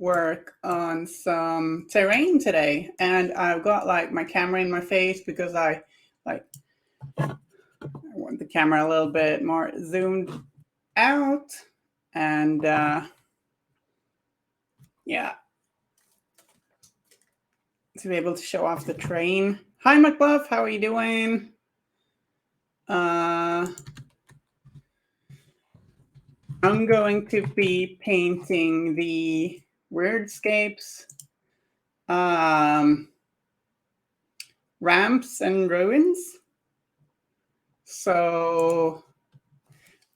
work on some terrain today, and I've got like my camera in my face because I want the camera a little bit more zoomed out, and yeah, to be able to show off the terrain. Hi, McBluff, how are you doing? I'm going to be painting the Wyrdscapes ramps and ruins. So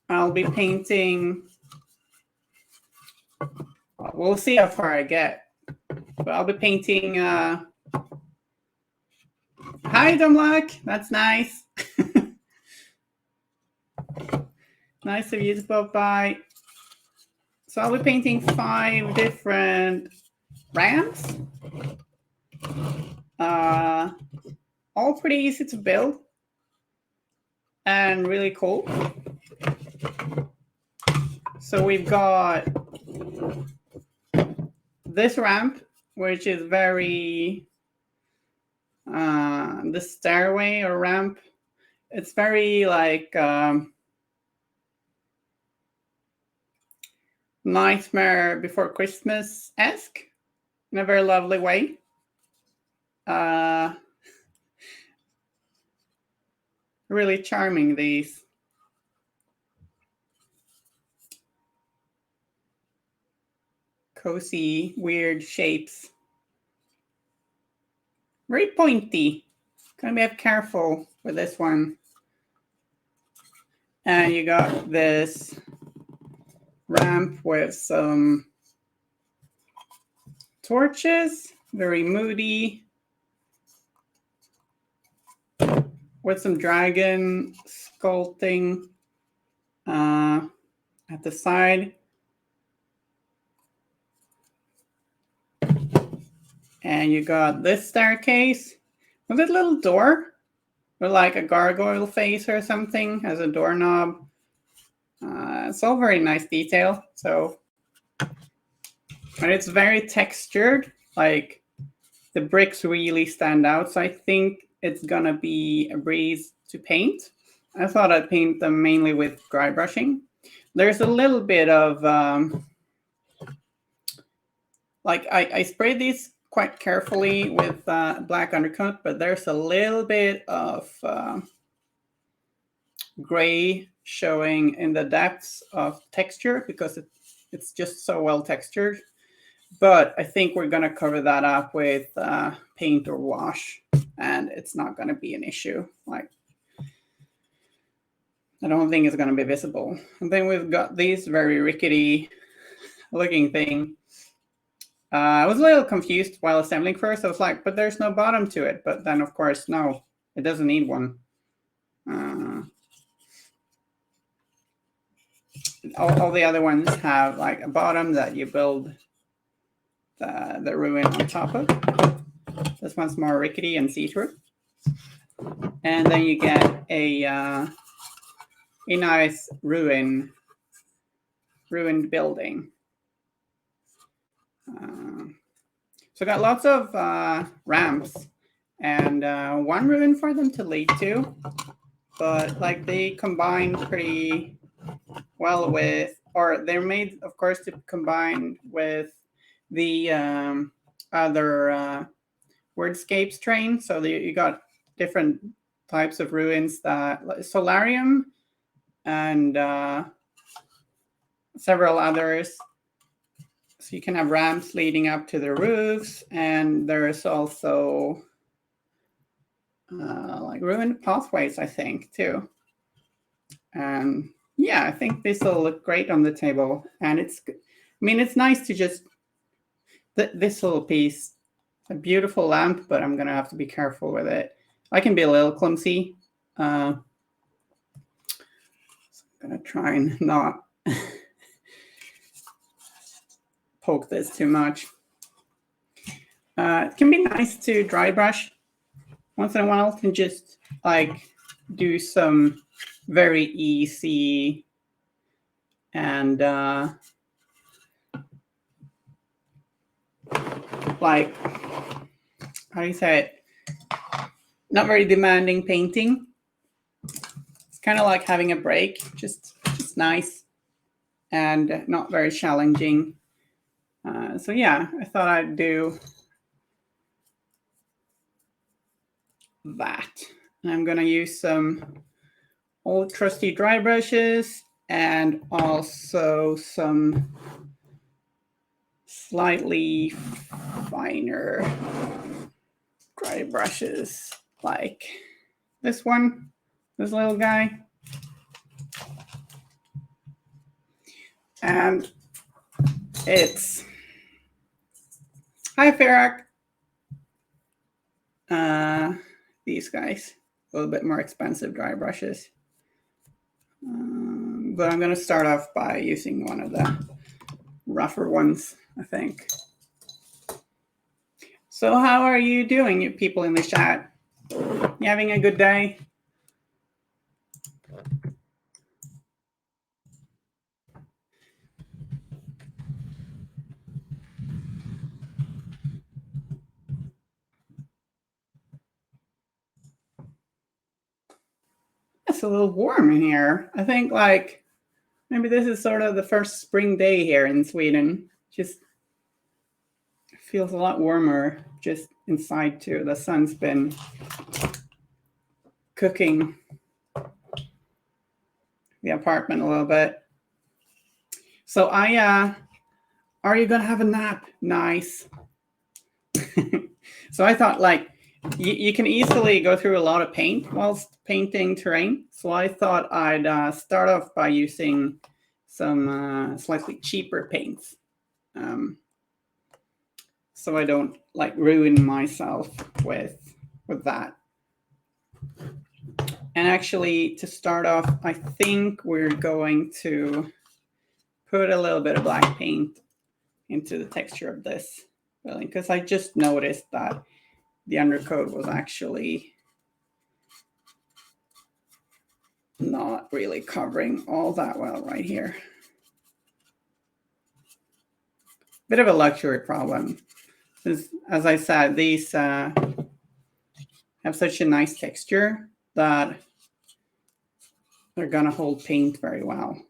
I'll be painting, we'll see how far I get, but I'll be painting, hi Dumluck, that's nice. Nice of you to pop by. So I'll be painting 5 different ramps. All pretty easy to build and really cool. So we've got this ramp, which is very, the stairway or ramp, it's very like Nightmare Before Christmas-esque in a very lovely way. Really charming, these. Cozy, weird shapes. Very pointy. Gonna be careful with this one. And you got this ramp with some torches, very moody, with some dragon sculpting at the side. And you got this staircase with a little door with like a gargoyle face or something as a doorknob. It's all very nice detail. So, and it's very textured, like the bricks really stand out. So I think it's gonna be a breeze to paint. I thought I'd paint them mainly with dry brushing. There's a little bit of, I sprayed these quite carefully with black undercoat, but there's a little bit of gray showing in the depths of texture because it's just so well textured. But I think we're going to cover that up with paint or wash, and it's not going to be an issue. Like, I don't think it's going to be visible. And then we've got these very rickety looking thing. I was a little confused while assembling first. I was like, but there's no bottom to it. But then, of course, no, it doesn't need one. All the other ones have like a bottom that you build the ruin on top of. This one's more rickety and see-through. And then you get a nice ruined building. So got lots of ramps and one ruin for them to lead to, but like they combine pretty well with, or they're made, of course, to combine with the other Wyrdscapes train. So you got different types of ruins, that like Solarium and several others. So you can have ramps leading up to the roofs, and there's also like ruined pathways, I think, too. And yeah, I think this will look great on the table. And it's nice to just, this little piece, a beautiful lamp, but I'm going to have to be careful with it. I can be a little clumsy. So I'm going to try and not poke this too much. It can be nice to dry brush once in a while, can just like do some very easy and like, how do you say it? Not very demanding painting. It's kind of like having a break, just nice and not very challenging. So yeah, I thought I'd do that. I'm gonna use some old trusty dry brushes and also some slightly finer dry brushes like this one, this little guy. And it's Hyperic. These guys, a little bit more expensive dry brushes. But I'm going to start off by using one of the rougher ones, I think. So how are you doing, you people in the chat? You having a good day? It's a little warm in here. I think like maybe this is sort of the first spring day here in Sweden. Just feels a lot warmer just inside too. The sun's been cooking the apartment a little bit. So are you gonna have a nap? Nice. So I thought like you can easily go through a lot of paint whilst painting terrain. So I thought I'd start off by using some slightly cheaper paints. So I don't like ruin myself with that. And actually, to start off, I think we're going to put a little bit of black paint into the texture of this building, because I just noticed that the undercoat was actually not really covering all that well right here. Bit of a luxury problem. As I said, these have such a nice texture that they're gonna hold paint very well.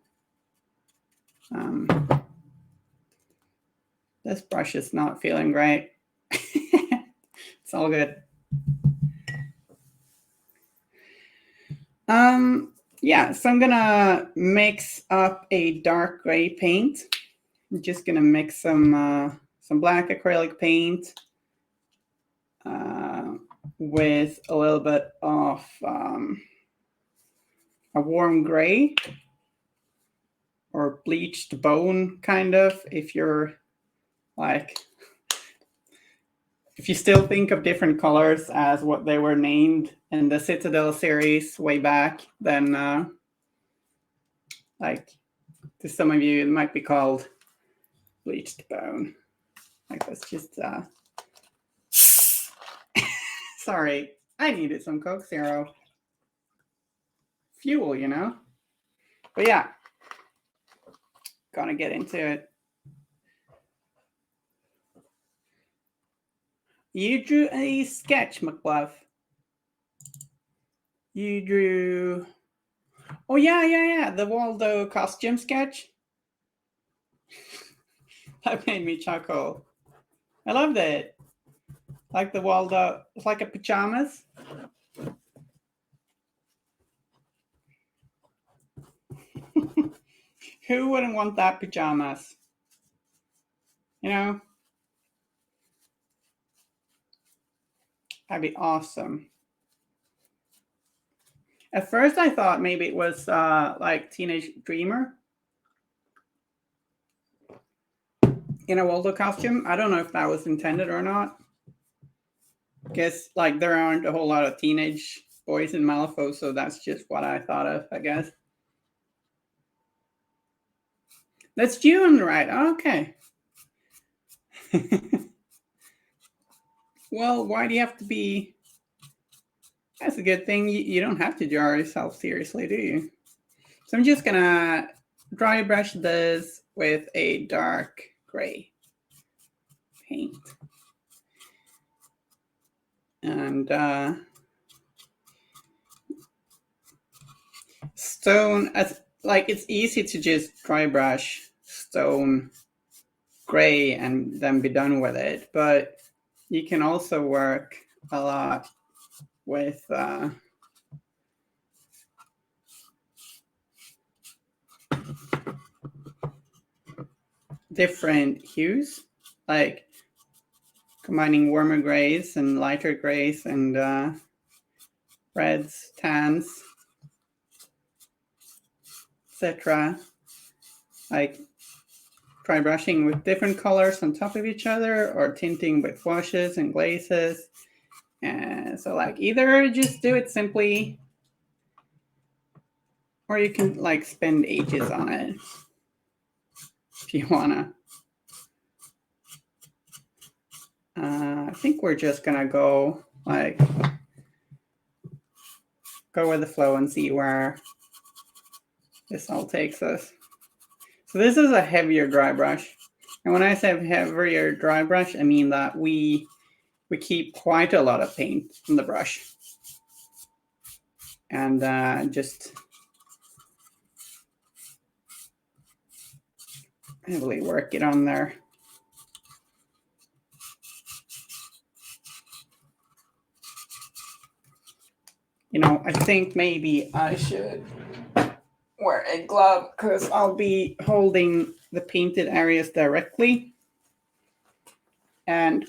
This brush is not feeling great. It's all good. Yeah, so I'm gonna mix up a dark gray paint. I'm just gonna mix some black acrylic paint with a little bit of a warm gray or bleached bone, kind of, if you're like, if you still think of different colors as what they were named in the Citadel series way back, then like to some of you, it might be called bleached bone. Like that's just sorry, I needed some Coke Zero fuel, you know. But yeah, gonna get into it. You drew a sketch, McBluff. You drew. Oh yeah, the Waldo costume sketch. That made me chuckle. I loved it. Like the Waldo, it's like a pajamas. Who wouldn't want that pajamas? You know? That'd be awesome. At first I thought maybe it was like Teenage Dreamer in a Waldo costume. I don't know if that was intended or not. Guess like there aren't a whole lot of teenage boys in Malifaux, so that's just what I thought of, I guess. That's June, right? Okay. Well, why do you have to be? That's a good thing. You don't have to draw yourself seriously, do you? So I'm just gonna dry brush this with a dark gray paint. And stone, like it's easy to just dry brush stone gray and then be done with it, but you can also work a lot with different hues, like combining warmer grays and lighter grays and reds, tans, etc. Like dry brushing with different colors on top of each other, or tinting with washes and glazes. And so like either just do it simply, or you can like spend ages on it if you wanna. I think we're just gonna go with the flow and see where this all takes us. So this is a heavier dry brush. And when I say heavier dry brush, I mean that we keep quite a lot of paint on the brush. And just heavily work it on there. You know, I think maybe I should wear a glove because I'll be holding the painted areas directly. And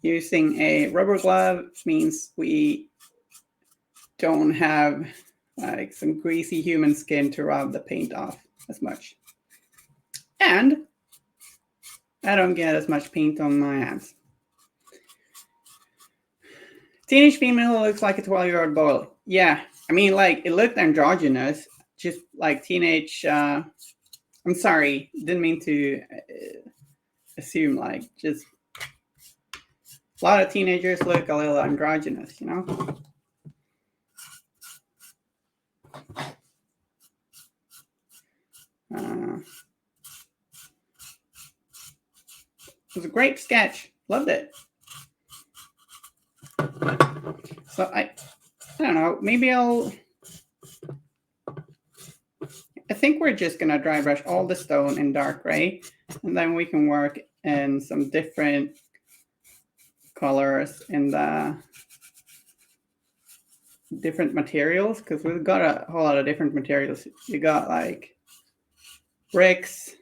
using a rubber glove means we don't have like some greasy human skin to rub the paint off as much. And I don't get as much paint on my hands. Teenage female who looks like a 12-year-old boy. Yeah, I mean, like, it looked androgynous, just like teenage. I'm sorry, didn't mean to assume, like, just a lot of teenagers look a little androgynous, you know? It was a great sketch. Loved it. So I don't know, maybe I think we're just gonna dry brush all the stone in dark gray, and then we can work in some different colors in the different materials, because we've got a whole lot of different materials. You got like bricks,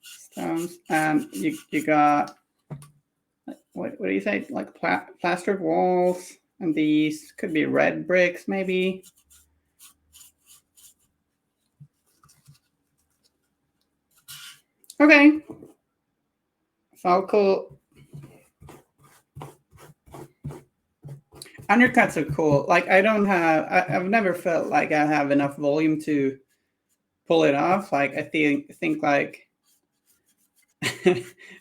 stones, and you got, what do you say, like plastered walls, and these could be red bricks maybe. Okay, so cool. Undercuts are cool. Like I've never felt like I have enough volume to pull it off. Like I think like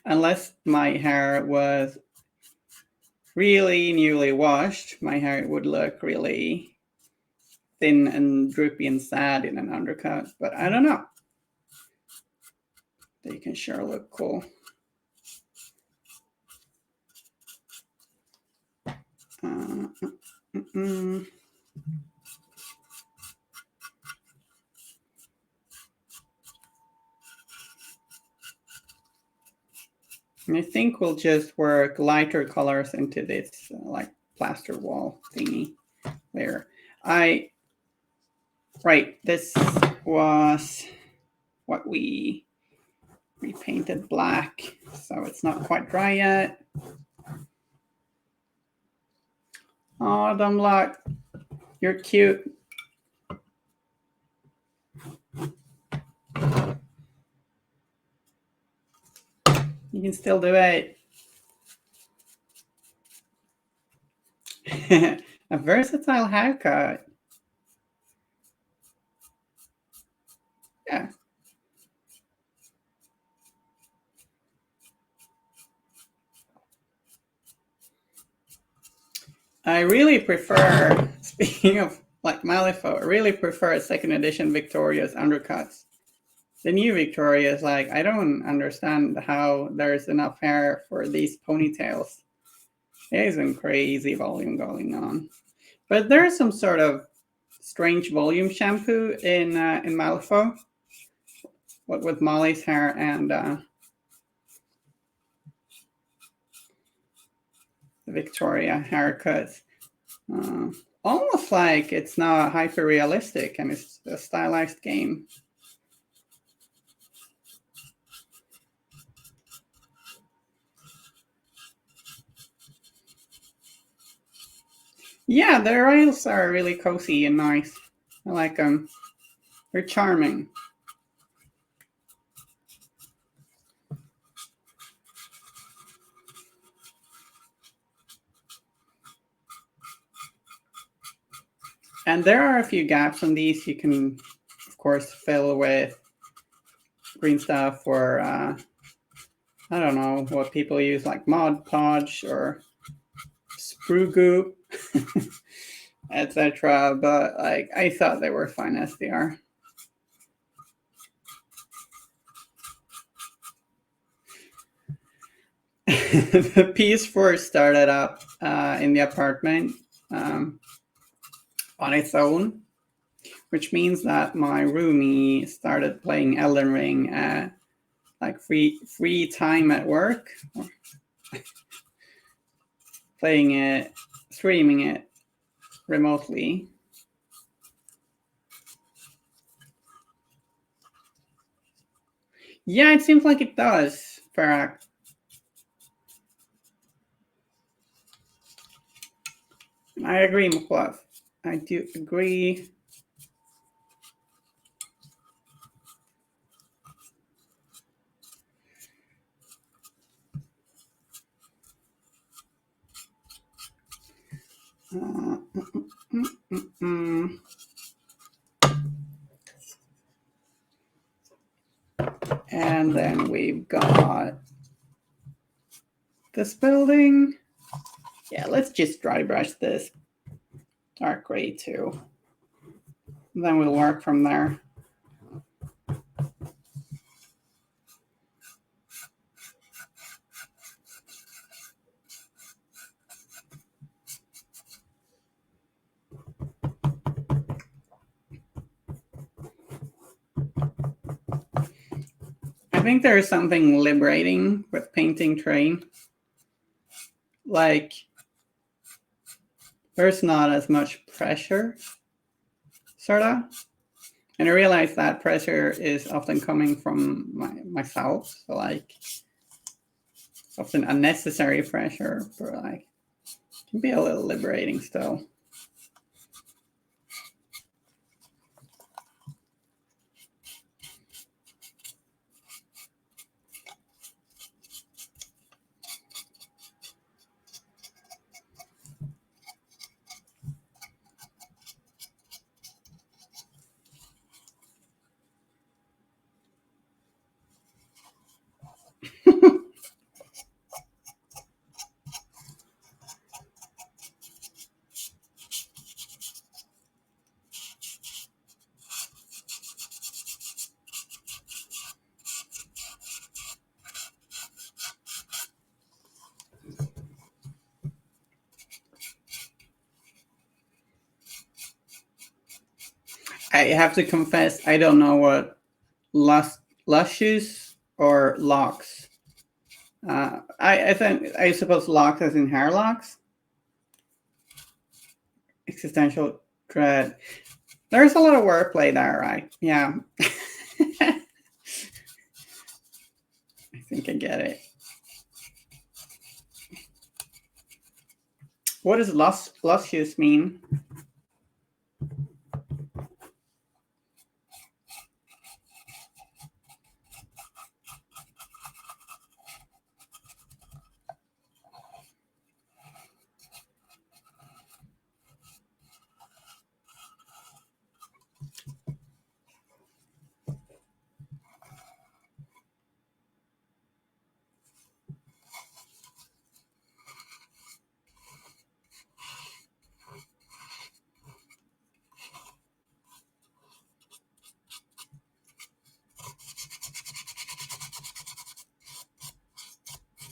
unless my hair was really newly washed, my hair would look really thin and droopy and sad in an undercut. But I don't know. They can sure look cool. And I think we'll just work lighter colors into this like plaster wall thingy there. Right, this was what we repainted black, so it's not quite dry yet. Oh, Dumlock, you're cute. You can still do it. A versatile haircut. Yeah. I really prefer, speaking of like Malifaux, I really prefer second edition Victoria's undercuts. The new Victoria is like, I don't understand how there's enough hair for these ponytails. There's some crazy volume going on. But there's some sort of strange volume shampoo in Malifaux, what with Molly's hair and the Victoria haircut. Almost like it's not hyper realistic and it's a stylized game. Yeah, the rails are really cozy and nice. I like them. They're charming. And there are a few gaps on these you can, of course, fill with green stuff or I don't know what people use, like Mod Podge or Sprue Goop, etc. But like, I thought they were fine as they are. The PS4 started up in the apartment on its own, which means that my roomie started playing Elden Ring at like free time at work, playing it, streaming it remotely. Yeah, it seems like it does, Farak. I agree, McCluff. I do agree. And then we've got this building. Yeah, let's just dry brush this dark gray too. And then we'll work from there. I think there's something liberating with painting terrain. Like, there's not as much pressure, sort of. And I realize that pressure is often coming from myself. So, like, often unnecessary pressure, but like, it can be a little liberating still. I have to confess, I don't know what luscious or locks. I suppose locks as in hair locks. Existential dread. There's a lot of wordplay there, right? Yeah. I think I get it. What does luscious mean?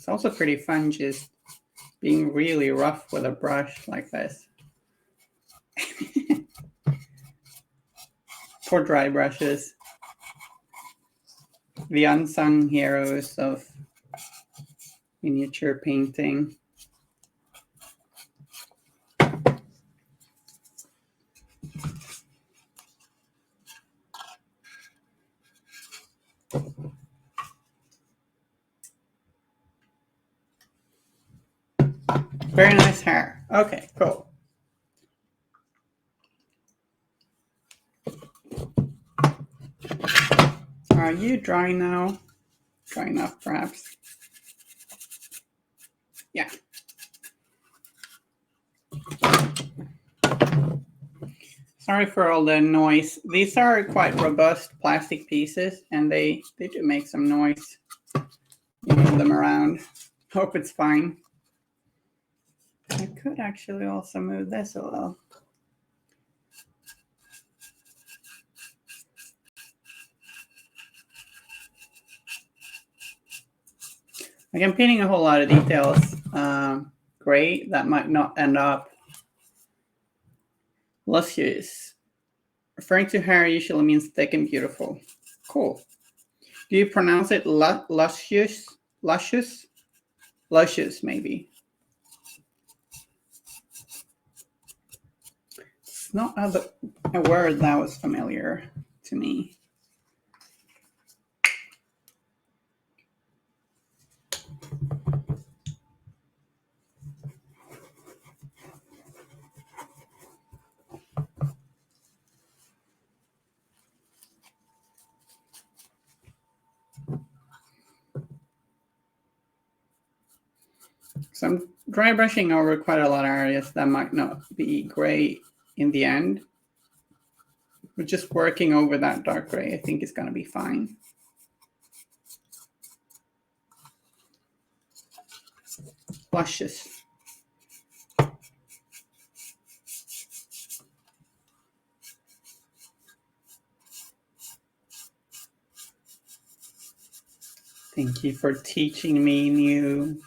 It's also pretty fun just being really rough with a brush like this. For dry brushes. The unsung heroes of miniature painting. Very nice hair. Okay, cool. Are you dry now? Dry enough, perhaps? Yeah. Sorry for all the noise. These are quite robust plastic pieces, and they do make some noise. You move them around. Hope it's fine. I could actually also move this a little. Like I'm painting a whole lot of details. Gray, that might not end up luscious. Referring to hair usually means thick and beautiful. Cool. Do you pronounce it luscious? Luscious? Luscious, maybe. It's not a word that was familiar to me. So I'm dry brushing over quite a lot of areas that might not be gray in the end. But just working over that dark gray, I think is going to be fine. Luscious. Thank you for teaching me new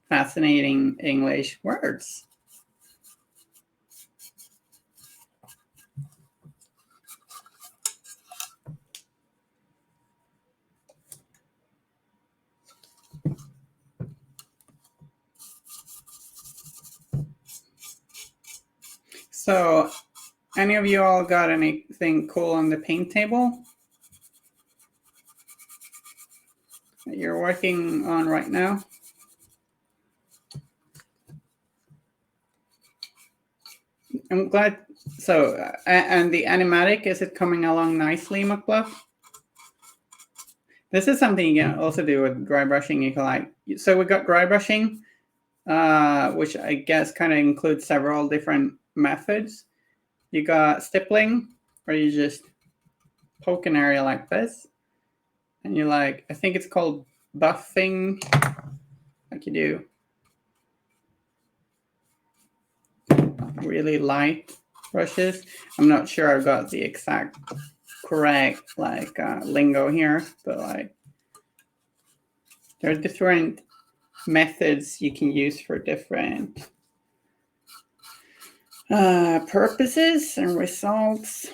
fascinating English words. So, any of you all got anything cool on the paint table that you're working on right now? I'm glad. So, and the animatic, is it coming along nicely, McBluff? This is something you can also do with dry brushing. You can like, so we got dry brushing, which I guess kind of includes several different methods. You got stippling, where you just poke an area like this, and you like, I think it's called buffing, like you do really light brushes. I'm not sure I've got the exact correct like lingo here, but like there are different methods you can use for different purposes and results.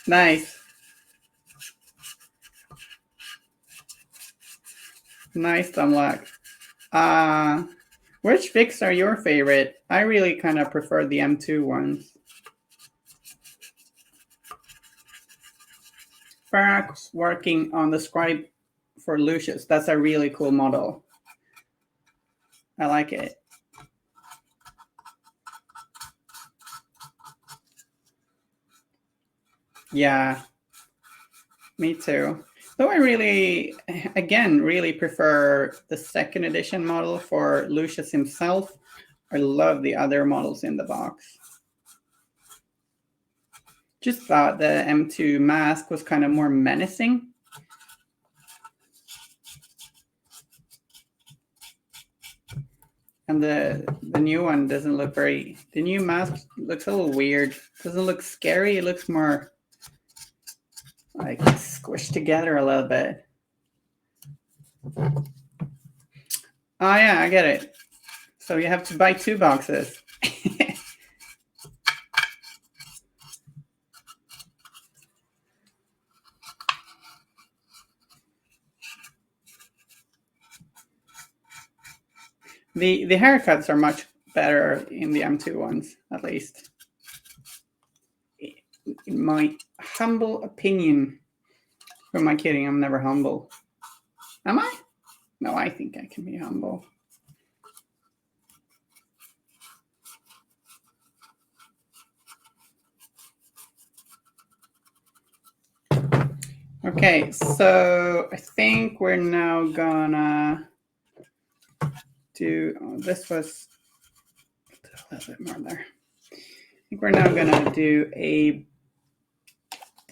Nice. Nice, Dumlock. Which fix are your favorite? I really kind of prefer the M2 ones. Farrak's working on the scribe for Lucius. That's a really cool model. I like it. Yeah, me too. Though I really, again, really prefer the second edition model for Lucius himself. I love the other models in the box. Just thought the M2 mask was kind of more menacing. And the new one doesn't look very, the new mask looks a little weird. Doesn't look scary, it looks more like squished together a little bit. Oh yeah, I get it. So you have to buy 2 boxes. The haircuts are much better in the M2 ones, at least. In my humble opinion. Who am I kidding? I'm never humble. Am I? No, I think I can be humble. Okay, so I think we're now gonna do, oh, this was a little bit more there. I think we're now gonna do a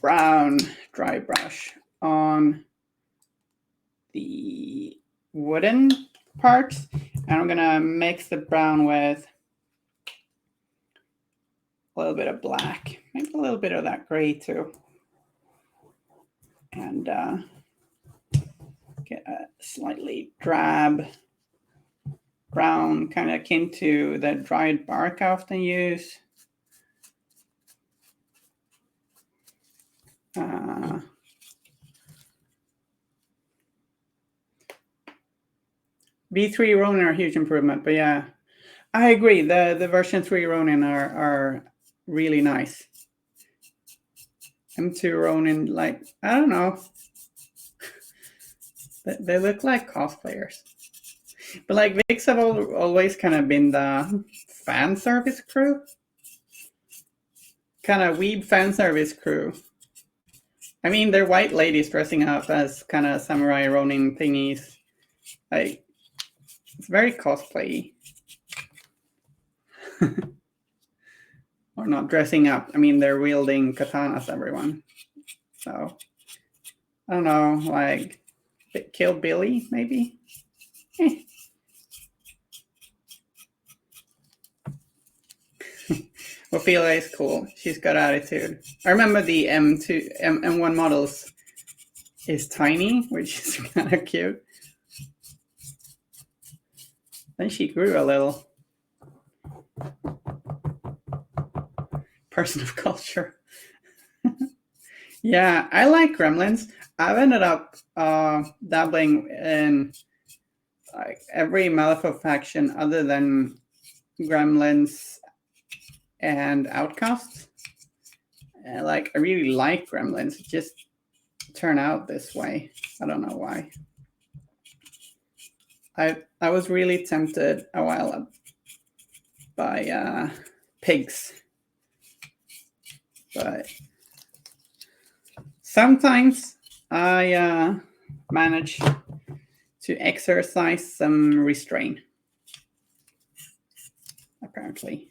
brown dry brush on the wooden parts, and I'm gonna mix the brown with a little bit of black, maybe a little bit of that gray too, and get a slightly drab brown, kind of akin to the dried bark I often use. V3 Ronin are a huge improvement, but yeah, I agree. The version 3 Ronin are really nice. M2 Ronin, like, I don't know. They look like cosplayers. But like, Vix have always kind of been the fan service crew. Kind of weeb fan service crew. I mean, they're white ladies dressing up as kind of samurai Ronin thingies. Like, it's very cosplay. Or not dressing up. I mean, they're wielding katanas, everyone. So, I don't know, like, Kill Billy, maybe? Ophelia is cool. She's got attitude. I remember the M1 models is tiny, which is kind of cute. Then she grew a little. Person of culture. Yeah, I like Gremlins. I've ended up dabbling in like every Malifaux faction other than Gremlins and Outcasts. Like, I really like Gremlins. It just turn out this way. I don't know why. I was really tempted a while up by pigs, but sometimes I manage to exercise some restraint, apparently.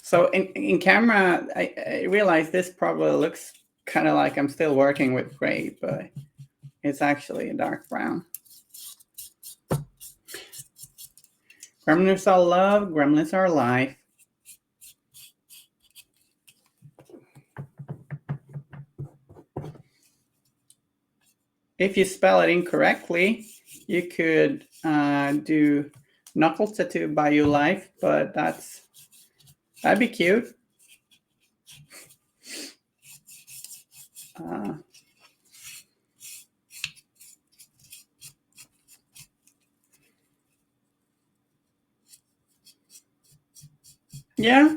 So in camera, I realize this probably looks kind of like I'm still working with gray, but it's actually a dark brown. Gremlins are love, gremlins are life. If you spell it incorrectly, you could do knuckle tattoo by your life, but that'd be cute. Yeah.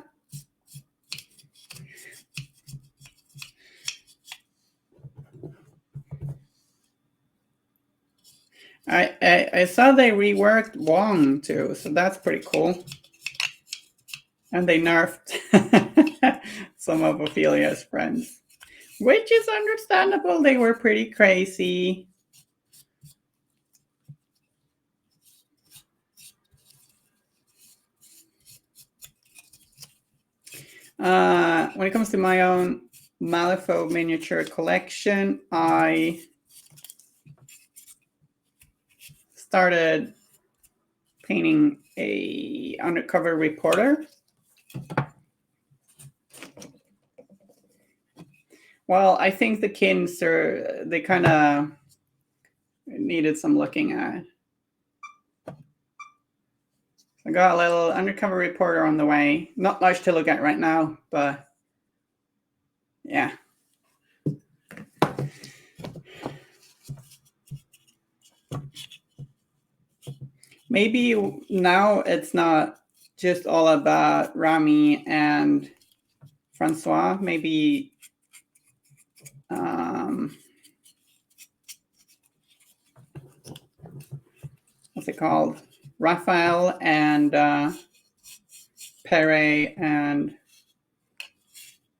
I saw they reworked Wong too, so that's pretty cool. And they nerfed some of Ophelia's friends, which is understandable. They were pretty crazy. When it comes to my own Malifaux miniature collection, I started painting a undercover reporter. Well, I think the kins they kind of needed some looking at. I got a little undercover reporter on the way. Not much to look at right now, but yeah. Maybe now it's not just all about Rami and Francois. Maybe what's it called? Raphael and Pere and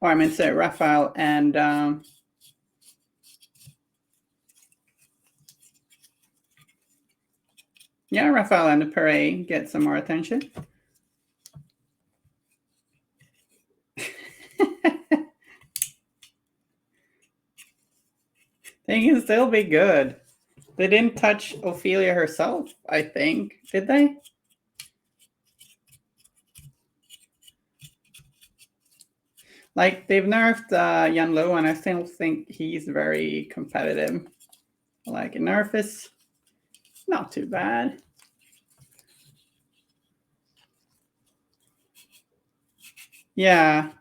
I meant to say Raphael and yeah, Raphael and Pere get some more attention. They can still be good. They didn't touch Ophelia herself, I think. Did they? Like, they've nerfed Yan Lo, and I still think he's very competitive. Like, nerf is not too bad. Yeah.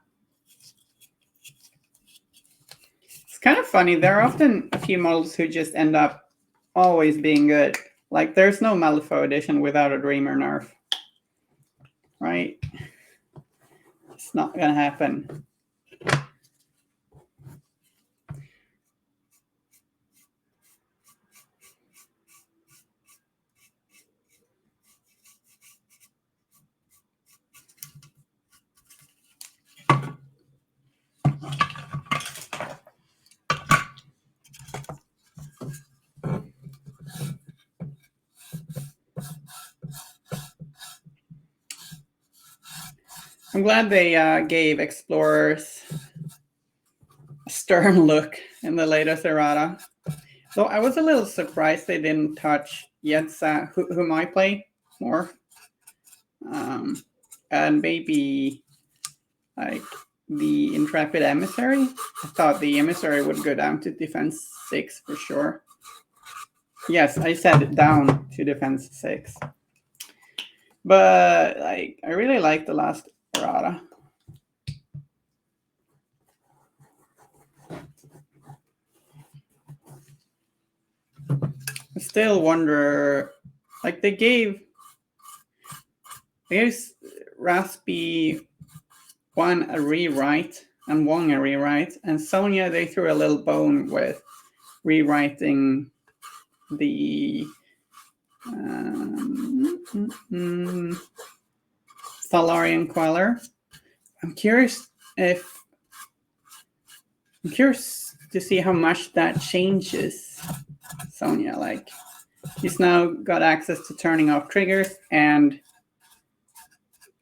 It's kind of funny. There are often a few models who just end up always being good. Like, there's no Malifaux edition without a Dreamer nerf. Right? It's not going to happen. I'm glad they gave Explorers a stern look in the latest errata. Though I was a little surprised they didn't touch Yetza, whom I play more. And maybe like the Intrepid Emissary. I thought the Emissary would go down to defense 6 for sure. Yes, I said it down to defense 6. But like, I really like the last errata. I still wonder, like they gave Raspy one a rewrite and Wong a rewrite, and Sonia they threw a little bone with rewriting the Thalarian Queller. I'm curious to see how much that changes Sonia. Like, he's now got access to turning off triggers and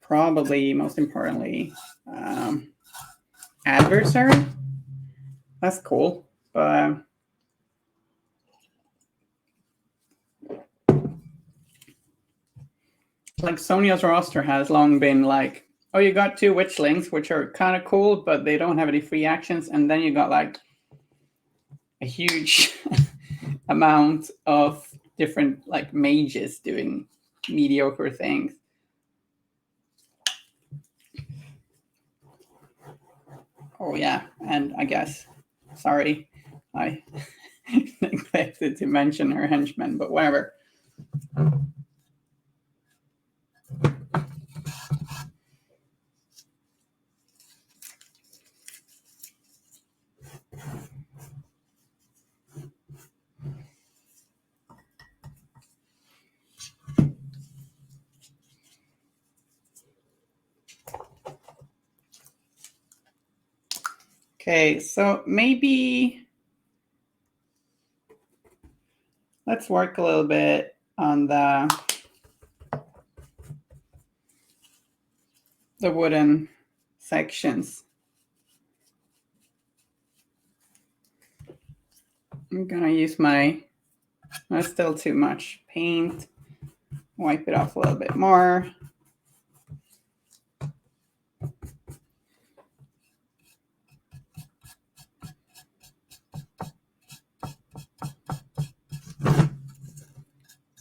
probably most importantly adversary. That's cool, but like Sonia's roster has long been like, oh, you got 2 witchlings, which are kind of cool, but they don't have any free actions, and then you got like a huge amount of different like mages doing mediocre things. Oh yeah, and I guess, sorry, I neglected to mention her henchmen, but whatever. Okay, so maybe let's work a little bit on the wooden sections. I'm gonna use that's still too much paint. Wipe it off a little bit more.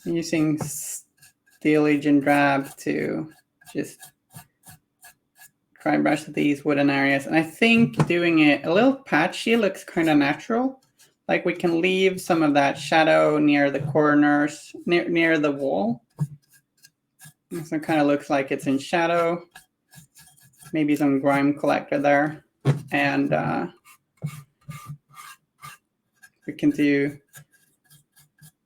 using Steel Agent Drab to just dry brush these wooden areas. And I think doing it a little patchy looks kind of natural. Like we can leave some of that shadow near the corners, near the wall. So it kind of looks like it's in shadow. Maybe some grime collector there. And we can do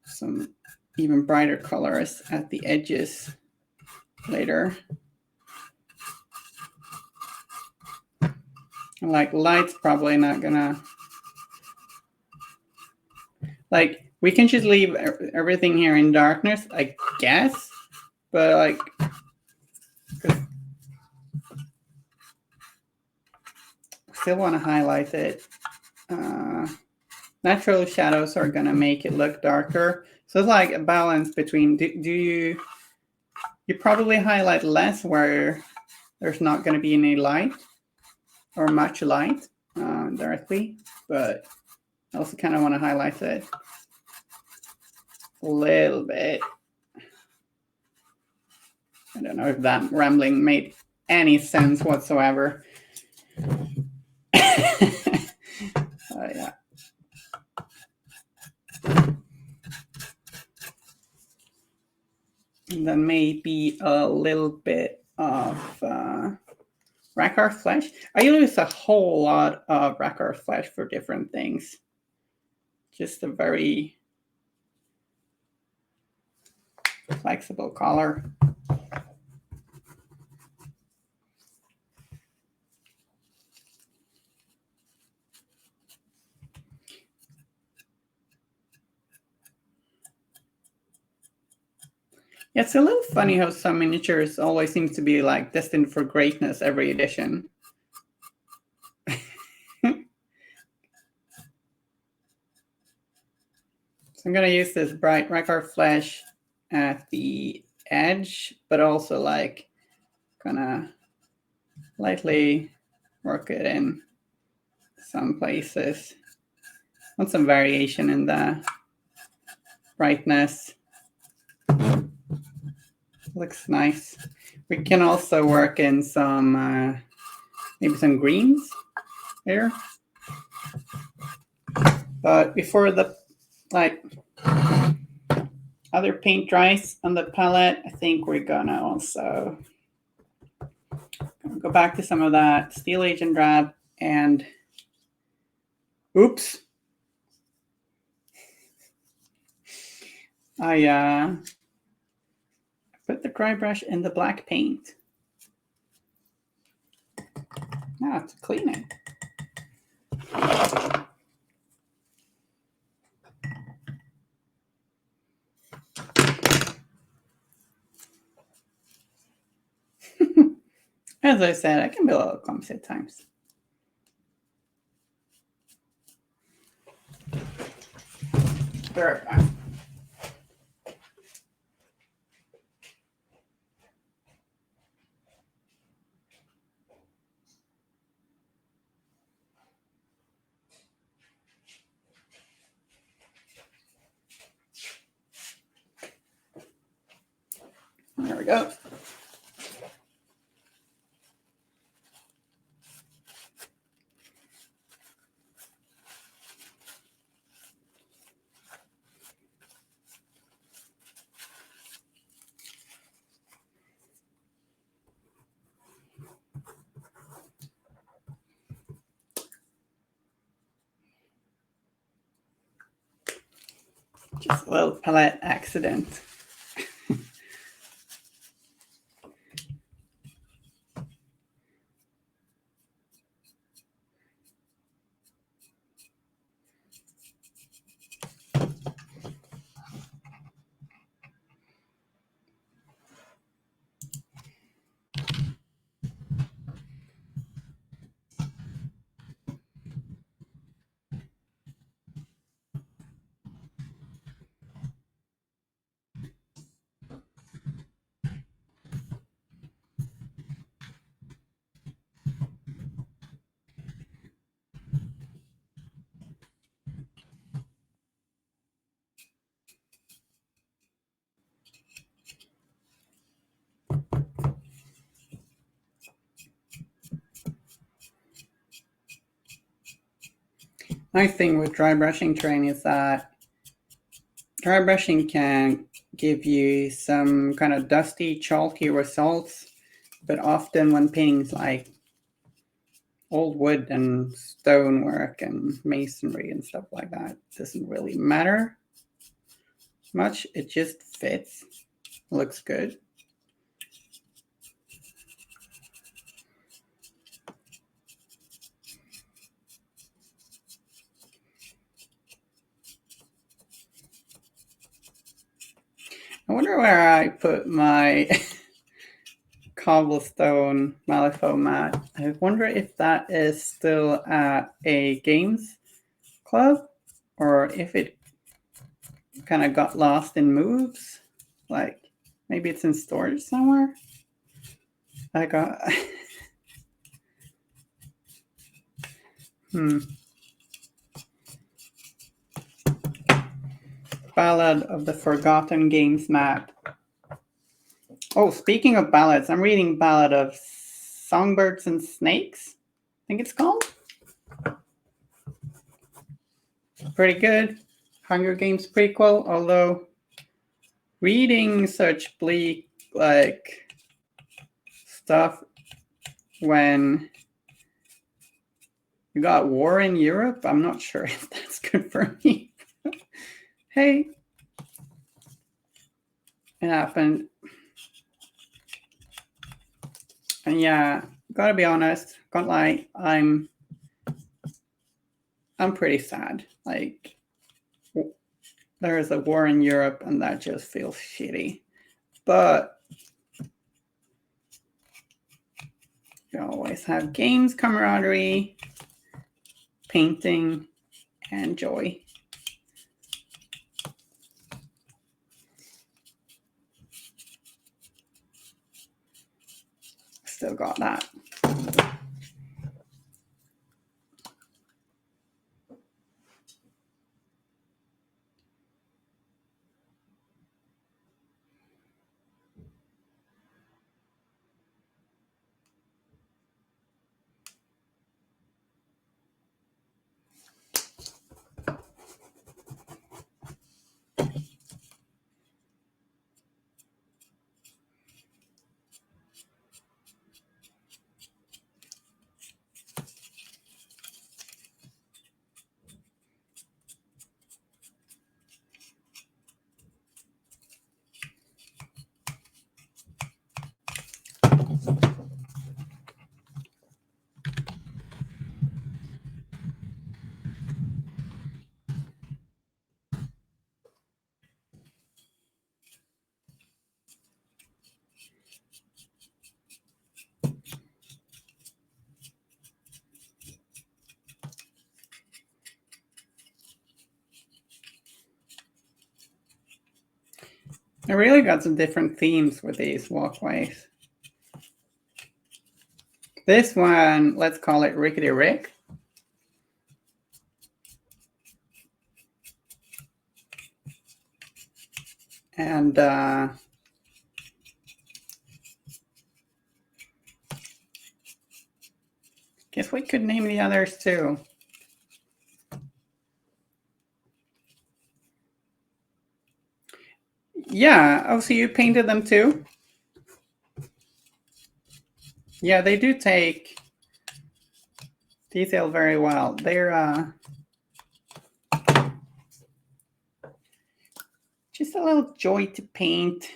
some even brighter colors at the edges later. Like light's probably not gonna, like we can just leave everything here in darkness, I guess, but like still want to highlight it. Natural shadows are gonna make it look darker. So it's like a balance between, do you probably highlight less where there's not gonna be any light or much light directly, but I also kind of want to highlight it a little bit. I don't know if that rambling made any sense whatsoever. Yeah. And then maybe a little bit of Rackar Flesh. I use a whole lot of Rackar Flesh for different things. Just a very flexible color. Yeah, it's a little funny how some miniatures always seem to be like destined for greatness every edition. So I'm going to use this bright Rackar Flesh at the edge, but also like gonna lightly work it in some places. Want some variation in the brightness. Looks nice. We can also work in some maybe some greens here. But before the other paint dries on the palette, I think we're gonna also go back to some of that Steel Agent Drab and oops. I put the dry brush in the black paint. Now I have to clean it. As I said, I can be a little clumsy at times. Be right back. There we go. Just a little palette accident. Nice thing with dry brushing terrain is that dry brushing can give you some kind of dusty, chalky results, but often when painting's like old wood and stonework and masonry and stuff like that, it doesn't really matter much. It just fits, looks good. I wonder where I put my cobblestone malifaux mat. I wonder if that is still at a games club or if it kind of got lost in moves. Like maybe it's in storage somewhere. I got Ballad of the Forgotten Games map. Oh, speaking of ballads, I'm reading Ballad of Songbirds and Snakes, I think it's called. Pretty good. Hunger Games prequel, although reading such bleak like stuff when you got war in Europe, I'm not sure if that's good for me. Hey, it happened. And yeah, gotta be honest, can't lie, I'm pretty sad. Like, there is a war in Europe and that just feels shitty. But you always have games, camaraderie, painting, and joy. Still got that. I really got some different themes with these walkways. This one, let's call it Rickety Rick. And guess we could name the others too. Yeah, oh, so you painted them too? Yeah, they do take detail very well. They're just a little joy to paint.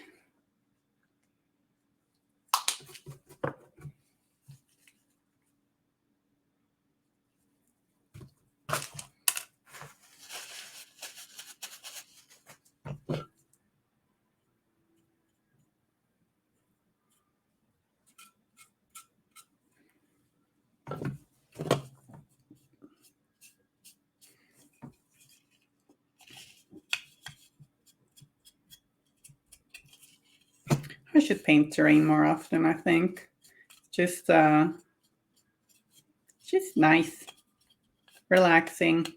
I should paint terrain more often, I think. Just nice, relaxing.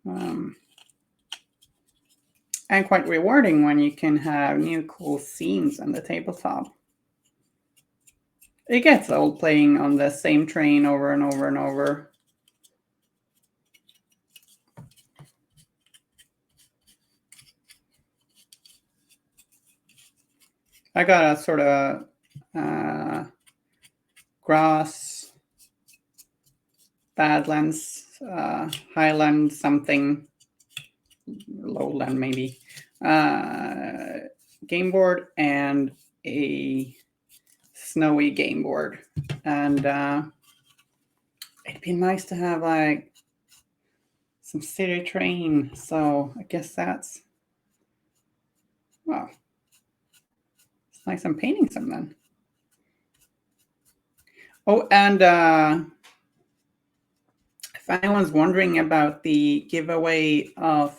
And quite rewarding when you can have new cool scenes on the tabletop. it gets old playing on the same train over and over and over. I got a sort of grass, badlands, highland something, lowland maybe, game board and a snowy game board. And it'd be nice to have like some city train. So I guess that's, well, it's nice I'm painting some then. Oh, and if anyone's wondering about the giveaway of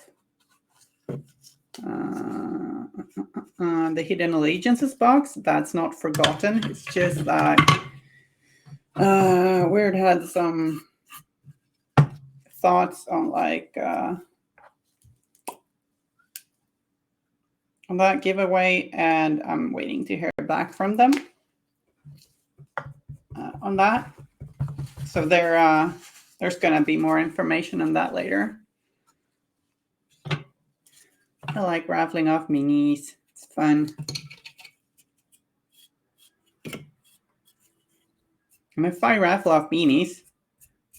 the Hidden Allegiances box, that's not forgotten. It's just that Wyrd had some thoughts on like on that giveaway, and I'm waiting to hear back from them on that. So there's going to be more information on that later. I like raffling off minis. It's fun. And if I raffle off minis,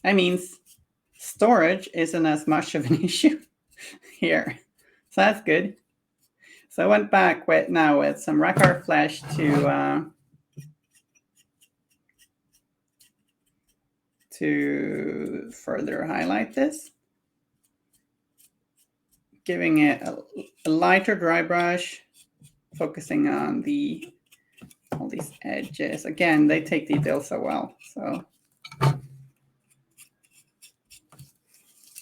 that means storage isn't as much of an issue here. So that's good. So I went back with some Rackar Flesh to further highlight this, giving it a lighter dry brush, focusing on all these edges. Again, they take detail so well. So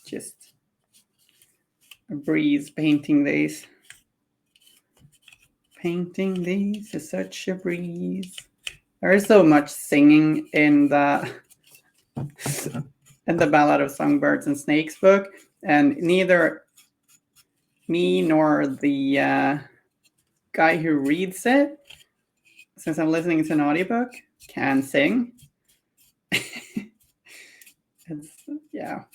just a breeze painting these. Painting these is such a breeze. There is so much singing in the Ballad of Songbirds and Snakes book, and neither me nor the guy who reads it, since I'm listening to an audiobook, can sing. Yeah.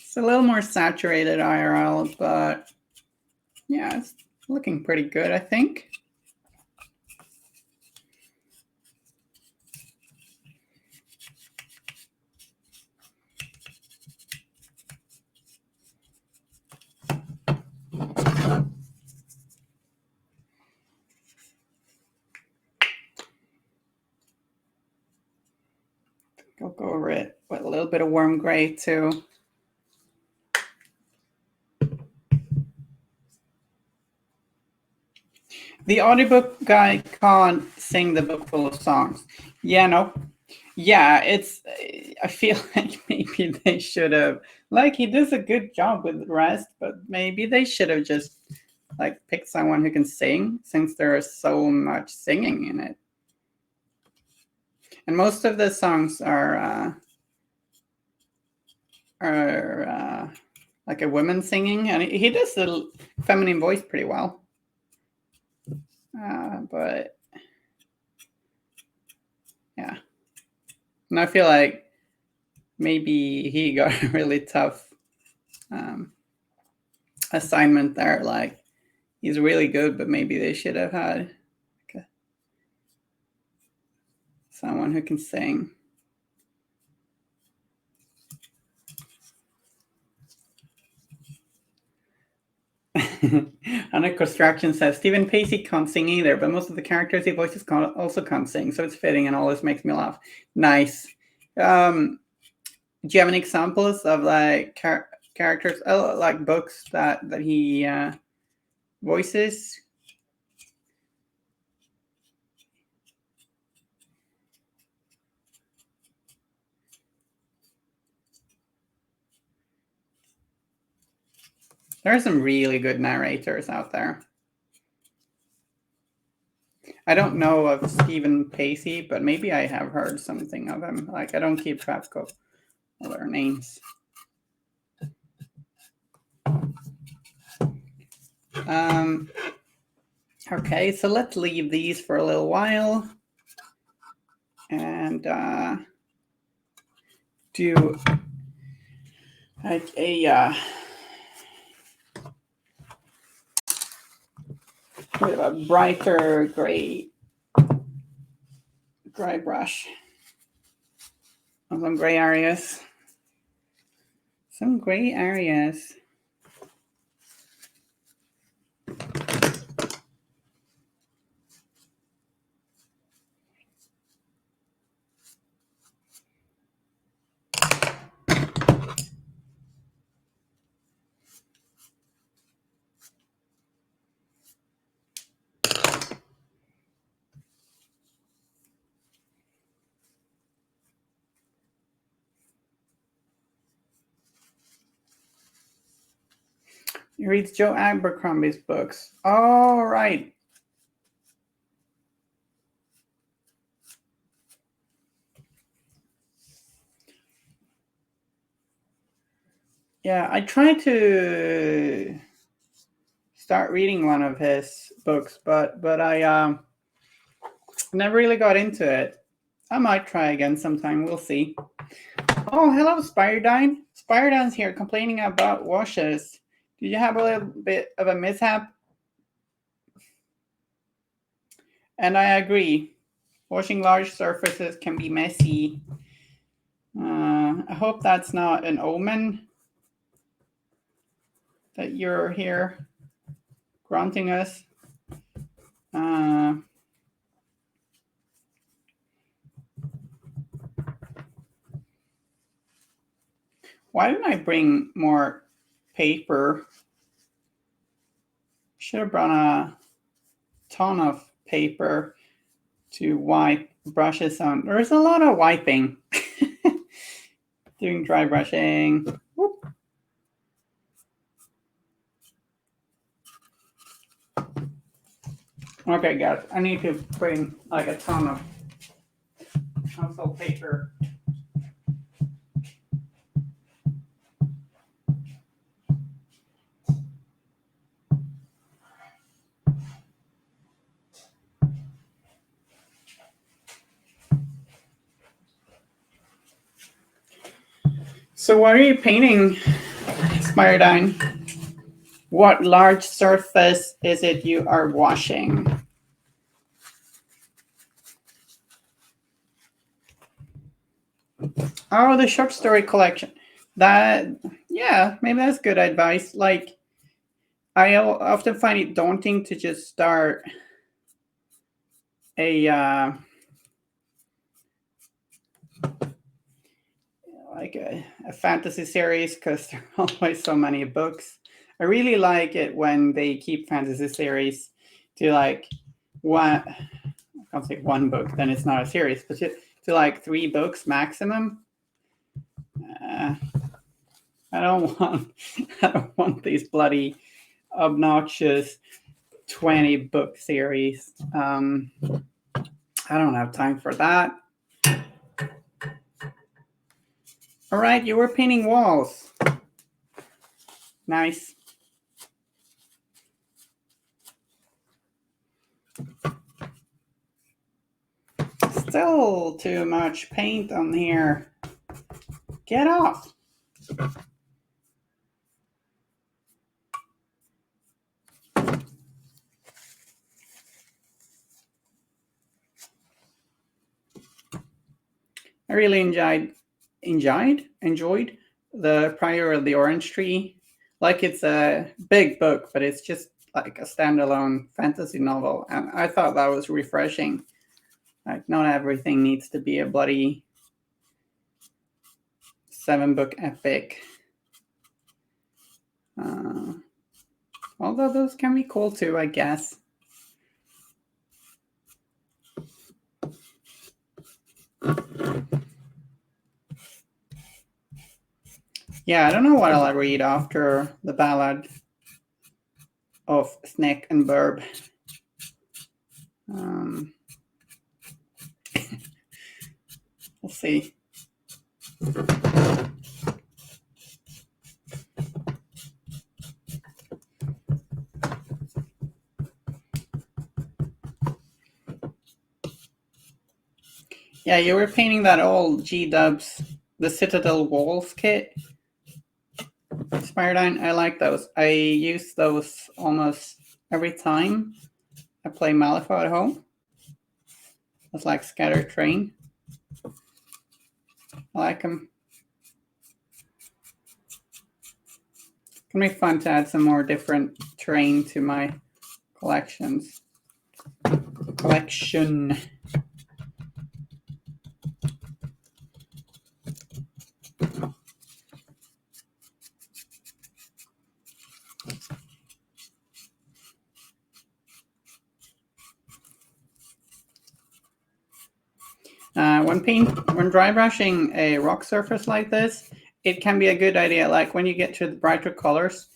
It's a little more saturated IRL, but yeah, it's looking pretty good, I think. I'll go over it with a little bit of warm gray too. The audiobook guy can't sing the book full of songs. Yeah, no. Yeah, I feel like maybe they should have, like, he does a good job with the rest, but maybe they should have just like picked someone who can sing, since there is so much singing in it. And most of the songs are like a woman singing, and he does the feminine voice pretty well. But yeah, and I feel like maybe he got a really tough assignment there. Like, he's really good, but maybe they should have had someone who can sing. Anna Construction says Stephen Pacey can't sing either, but most of the characters he voices also can't sing, so it's fitting, and all this makes me laugh. Nice. Do you have any examples of like characters, like books that he voices? There are some really good narrators out there. I don't know of Stephen Pacey, but maybe I have heard something of him. Like, I don't keep track of all their names. Okay, so let's leave these for a little while and do like a bit of a brighter gray dry brush on some gray areas. Some gray areas. He reads Joe Abercrombie's books. All right. Yeah, I tried to start reading one of his books, but I never really got into it. I might try again sometime. We'll see. Oh, hello, Spiredine. Spiredine's here complaining about washes. Did you have a little bit of a mishap? And I agree. Washing large surfaces can be messy. I hope that's not an omen that you're here granting us. Why didn't I bring more paper? Should have brought a ton of paper to wipe brushes on. There's a lot of wiping. Doing dry brushing. Whoop. Okay, guys, I need to bring like a ton of household paper. So what are you painting, Spiredine? What large surface is it you are washing? Oh, the short story collection. Yeah, maybe that's good advice. Like, I often find it daunting to just start a fantasy series because there are always so many books. I really like it when they keep fantasy series to like one. I can't say one book, then it's not a series, but to like 3 books maximum. I don't want these bloody obnoxious 20 book series. I don't have time for that. All right, you were painting walls. Nice. Still too much paint on here. Get off. I really enjoyed the Prior of the Orange Tree. Like, it's a big book, but it's just like a standalone fantasy novel. And I thought that was refreshing. Like, not everything needs to be a bloody 7-book epic. Although those can be cool too, I guess. Yeah, I don't know what I'll read after the ballad. of snack and burb. We'll see. Yeah, you were painting that old G-Dubs, the Citadel Walls kit. Spiridine, I like those. I use those almost every time I play Malifaux at home. It's like Scatter Train. I like them. It's gonna be fun to add some more different terrain to my collections. Collection. When dry brushing a rock surface like this, it can be a good idea, like when you get to the brighter colors,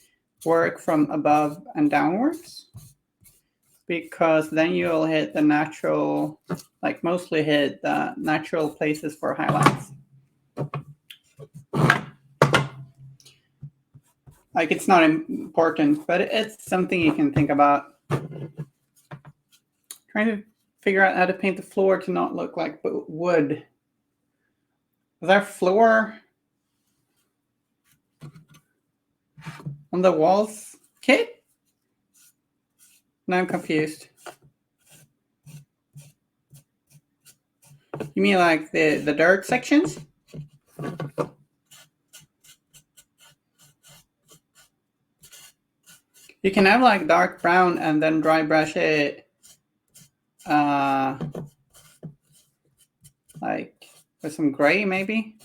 work from above and downwards, because then you'll hit the natural, like mostly hit the natural places for highlights. Like it's not important, but it's something you can think about. Trying to figure out how to paint the floor to not look like wood. Is there floor on the walls kit? Now I'm confused. You mean like the dirt sections? You can have like dark brown and then dry brush it like with some gray maybe.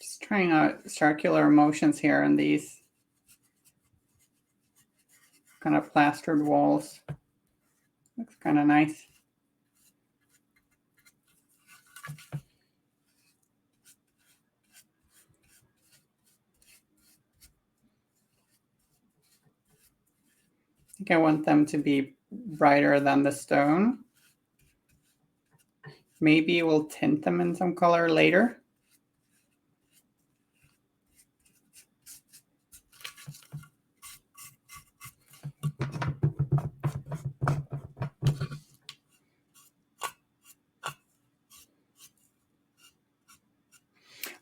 Just trying out circular motions here on these kind of plastered walls. Looks kind of nice. I think I want them to be brighter than the stone. Maybe we'll tint them in some color later.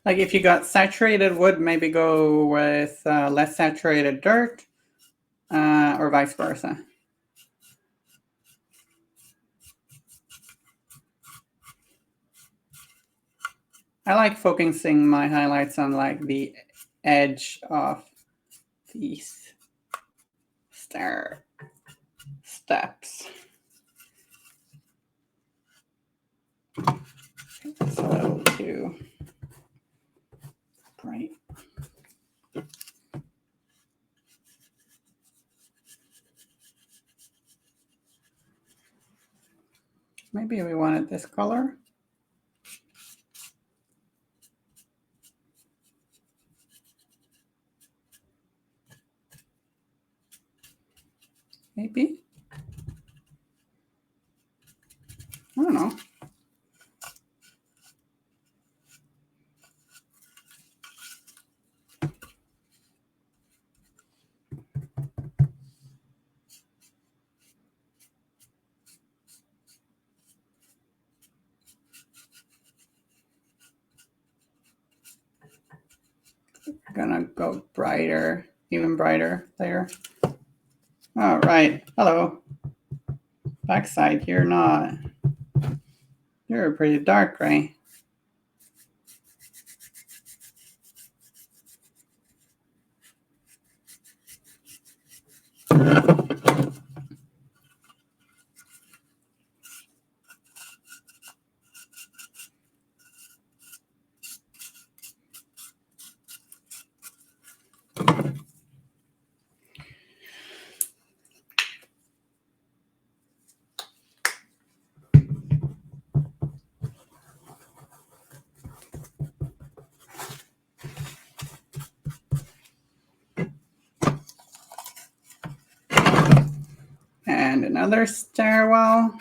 Like if you got saturated wood, maybe go with less saturated dirt or vice versa. I like focusing my highlights on like the edge of these stair steps. It's a little too bright. Maybe we wanted this color. Maybe. I don't know. I'm gonna go brighter, even brighter there. All right. Hello. Backside, you're not. You're a pretty dark gray. another stairwell.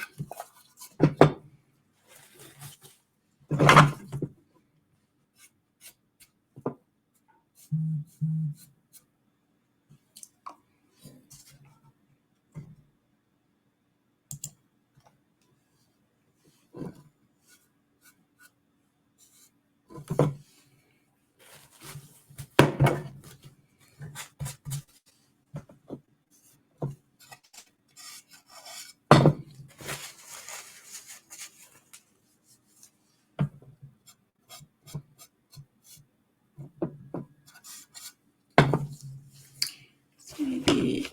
Maybe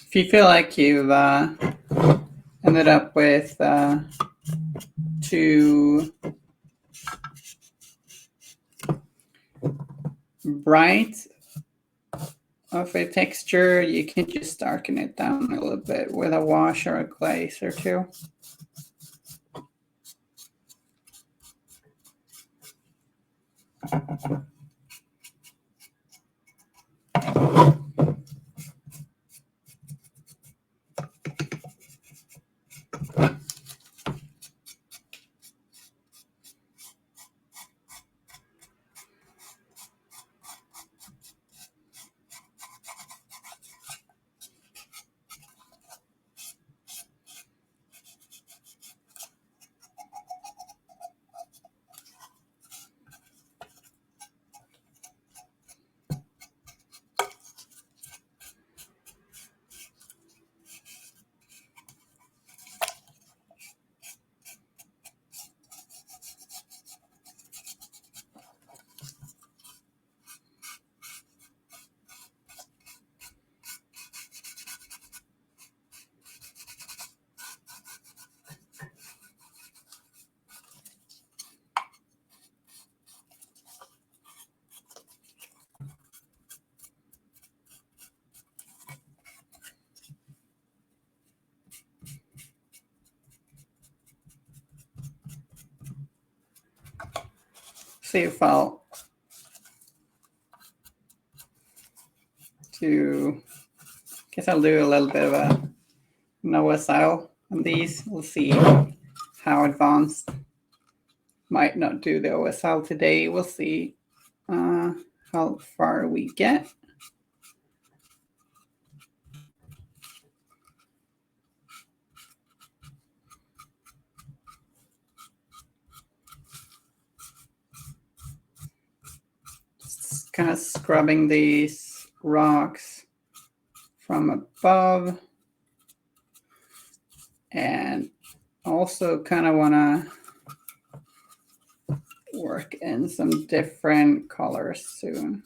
if you feel like you've ended up with too bright of a texture, you can just darken it down a little bit with a wash or a glaze or two. See if I'll guess I'll do a little bit of a OSL on these. We'll see how advanced. Might not do the OSL today. We'll see how far we get. Just kind of scrubbing these rocks from above, and also kind of want to work in some different colors soon,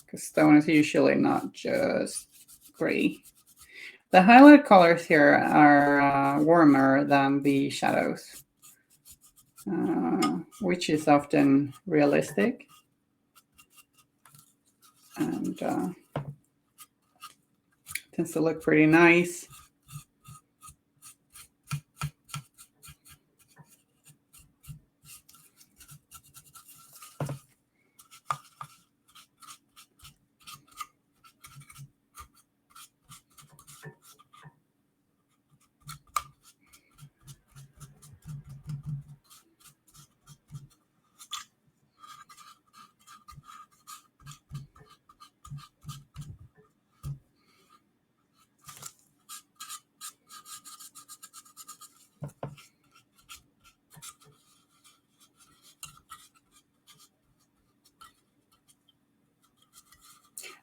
because stone is usually not just gray. The highlight colors here are warmer than the shadows, which is often realistic and tends to look pretty nice.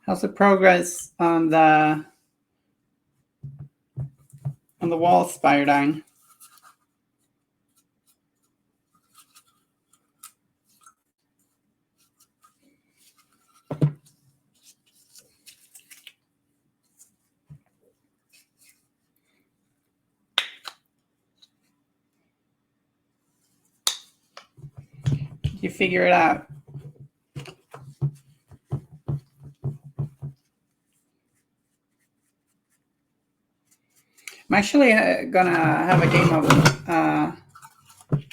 How's the progress on the wall spire down? You figure it out. I'm actually gonna have a game of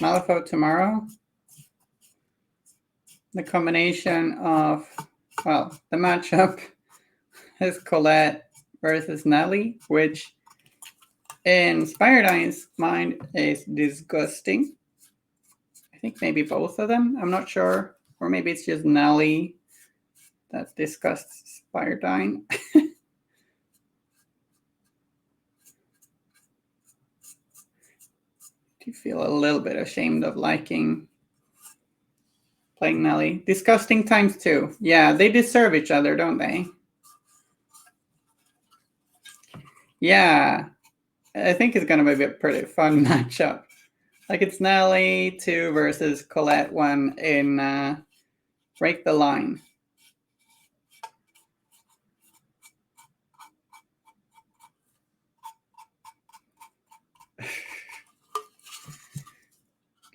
Malifaux tomorrow. The combination of, well, the matchup is Colette versus Nellie, which in Spiredine's mind is disgusting. I think maybe both of them, I'm not sure. Or maybe it's just Nellie that disgusts Spiredine. Do you feel a little bit ashamed of liking playing Nellie? Disgusting times 2. Yeah, they deserve each other, don't they? Yeah, I think it's going to be a pretty fun matchup. Like it's Nellie 2 versus Colette 1 in Break the Line.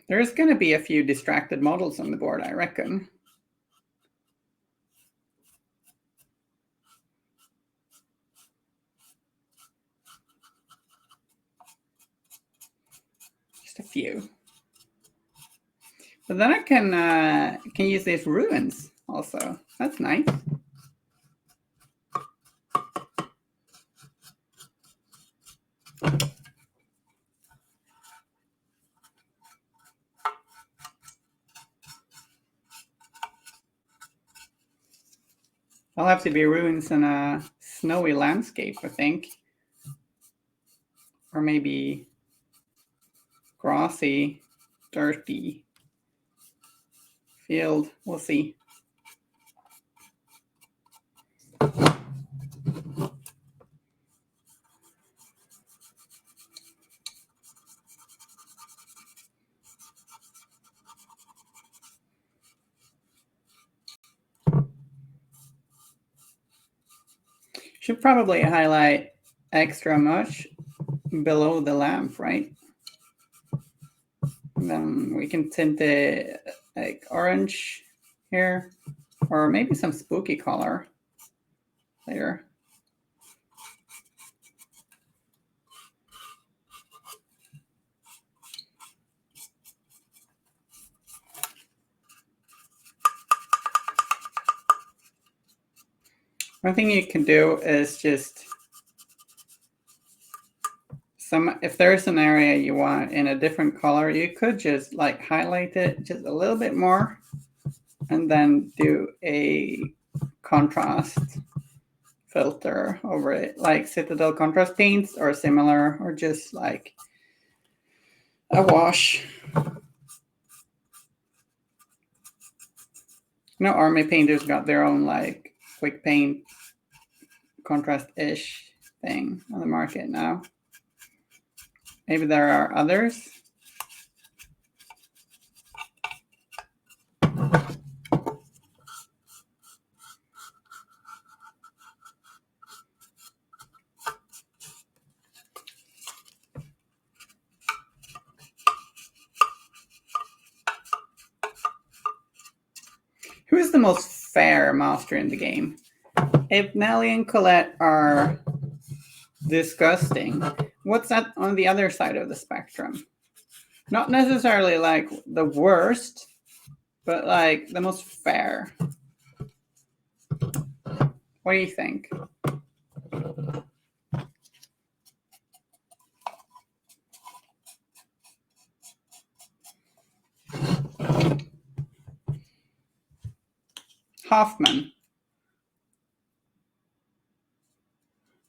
There's going to be a few distracted models on the board, I reckon. Just a few. But then I can use these ruins also. That's nice. I'll have to be ruins in a snowy landscape, I think. Or maybe grassy, dirty field. We'll see. Should probably highlight extra much below the lamp, right? And then we can tint it like orange here, or maybe some spooky color later. One thing you can do is just if there's an area you want in a different color, you could just like highlight it just a little bit more and then do a contrast filter over it, like Citadel contrast paints or similar, or just like a wash. Army painters got their own like quick paint contrast-ish thing on the market now. Maybe there are others. Who is the most fair master in the game? If Nellie and Colette are disgusting, what's that on the other side of the spectrum? Not necessarily like the worst, but like the most fair. What do you think? Hoffman.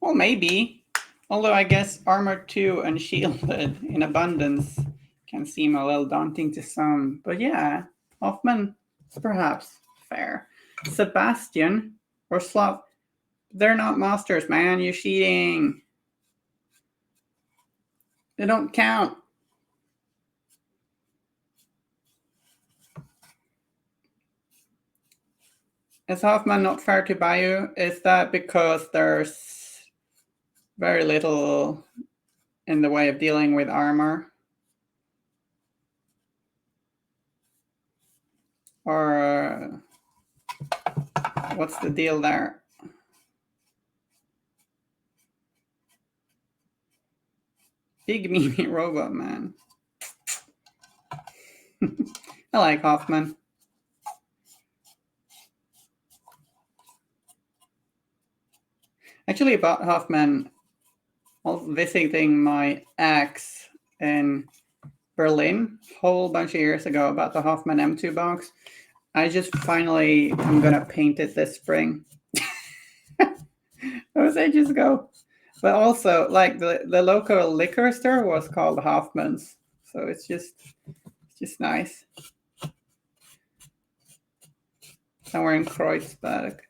Well, maybe. Although I guess Armor 2 and Shielded in abundance can seem a little daunting to some. But yeah, Hoffman is perhaps fair. Sebastian or Slav, they're not masters, man. You're cheating. They don't count. Is Hoffman not fair to Bayou? Is that because there's very little in the way of dealing with armor? Or what's the deal there? Big Mimi Robot Man. I like Hoffman. Actually, about Hoffman, while visiting my ex in Berlin a whole bunch of years ago about the Hoffman M2 box. I just finally am gonna paint it this spring. That was ages ago. But also, like the local liquor store was called Hoffman's, so it's just nice. Somewhere in Kreuzberg.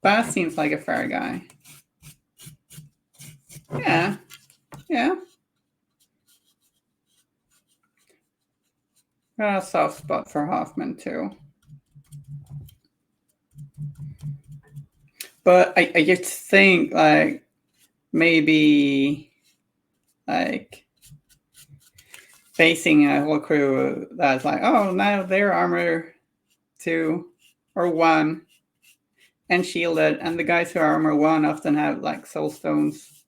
Bas seems like a fair guy. Yeah, yeah. Got a soft spot for Hoffman too. But I just think like maybe like facing a whole crew that's like, oh, now they're armor 2 or 1 and shielded, and the guys who are armor 1 often have like soul stones.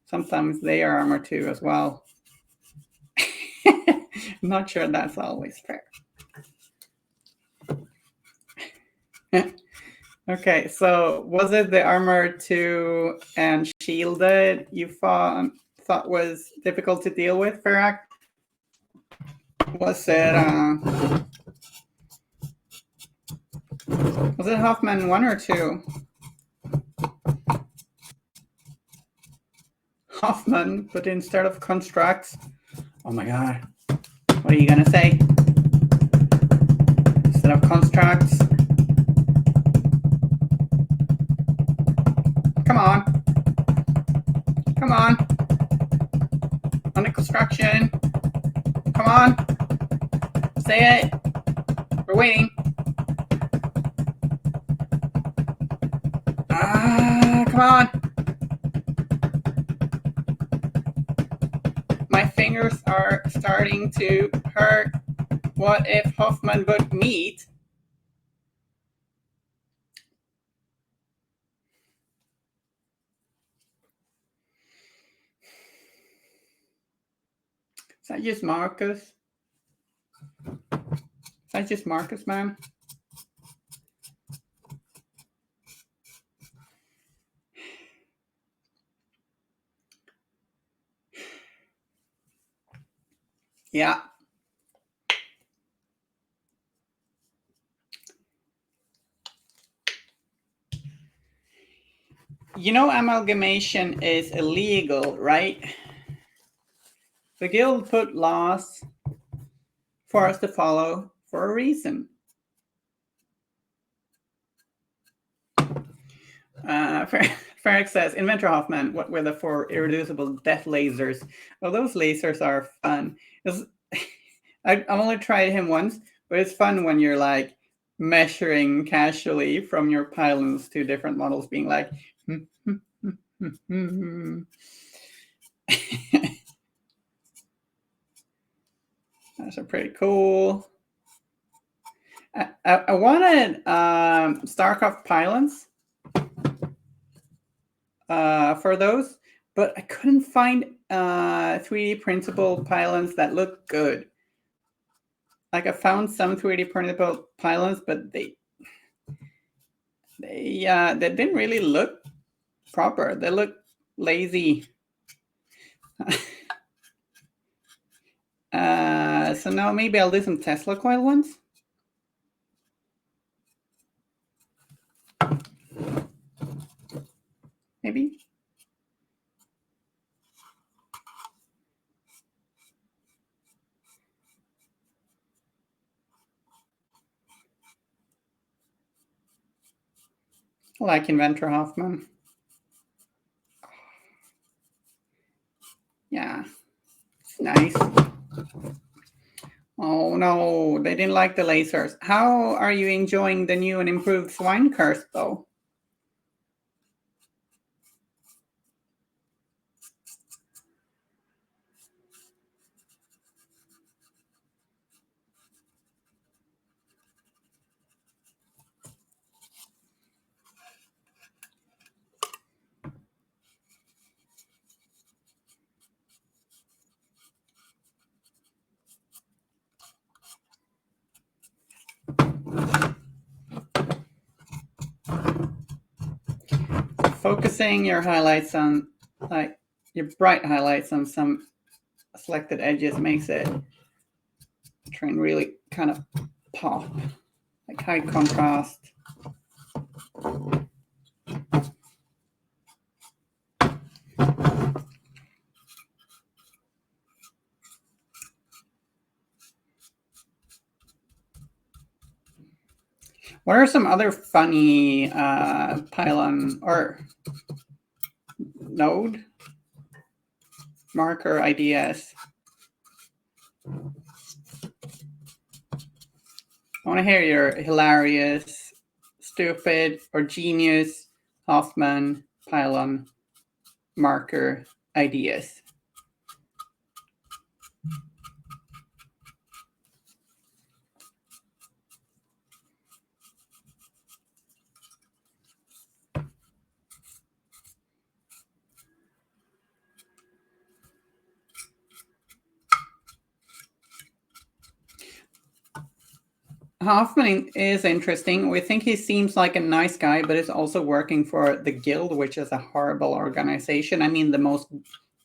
Sometimes they are armor 2 as well. I'm not sure that's always fair. Okay, so was it the armor 2 and shielded you thought was difficult to deal with, Ferak? Was it Hoffman 1 or 2? Hoffman, but instead of constructs. Oh my god. What are you gonna say? Instead of constructs. Come on. Come on. Under construction. Come on. Say it. We're waiting. Come on. My fingers are starting to hurt. What if Hoffman would meet? Is that just Marcus? Is that just Marcus, man? Yeah. You know, amalgamation is illegal, right? The guild put laws for us to follow for a reason. Ferric says, Inventor Hoffman, what were the 4 irreducible death lasers? Well, those lasers are fun. I've only tried him once, but it's fun when you're like measuring casually from your pylons to different models being like, Those are pretty cool. I wanted StarCraft pylons for those, but I couldn't find 3D printable pylons that look good. Like I found some 3D printable pylons, but they didn't really look proper. They look lazy. So now maybe I'll do some Tesla coil ones. Maybe. I like Inventor Hoffman. Yeah, it's nice. Oh no, they didn't like the lasers. How are you enjoying the new and improved swine curse though? focusing your highlights on, like, your bright highlights on some selected edges makes it try and really kind of pop, like high contrast. What are some other funny pylon or node marker ideas? I want to hear your hilarious, stupid, or genius Hoffman pylon marker ideas. Hoffman is interesting. We think he seems like a nice guy, but is also working for the Guild, which is a horrible organization. I mean, the most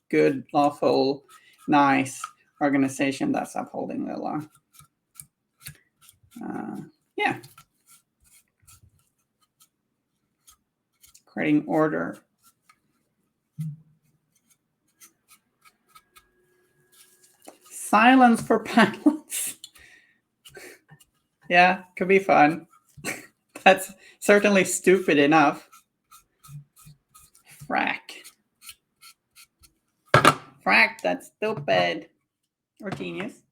good, lawful, nice organization that's upholding the law. Yeah. Creating order. Silence for pilots. Yeah, could be fun. That's certainly stupid enough. Frack. Frack, that's stupid. Or genius.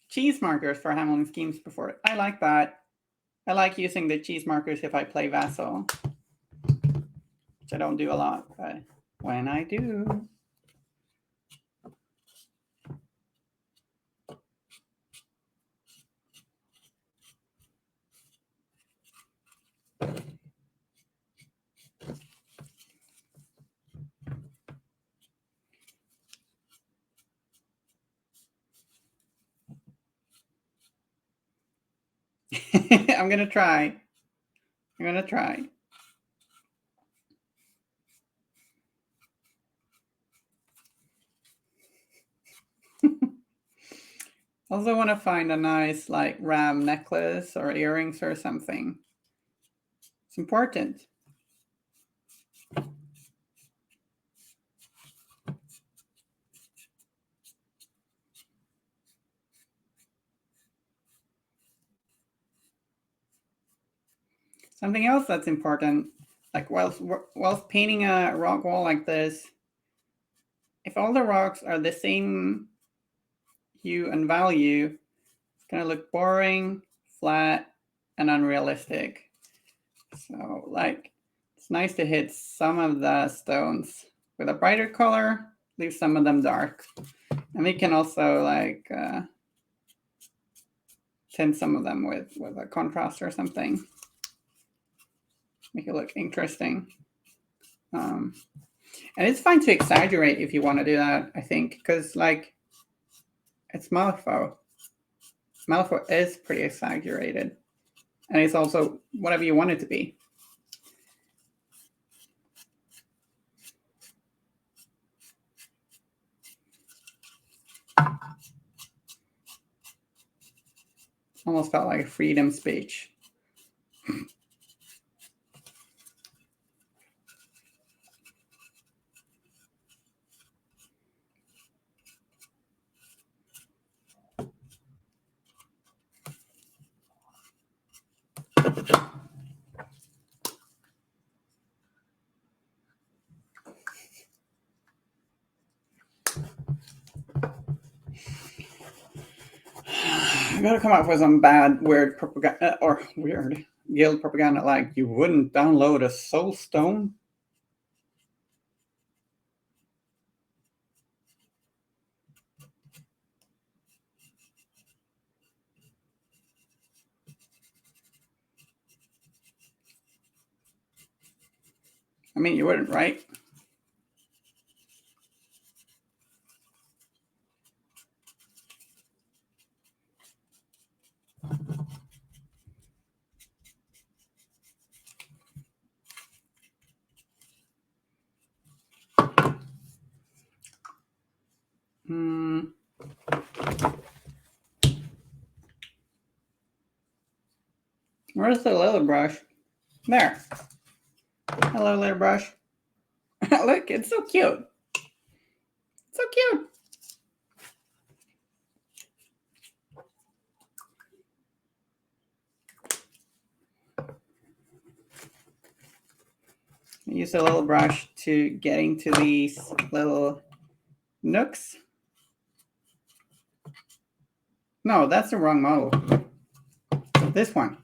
Cheese markers for handling schemes before. I like that. I like using the cheese markers if I play Vassal, which I don't do a lot, but when I do. I'm going to try. I'm going to try. Also want to find a nice like ram necklace or earrings or something. It's important. Something else that's important, like whilst painting a rock wall like this, if all the rocks are the same hue and value, it's going to look boring, flat, and unrealistic. So like, it's nice to hit some of the stones with a brighter color, leave some of them dark. And we can also like tint some of them with a contrast or something. Make it look interesting. And it's fine to exaggerate if you want to do that, I think, because like it's Malifaux. Malifaux is pretty exaggerated. And it's also whatever you want it to be. Almost felt like a freedom speech. I gotta come up with some bad, weird propaganda or weird guild propaganda, like you wouldn't download a soul stone. I mean, you wouldn't, right? Where's the little brush? There. Hello, little brush. Look, it's so cute. So cute. Use a little brush to get into these little nooks. No, that's the wrong model. This one.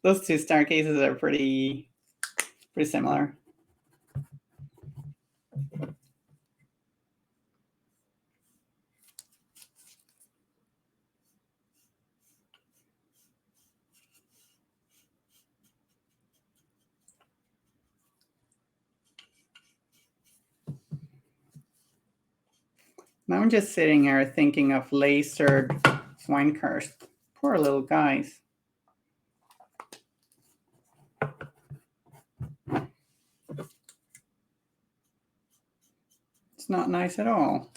Those two staircases are pretty similar. Now I'm just sitting here thinking of lasered Swinehurst. Poor little guys. It's not nice at all.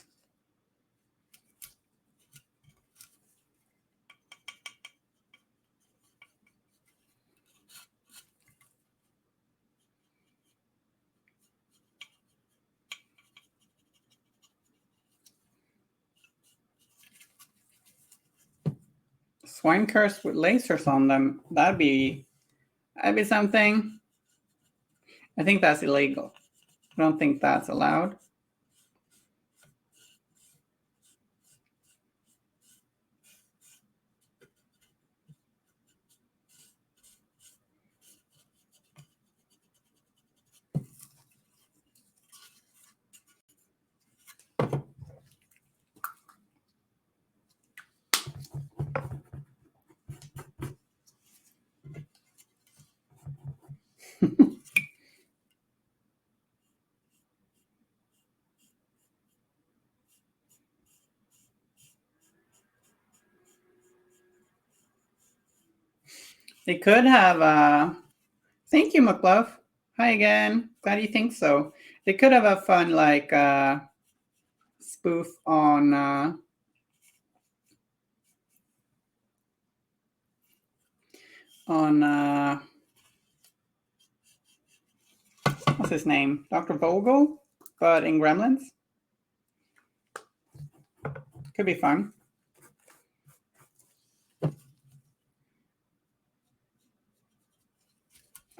Swinehurst with lasers on them, that'd be something. I think that's illegal. I don't think that's allowed. They could have thank you, McLove. Hi again. Glad you think so. They could have a fun like spoof on what's his name? Dr. Vogel, but in Gremlins. Could be fun.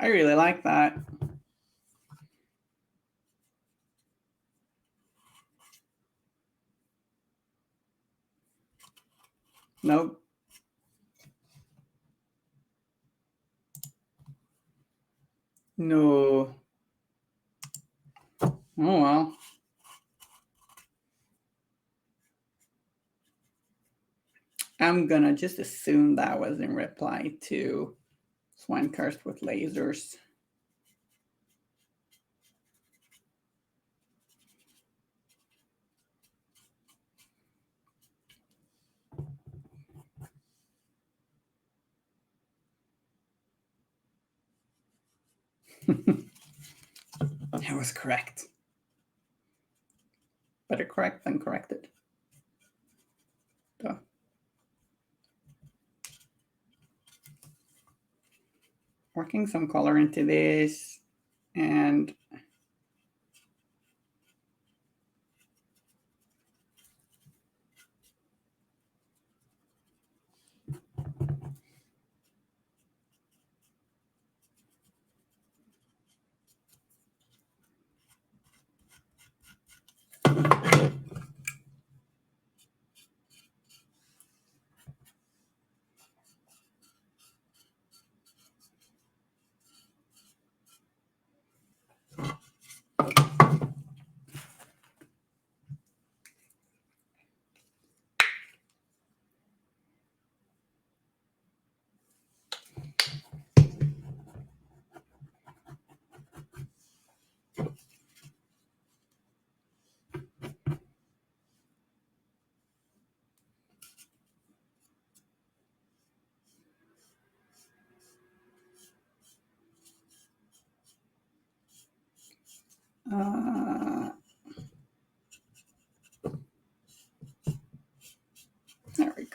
I really like that. Nope. No. Oh well. I'm gonna just assume that was in reply to Swinehurst with lasers. I was correct. Better correct than corrected. Duh. Working some color into this and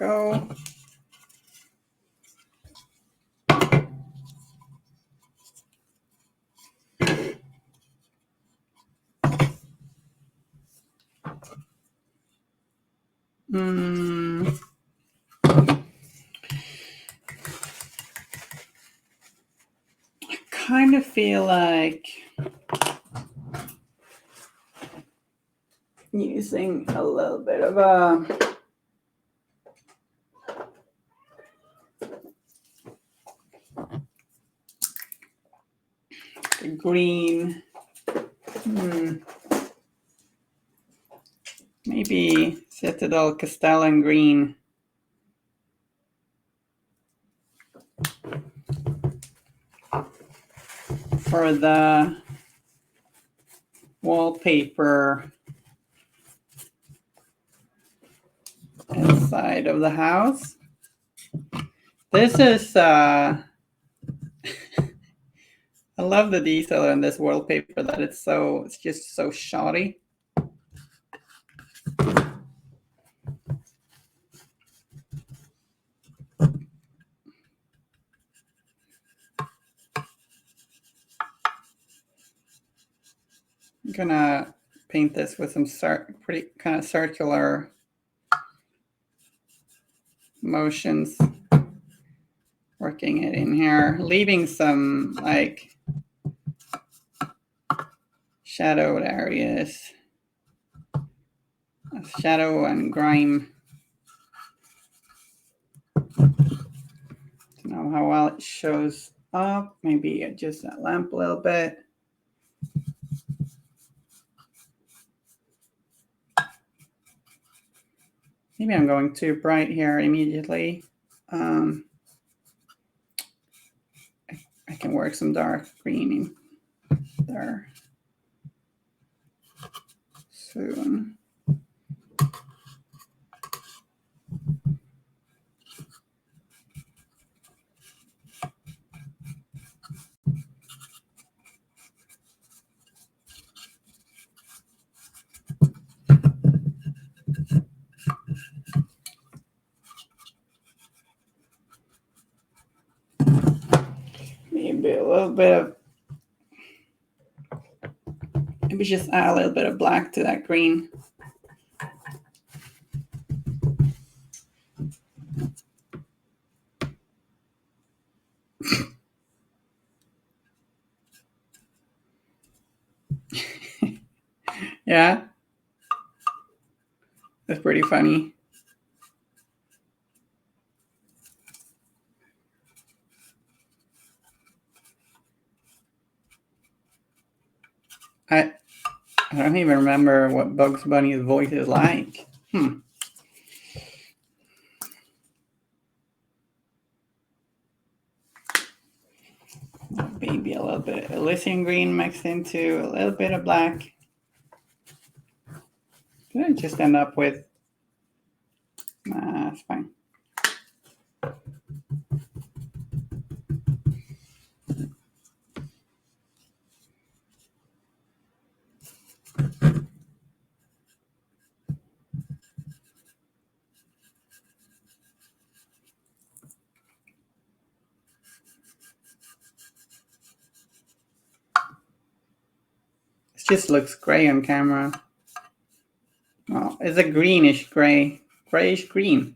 go. I kind of feel like using a little bit of a green. Maybe Citadel Castellan green. For the wallpaper inside of the house. This is I love the detail in this wallpaper that it's just so shoddy. I'm gonna paint this with some pretty kind of circular motions, working it in here, leaving some like shadowed areas, shadow and grime. Don't know how well it shows up. Maybe adjust that lamp a little bit. Maybe I'm going too bright here immediately. I can work some dark green in there soon. Maybe a little bit of, maybe just add a little bit of black to that green. Yeah, that's pretty funny. I don't even remember what Bugs Bunny's voice is like. Maybe a little bit of Elysian green mixed into a little bit of black. Did I just end up with? Nah, that's fine. It just looks gray on camera. Oh, it's a greenish gray, grayish green.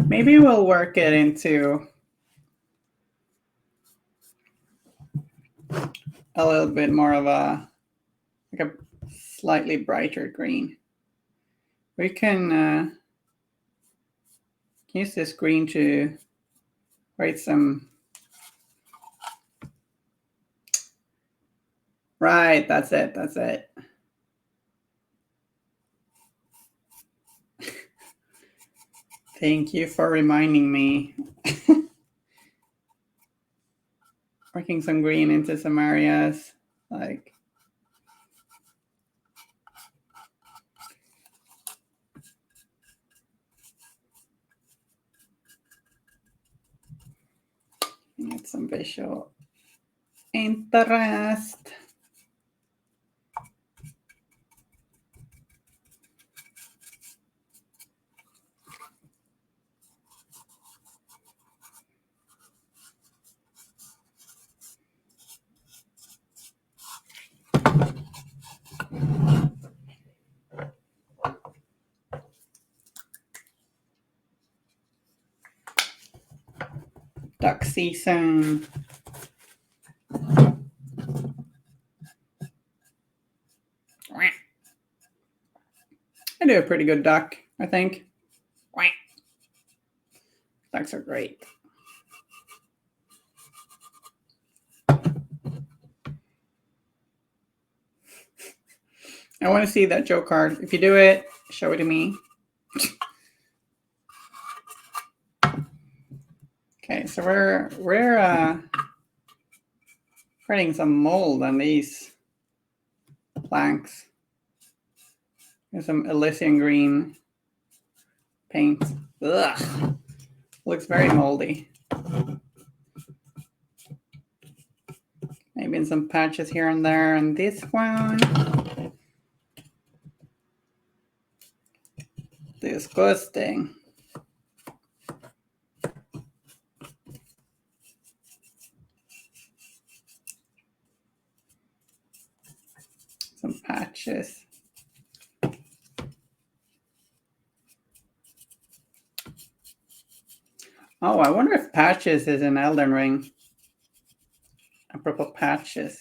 Maybe we'll work it into a little bit more of a slightly brighter green. We can use this green to create some. Right, that's it. That's it. Thank you for reminding me. Working some green into some areas, like some visual interest. Duck season. I do a pretty good duck, I think. Ducks are great. I want to see that joke card. If you do it, show it to me. Okay, so we're putting some mold on these planks. There's some Elysian green paint. Ugh, looks very moldy. Maybe in some patches here and there. And this one, disgusting. Some patches. Oh, I wonder if patches is in Elden Ring. Apropos patches.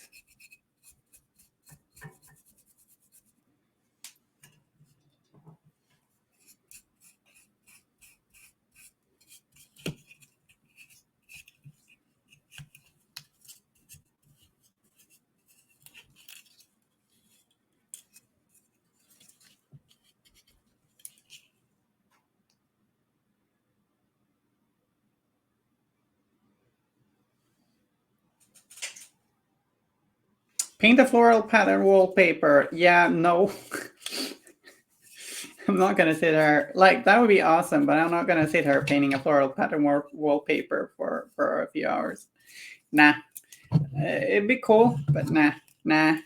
Paint a floral pattern wallpaper. Yeah, no. I'm not going to sit here. Like, that would be awesome, but I'm not going to sit here painting a floral pattern wallpaper for a few hours. Nah. It'd be cool, but nah. No.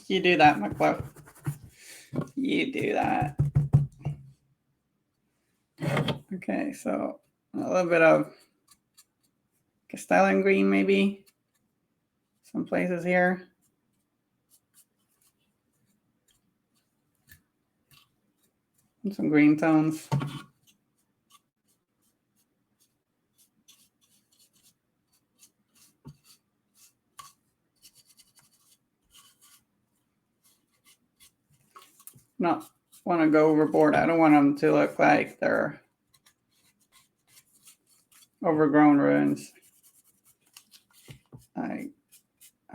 You do that, McClough. You do that. Okay, so a little bit of Castellan green, maybe. Some places here. And some green tones. Not want to go overboard. I don't want them to look like they're overgrown ruins. I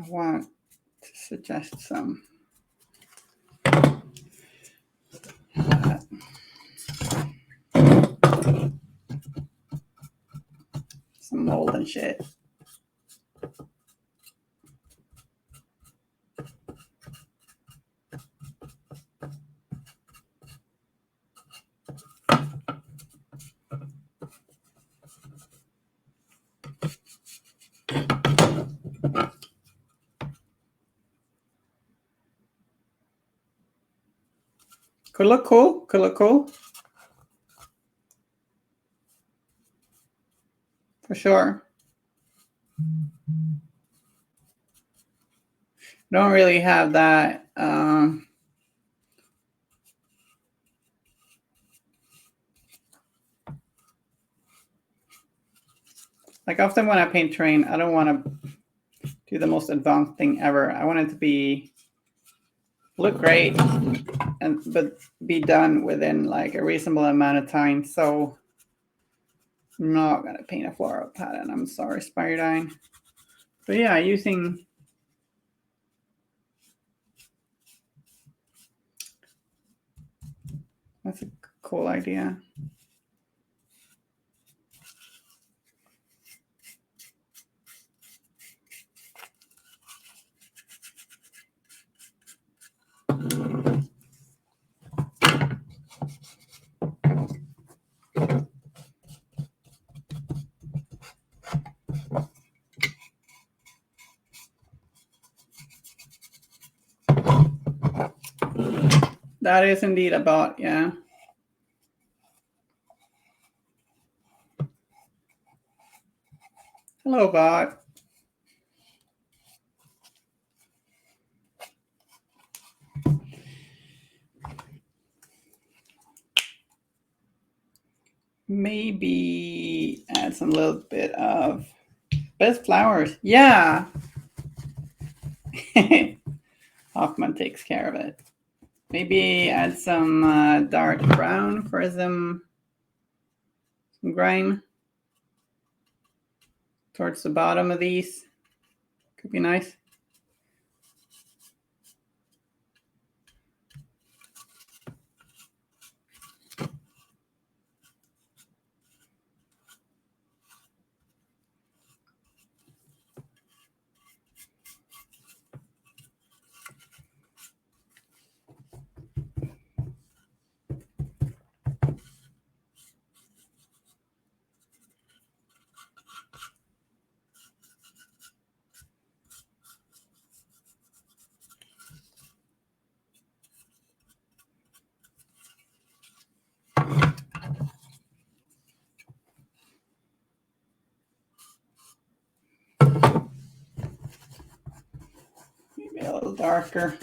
want to suggest some mold and shit. Could look cool. For sure. Don't really have that. Like often when I paint terrain, I don't want to do the most advanced thing ever. I want it to look great, but be done within like a reasonable amount of time. So I'm not gonna paint a floral pattern. I'm sorry, Spiridine. But yeah, using that's a cool idea. That is indeed a bot, yeah. Hello, bot. Maybe add some little bit of best flowers. Yeah. Hoffman takes care of it. Maybe add some dark brown for some grime towards the bottom of these. Could be nice. Maybe a little darker.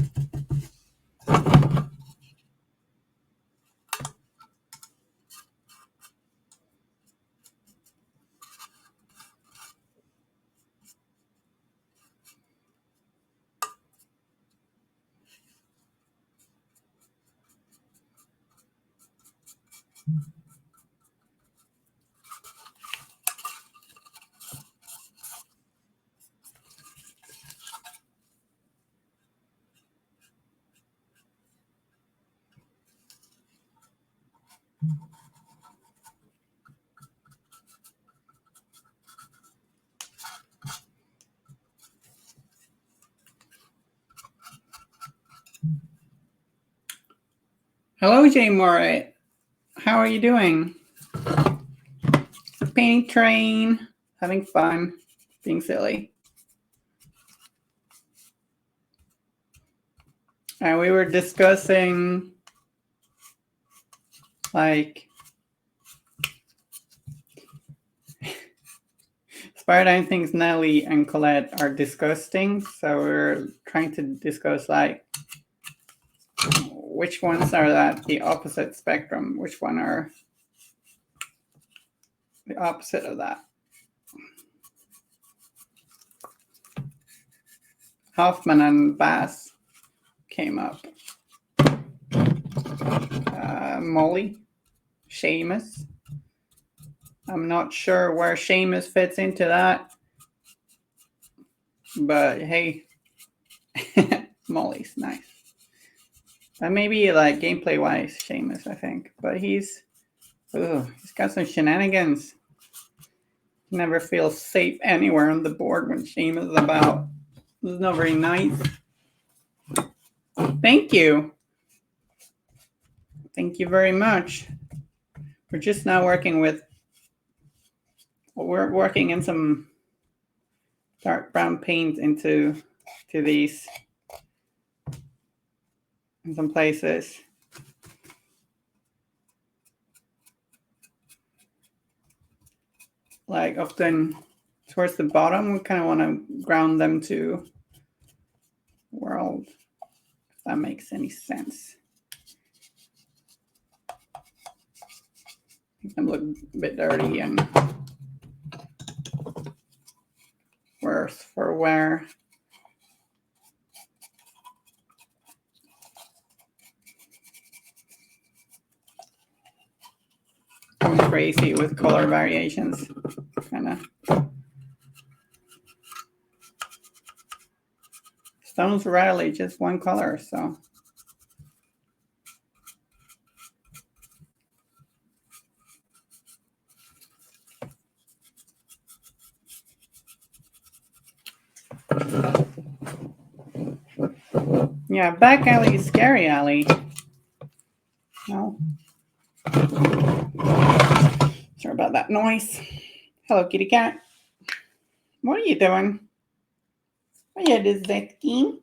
Hello, Jay Moray. How are you doing? Painting train, having fun, being silly. And we were discussing, like, Spider-Man thinks Nelly and Colette are disgusting, so we're trying to discuss, like, which ones are at the opposite spectrum, which one are the opposite of that. Hoffman and Bass came up. Molly, Seamus. I'm not sure where Seamus fits into that, but hey, Molly's nice. And maybe like gameplay wise, Seamus, I think, but he's got some shenanigans. Never feels safe anywhere on the board when Seamus is about. It's not very nice. Thank you. Thank you very much. We're just now working in some dark brown paint into these in some places. Like often towards the bottom, we kind of want to ground them to world, if that makes any sense. Make them look a bit dirty and worse for wear. I'm crazy with color variations, kind of. Stone's rarely just one color, so. Yeah, back alley is scary alley. No. Sorry about that noise. Hello, kitty cat. What are you doing? What are you doing, Zitkin?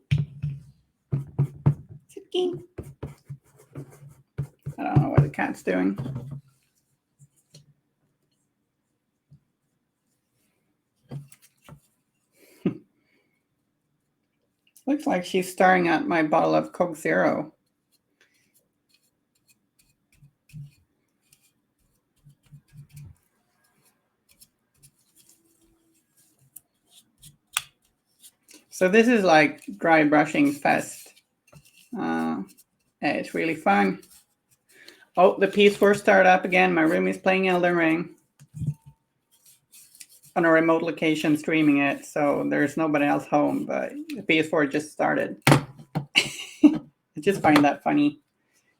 Zitkin? I don't know what the cat's doing. Looks like she's staring at my bottle of Coke Zero. So this is like dry brushing fest. It's really fun. Oh, the PS4 started up again. My room is playing Elden Ring on a remote location, streaming it. So there's nobody else home, but the PS4 just started. I just find that funny.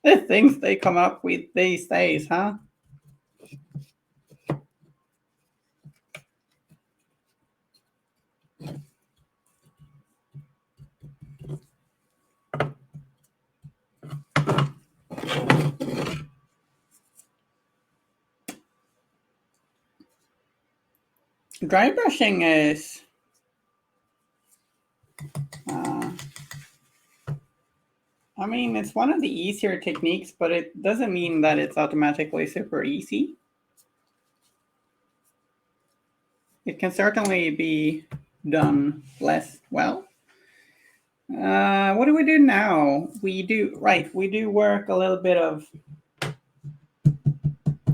The things they come up with these days, huh? Dry brushing is I mean, it's one of the easier techniques, but it doesn't mean that it's automatically super easy. It can certainly be done less well. What do we do now? We do work a little bit of,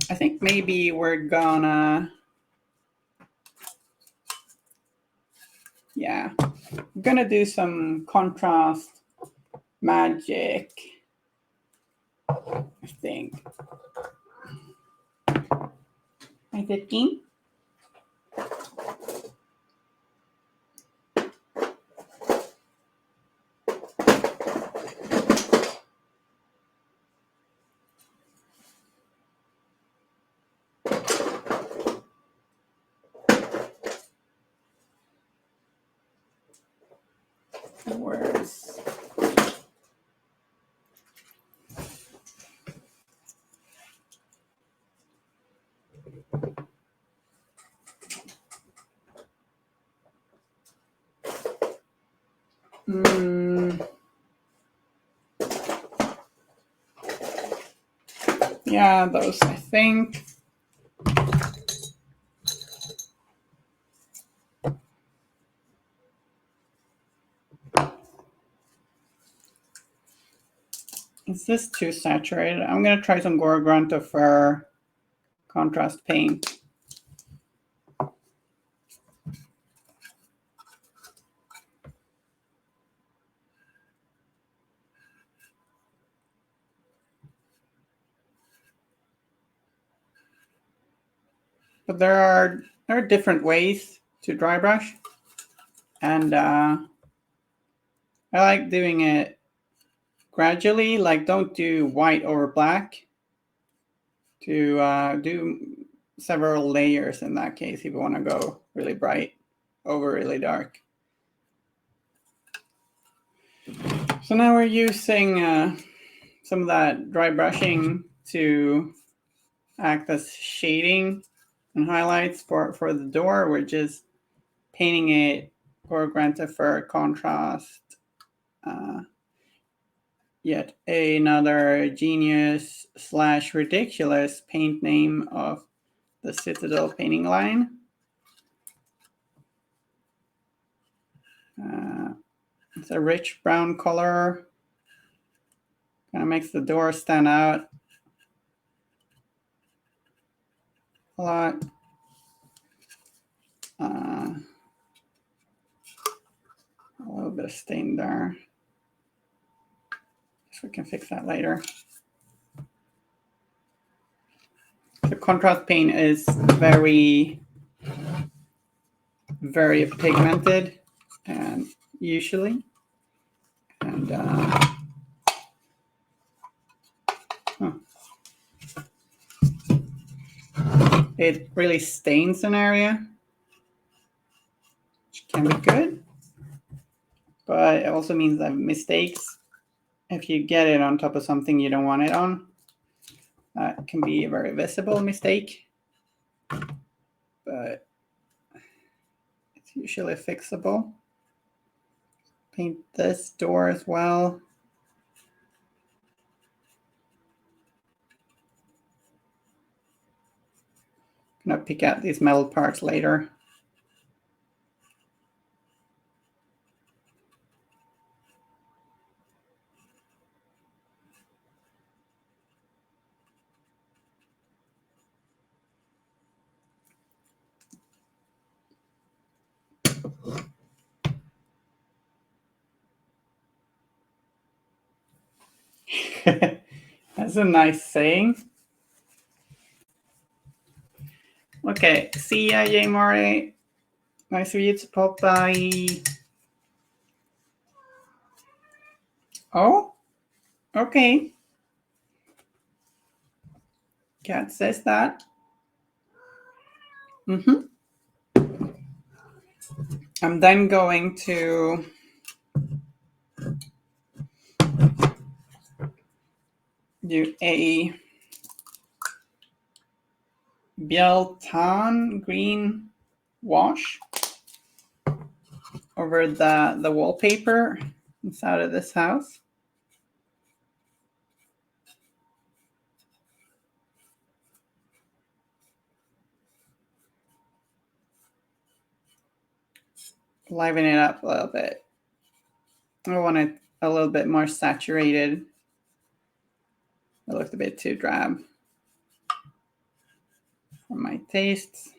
I think maybe we're gonna, I'm gonna do some contrast magic, I think. Am I thinking? Words. Yeah, those, I think. Is this too saturated? I'm going to try some Gorogrunta for contrast paint. But there are different ways to dry brush, and I like doing it gradually. Like, don't do white over black. To do several layers in that case if you want to go really bright over really dark. So now we're using some of that dry brushing to act as shading and highlights for the door. We're just painting it Gorogrunta for contrast. Yet another genius / ridiculous paint name of the Citadel painting line. It's a rich brown color. Kind of makes the door stand out a lot. A little bit of stain there. Guess we can fix that later. The contrast paint is very, very pigmented, and usually, and it really stains an area, which can be good, but it also means that mistakes, if you get it on top of something you don't want it on, that can be a very visible mistake, but it's usually fixable. Paint this door as well. gonna pick out these metal parts later. That's a nice saying. Okay, see ya, J-Mari. Nice of you to pop by. Oh, okay. Cat says that. I'm then going to do a Bieltan green wash over the wallpaper inside of this house. Liven it up a little bit. I want it a little bit more saturated. It looked a bit too drab for my tastes.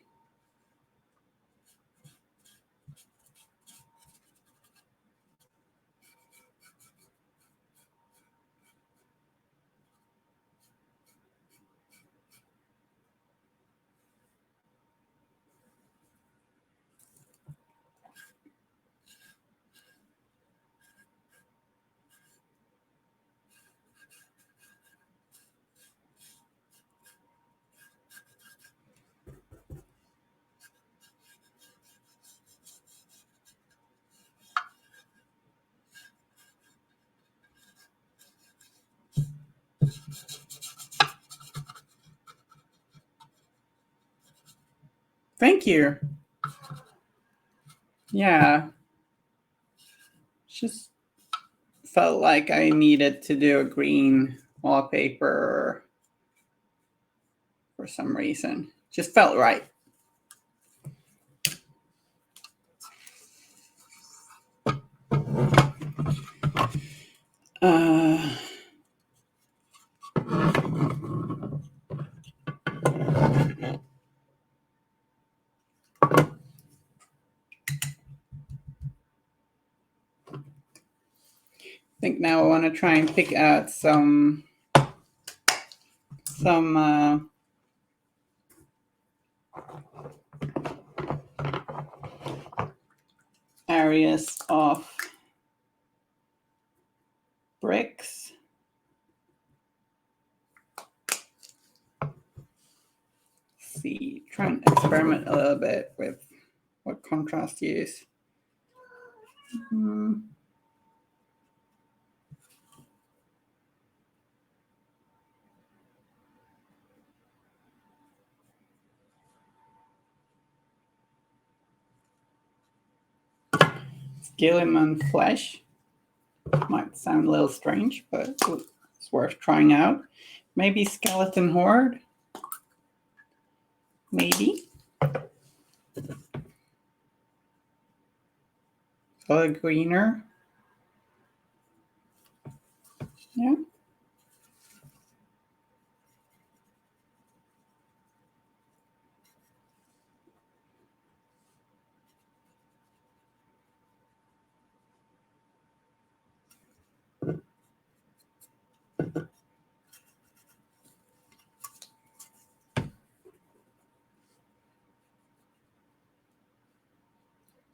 Thank you. Yeah. Just felt like I needed to do a green wallpaper for some reason. Just felt right. I think now I want to try and pick out some areas of bricks. See, try and experiment a little bit with what contrast to use. Gilliman flesh might sound a little strange, but it's worth trying out. Maybe skeleton horde. Maybe. A little greener. Yeah.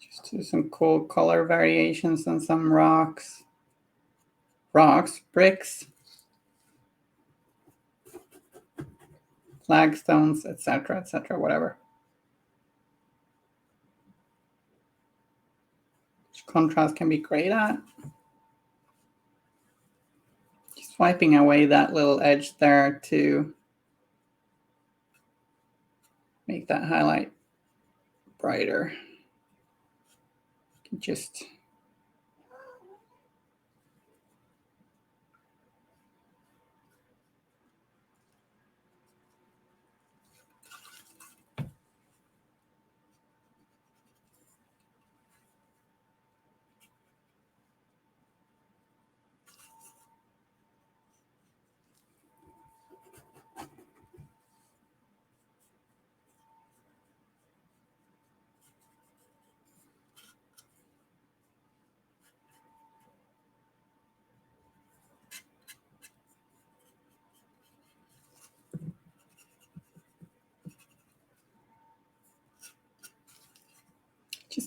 Just do some cool color variations on some rocks, bricks, flagstones, etc., whatever. Which contrast can be great at. Just wiping away that little edge there to make that highlight brighter. Just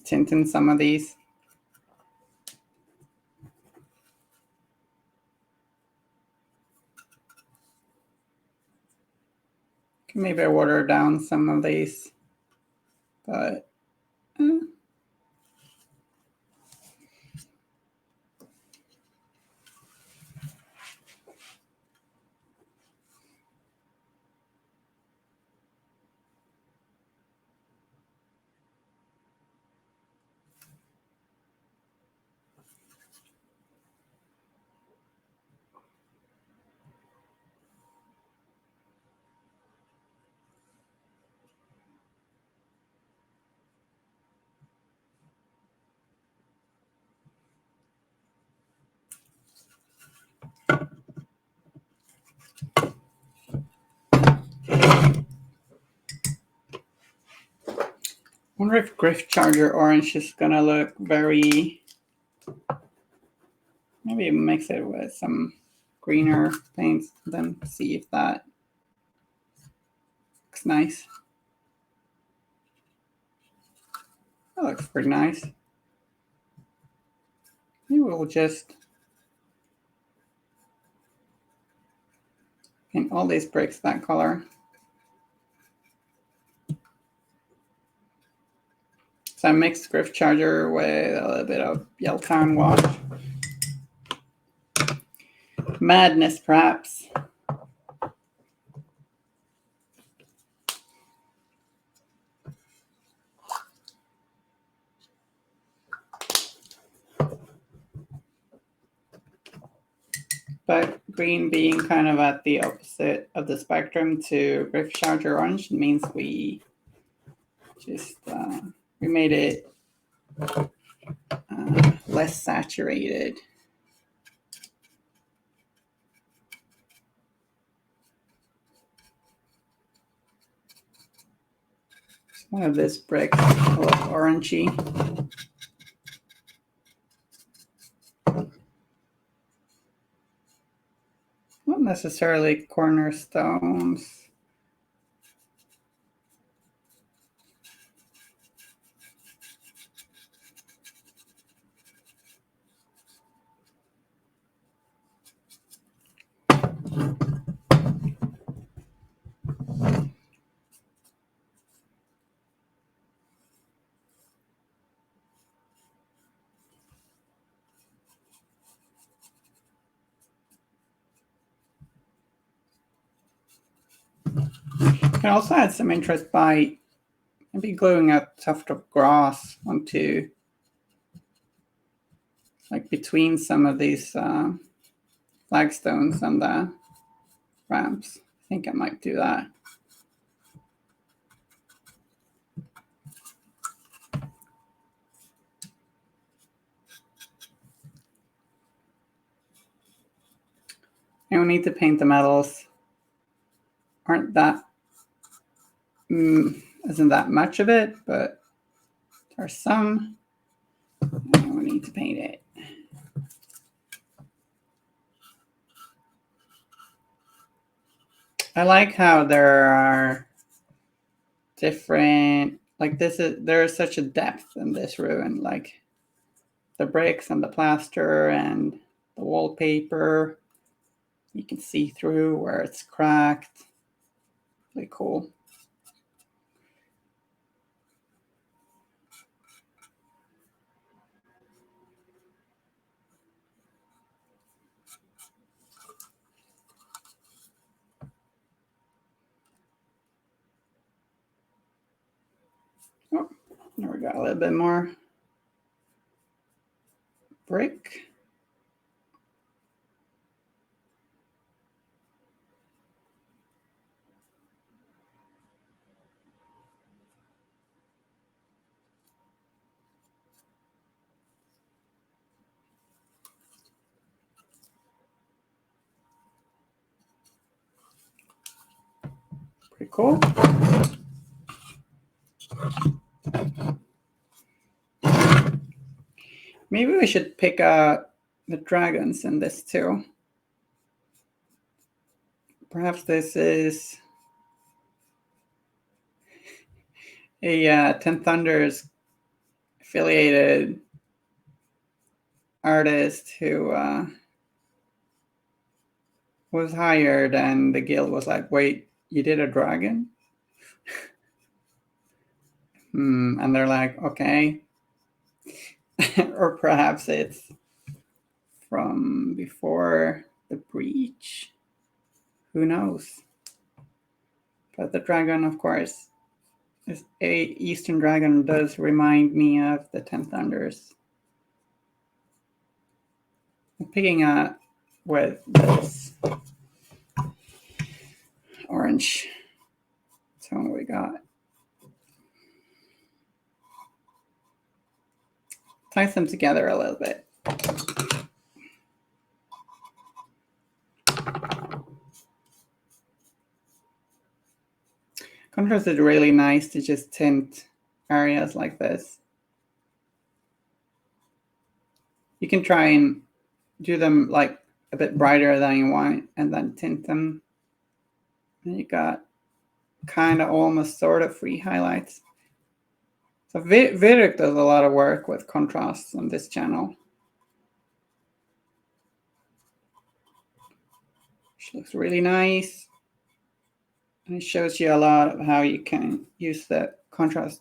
just tint in some of these. Can maybe water down some of these, but I wonder if Griff Charger Orange is gonna look very, maybe mix it with some greener paints, then see if that looks nice. That looks pretty nice. Maybe we'll just paint all these bricks that color. So I mixed Griff Charger with a little bit of Yellowtown wash. Madness, perhaps. But green being kind of at the opposite of the spectrum to Griff Charger Orange means we just we made it less saturated. One of this brick a little orangey. Not necessarily cornerstones. Can also add some interest by maybe gluing a tuft of grass onto, like between some of these flagstones and the ramps. I think I might do that. I don't need to paint the metals. Aren't that isn't that much of it, but there's some. I don't need to paint it. I like how there are different, like there is such a depth in this ruin, like the bricks and the plaster and the wallpaper. You can see through where it's cracked. Really cool. Oh, there we go, a little bit more brick. Pretty cool. Maybe we should pick the dragons in this too. Perhaps this is a 10 Thunders affiliated artist who was hired, and the guild was like, wait, you did a dragon? And they're like, okay. Or perhaps it's from before the breach. Who knows? But the dragon, of course, this Eastern dragon does remind me of the Ten Thunders. I'm picking up with this orange tone we got. Ties them together a little bit. Contrast is really nice to just tint areas like this. You can try and do them like a bit brighter than you want and then tint them. And you got kind of almost sort of free highlights. So Vyrdscapes does a lot of work with contrasts on this channel. Which looks really nice. And it shows you a lot of how you can use the contrast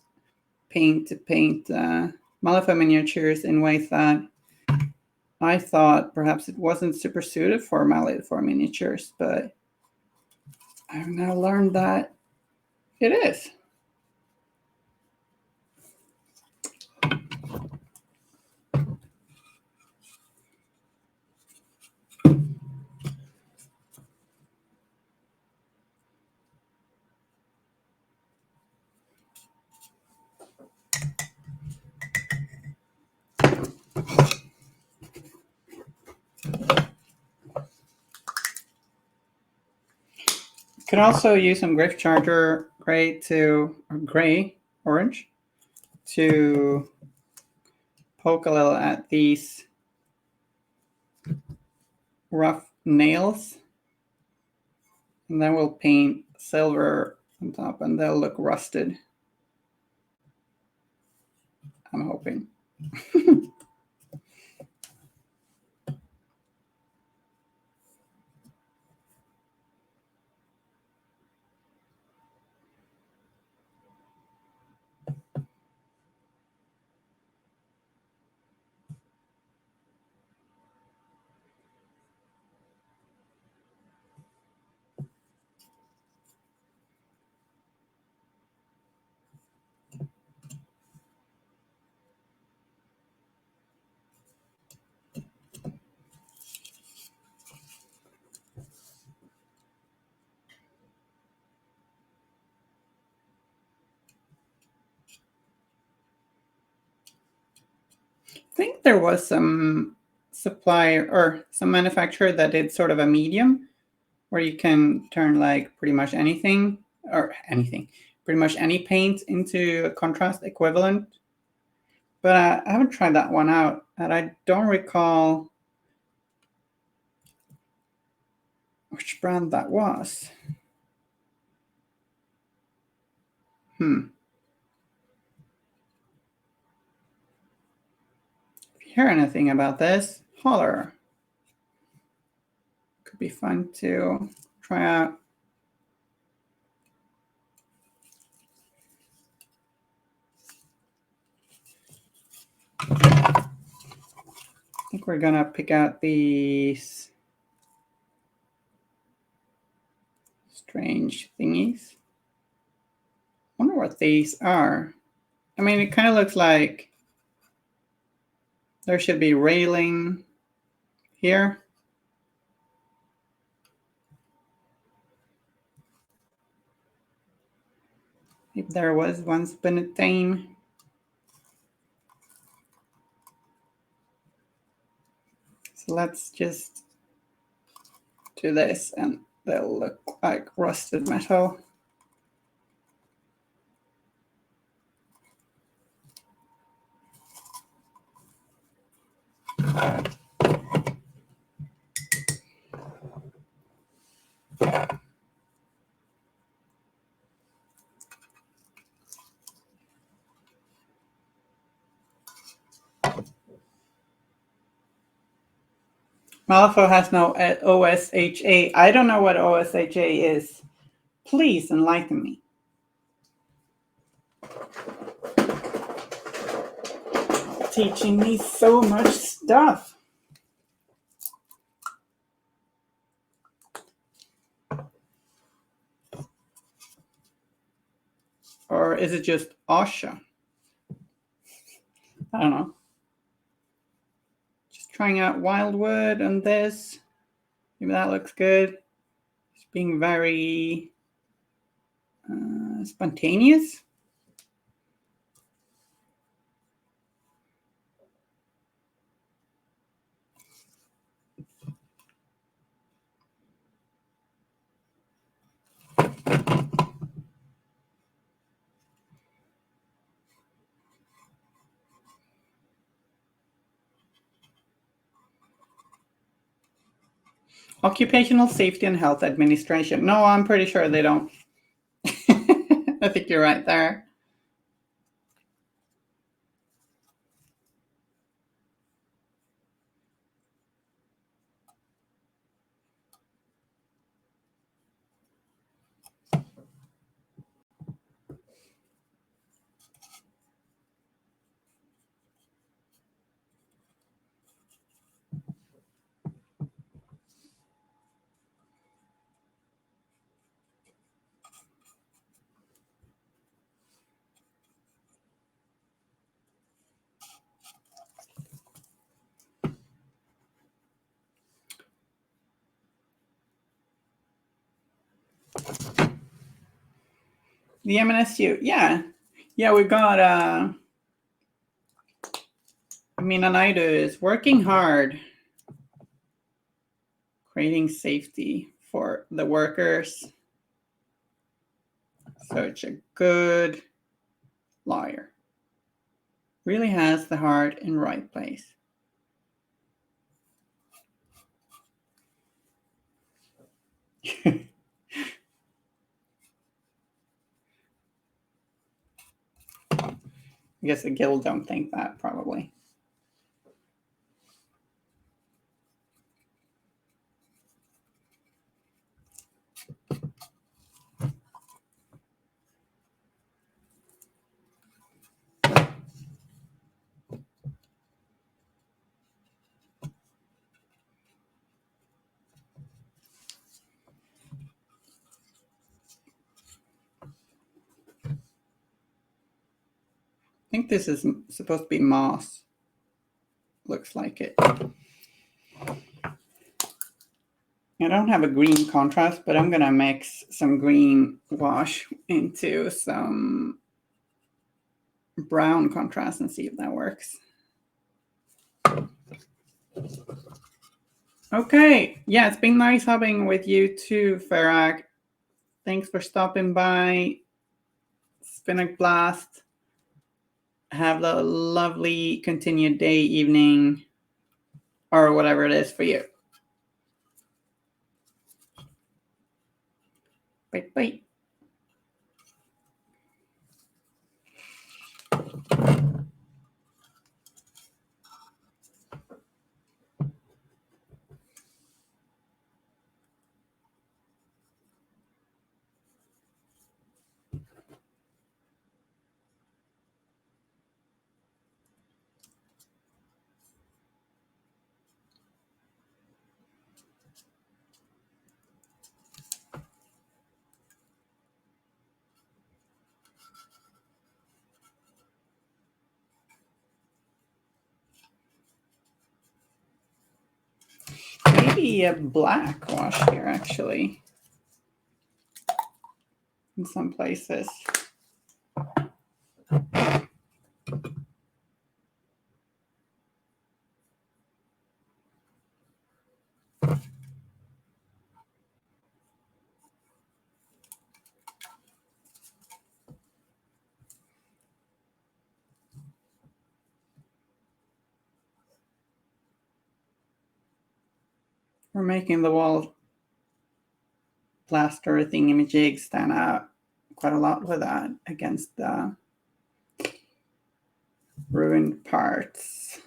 paint to paint Malifaux miniatures in ways that I thought perhaps it wasn't super suited for Malifaux miniatures, but I've now learned that it is. You can also use some Griff Charger gray orange to poke a little at these rough nails. And then we'll paint silver on top and they'll look rusted. I'm hoping. I think there was some supplier or some manufacturer that did sort of a medium where you can turn like pretty much anything, pretty much any paint into a contrast equivalent. But I haven't tried that one out, and I don't recall which brand that was. If you hear anything about this, holler. Could be fun to try out. I think we're gonna pick out these strange thingies. I wonder what these are. I mean, it kind of looks like there should be railing here. If there was once been a thing. So let's just do this and they'll look like rusted metal. Malifaux has no OSHA. I don't know what OSHA is. Please enlighten me. Teaching me so much stuff. Or is it just OSHA? I don't know. Just trying out Wildwood on this. Maybe that looks good. Just being very spontaneous. Occupational Safety and Health Administration. No, I'm pretty sure they don't. I think you're right there. The MNSU, yeah. Yeah, we've got, Anaidu is working hard, creating safety for the workers. Such a good lawyer. Really has the heart in right place. I guess the guild don't think that, probably. I think this is supposed to be moss. Looks like it. I don't have a green contrast, but I'm going to mix some green wash into some brown contrast and see if that works. Okay. Yeah, it's been nice having with you too, Ferak. Thanks for stopping by. It's been a blast. Have a lovely continued day, evening, or whatever it is for you. Bye bye. Maybe a black wash here, actually, in some places. We're making the wall plaster thingamajig stand out quite a lot with that against the ruined parts.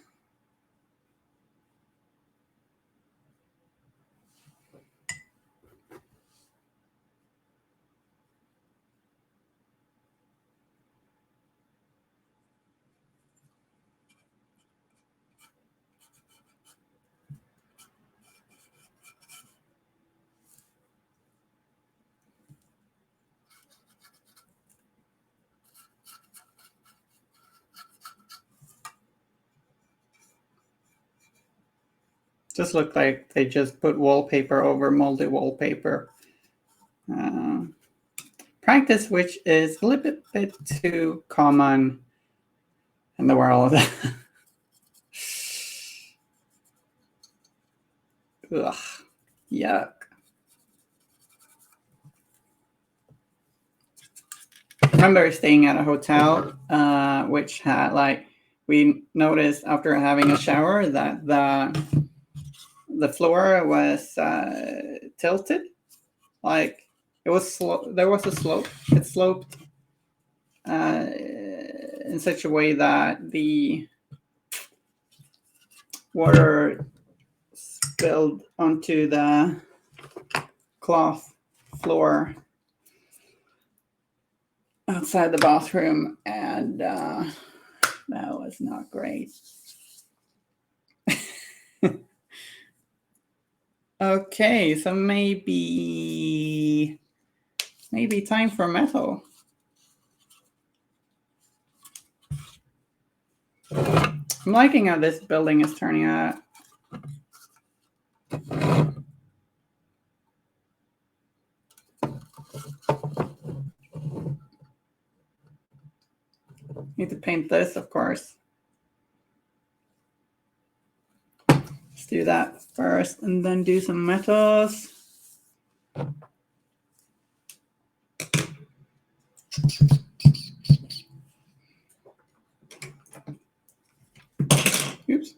Just look like they just put wallpaper over moldy wallpaper. Practice which is a little bit too common in the world. Ugh, yuck. I remember staying at a hotel, which had we noticed after having a shower that the floor was tilted, like it was there was a slope. It sloped in such a way that the water spilled onto the cloth floor outside the bathroom, and that was not great. Okay, so maybe time for metal. I'm liking how this building is turning out. Need to paint this, of course. Let's do that first and then do some metals. Oops.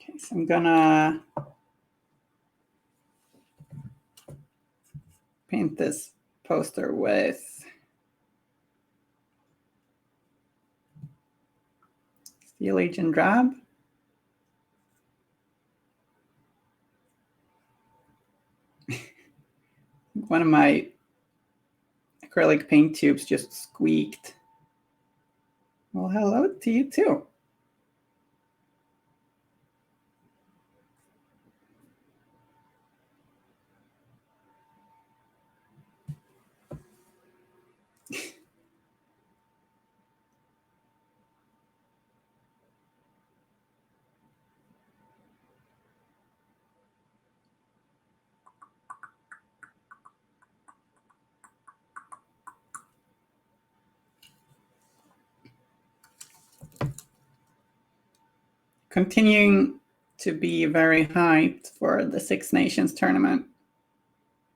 Okay, so I'm gonna paint this poster with Steel Agent Drab. One of my acrylic paint tubes just squeaked. Well, hello to you too. Continuing to be very hyped for the Six Nations tournament,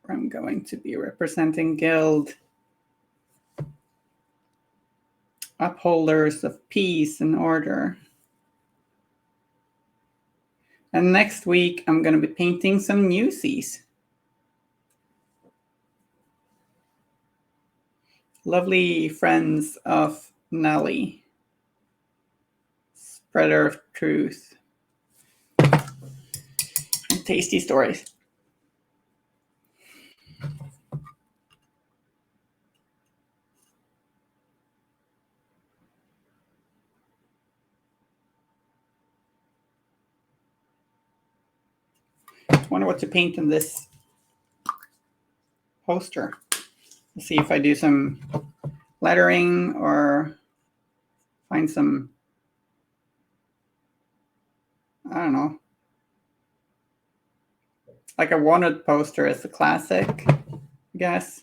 where I'm going to be representing Guild, upholders of peace and order. And next week, I'm going to be painting some newsies. Lovely friends of Nellie, spreader of truth, and tasty stories. I wonder what to paint in this poster. Let's see if I do some lettering or find some, I don't know. Like a wanted poster is the classic, I guess.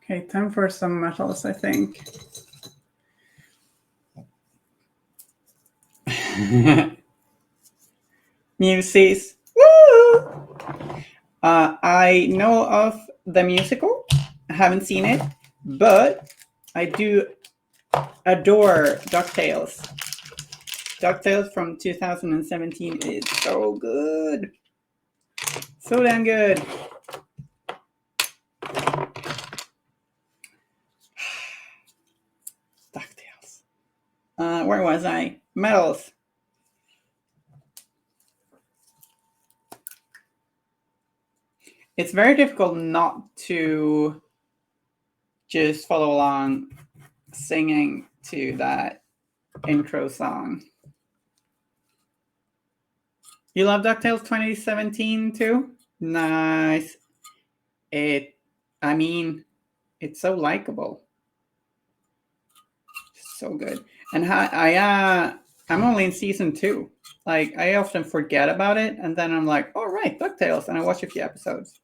Okay, time for some metals, I think. Muses. Woo! I know of the musical. I haven't seen it, but I do adore DuckTales. DuckTales from 2017 is so good. So damn good. Where was I? Metals. It's very difficult not to just follow along singing to that intro song. You love DuckTales 2017 too? Nice. It's so likable. So good. And I'm only in season 2. Like, I often forget about it, and then I'm like, oh, right, DuckTales, and I watch a few episodes.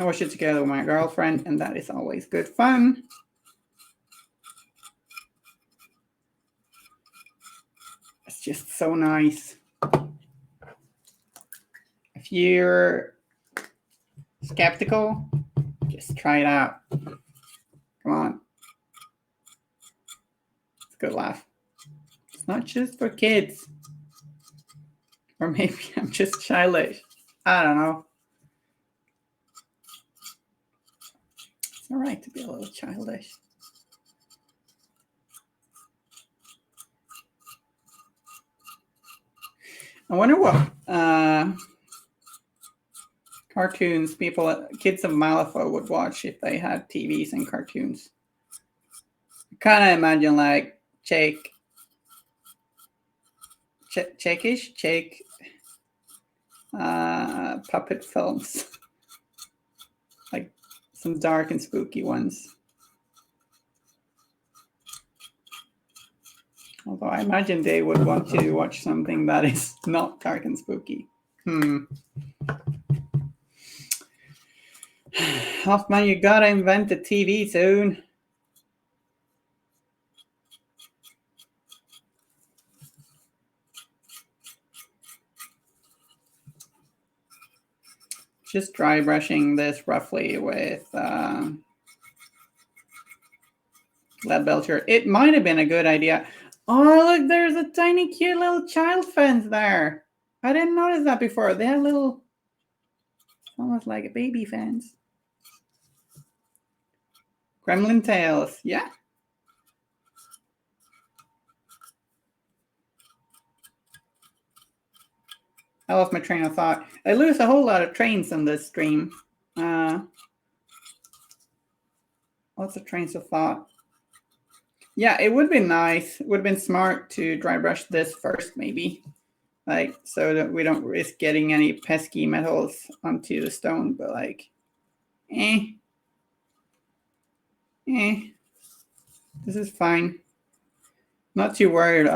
I watch it together with my girlfriend, and that is always good fun. It's just so nice. If you're skeptical, just try it out. Come on. It's a good laugh. It's not just for kids. Or maybe I'm just childish. I don't know. It's all right to be a little childish. I wonder what cartoons kids of Malifaux would watch if they had TVs and cartoons. I kind of imagine like Jake puppet films, like some dark and spooky ones. Although I imagine they would want to watch something that is not dark and spooky. Hoffman, you gotta invent a TV soon. Just dry brushing this roughly with lead belcher. It might have been a good idea. Oh, look, there's a tiny cute little child fence there. I didn't notice that before. They have little, almost like a baby fence. Gremlin tails, yeah. I lost my train of thought. I lose a whole lot of trains in this stream. Lots of trains of thought. Yeah, it would be nice. It would have been smart to dry brush this first, maybe. Like, so that we don't risk getting any pesky metals onto the stone, but like, this is fine. Not too worried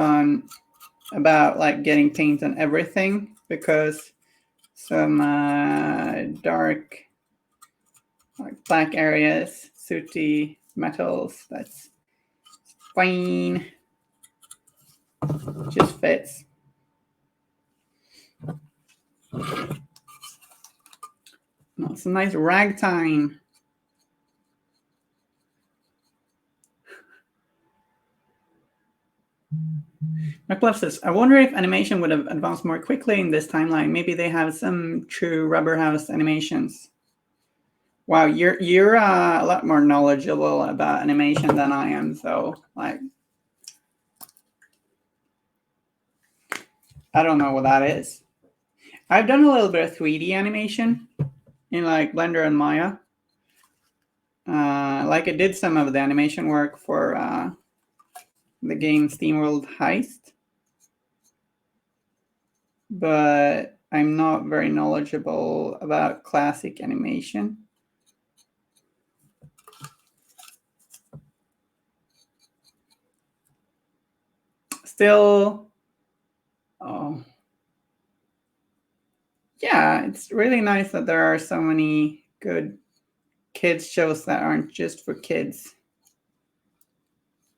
about like getting paint on everything, because some dark, like black areas, sooty metals, that's fine. Just fits. Oh, some nice ragtime. McBluff says, I wonder if animation would have advanced more quickly in this timeline. Maybe they have some true rubber house animations. Wow, you're a lot more knowledgeable about animation than I am. So, like, I don't know what that is. I've done a little bit of 3D animation in like Blender and Maya. Like I did some of the animation work for the game SteamWorld Heist, but I'm not very knowledgeable about classic animation. Still, yeah, it's really nice that there are so many good kids shows that aren't just for kids.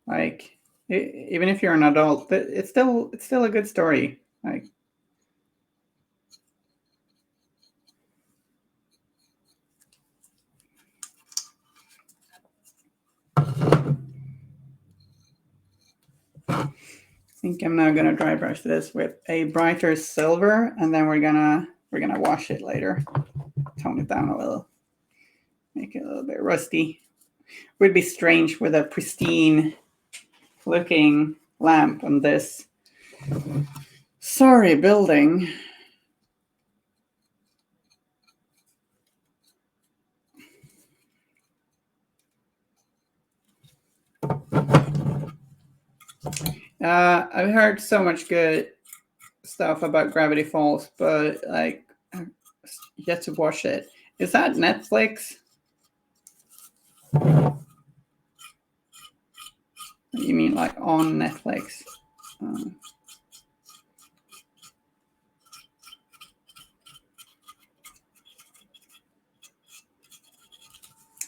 Like, even if you're an adult, it's still a good story. Like, I think I'm now gonna dry brush this with a brighter silver, and then we're gonna wash it later. Tone it down a little, make it a little bit rusty. Would be strange with a pristine looking lamp on this sorry building. I've heard so much good stuff about Gravity Falls, but like I've yet to watch it. Is that Netflix? You mean like on Netflix?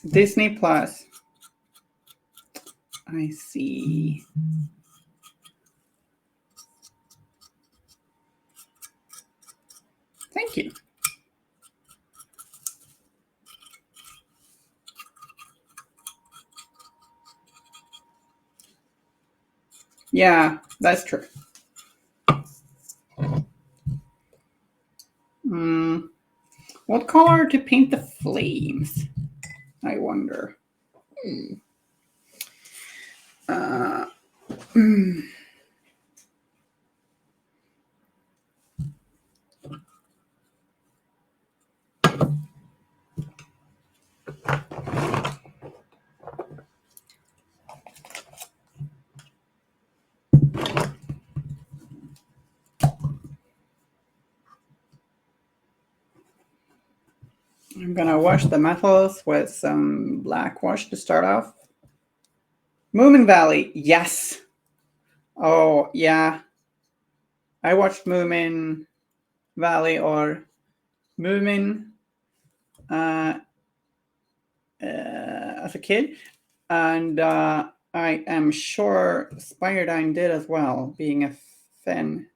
Disney Plus. I see. Thank you. Yeah, that's true. What color to paint the flames? I wonder. I'm gonna wash the metals with some black wash to start off. Moomin Valley, yes. Oh yeah, I watched Moomin Valley or Moomin as a kid, and I am sure Spiredine did as well, being a fan.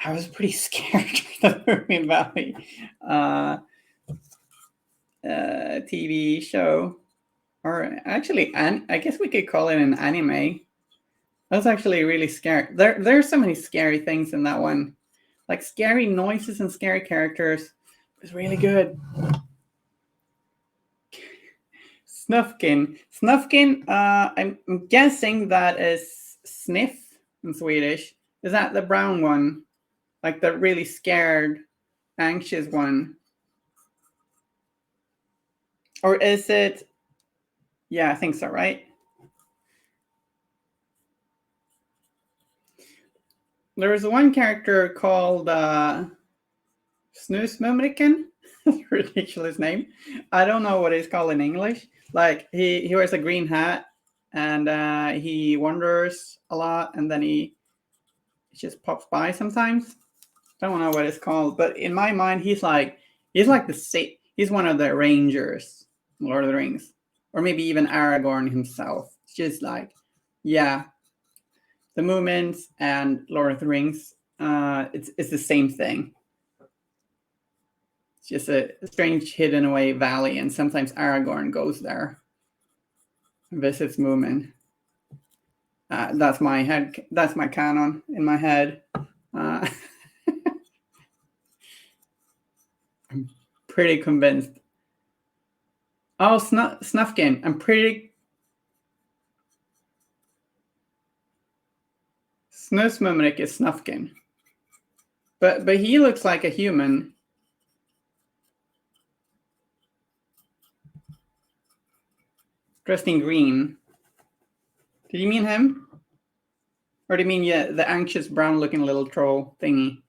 I was pretty scared of the Moomin Valley TV show, or actually, I guess we could call it an anime. I was actually really scared. There's so many scary things in that one, like scary noises and scary characters. It was really good. Snufkin. I'm guessing that is sniff in Swedish. Is that the brown one, like the really scared, anxious one, or is it? Yeah, I think so. Right. There was one character called Snoosmumriken. Ridiculous name. I don't know what it's called in English. Like he wears a green hat and he wanders a lot, and then he just pops by sometimes. Don't know what it's called, but in my mind, he's like he's one of the Rangers, Lord of the Rings, or maybe even Aragorn himself. It's just like, yeah, the Moomins and Lord of the Rings. It's the same thing. It's just a strange hidden away valley, and sometimes Aragorn goes there and visits Moomin. That's my head. That's my canon in my head. I'm pretty convinced. Oh, Snufkin. I'm pretty. Snusmumrik is Snufkin, but he looks like a human. Dressed in green. Did you mean him? Or do you mean, yeah, the anxious brown looking little troll thingy?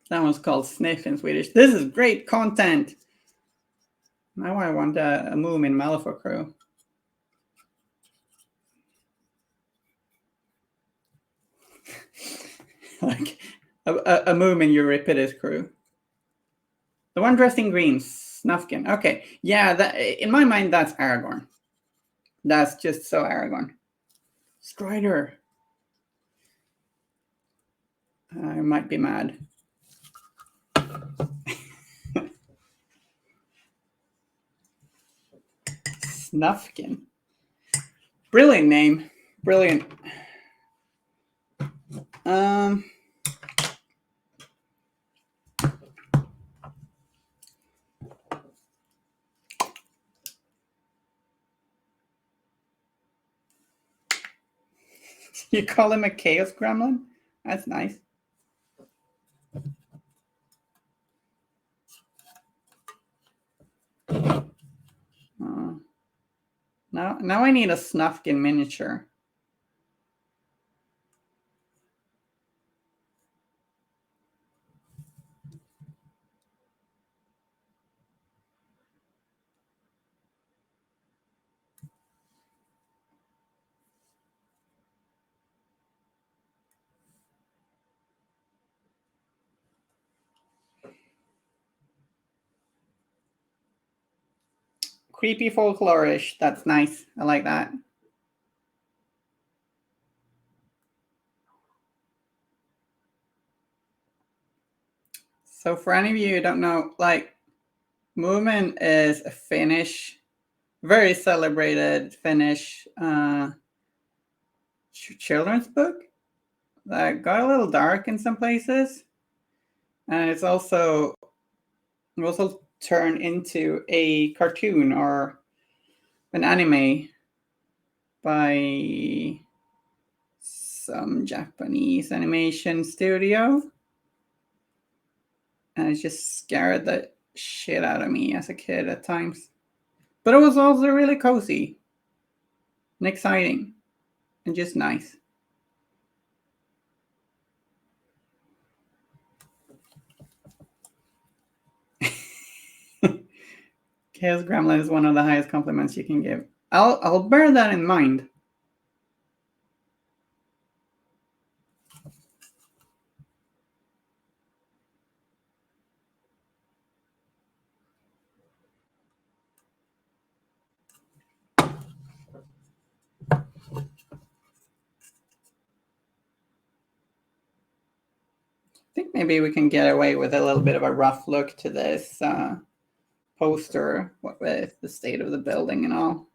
That one's called Sniff in Swedish. This is great content. Now I want a Moomin Malifaux crew. Like a Moomin Euripides crew. The one dressed in green, Snufkin. Okay, yeah, that in my mind, that's Aragorn. That's just so Aragorn. Strider. I might be mad. Snufkin. Brilliant name. Brilliant. You call him a chaos gremlin? That's nice. Now I need a Snufkin miniature. Creepy folklorish. That's nice. I like that. So for any of you who don't know, like, Movement is a Finnish, very celebrated Finnish children's book that got a little dark in some places. And it's also turned into a cartoon or an anime by some Japanese animation studio. And it just scared the shit out of me as a kid at times. But it was also really cozy and exciting and just nice. Chaos Gremlin is one of the highest compliments you can give. I'll bear that in mind. I think maybe we can get away with a little bit of a rough look to this poster with the state of the building and all.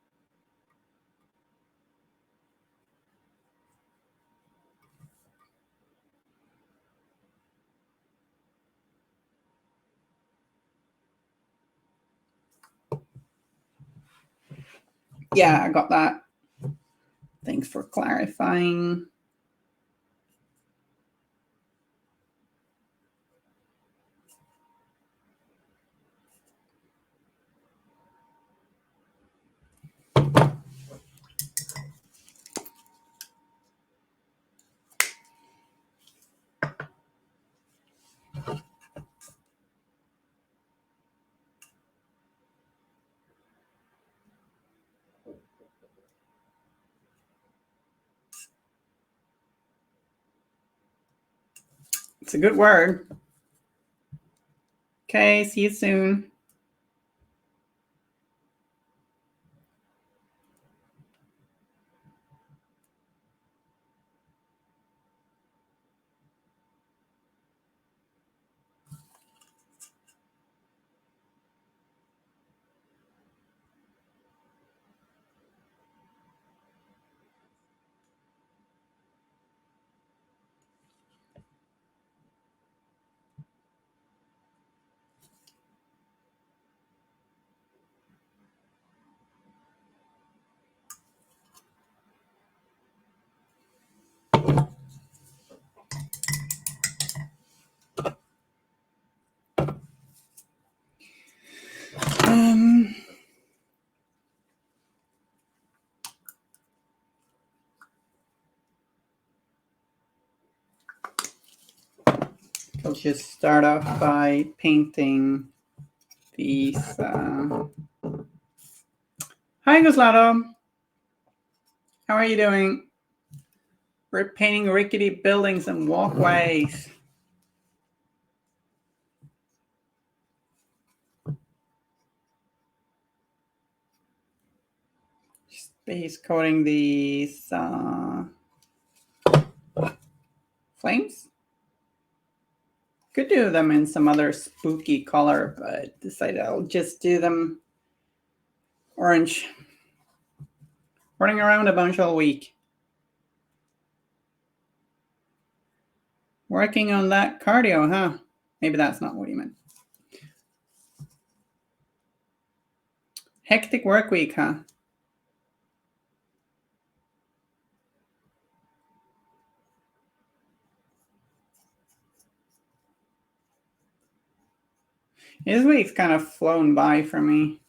Yeah, I got that. Thanks for clarifying. It's a good word. Okay, see you soon. I'll just start off by painting these. Hi, Goslado. How are you doing? We're painting rickety buildings and walkways. Just base coating these flames. Could do them in some other spooky color, but decided I'll just do them orange. Running around a bunch all week. Working on that cardio, huh? Maybe that's not what you meant. Hectic work week, huh? This week's kind of flown by for me.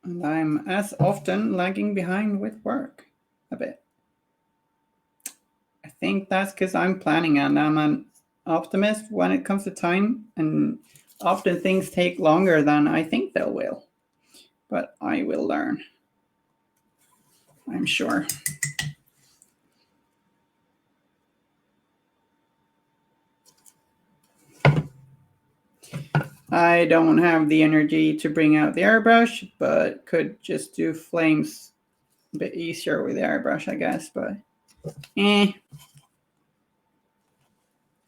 And I'm as often lagging behind with work a bit. I think that's because I'm planning and I'm an optimist when it comes to time, and often things take longer than I think they will. But I will learn, I'm sure. I don't have the energy to bring out the airbrush, but could just do flames a bit easier with the airbrush, I guess. But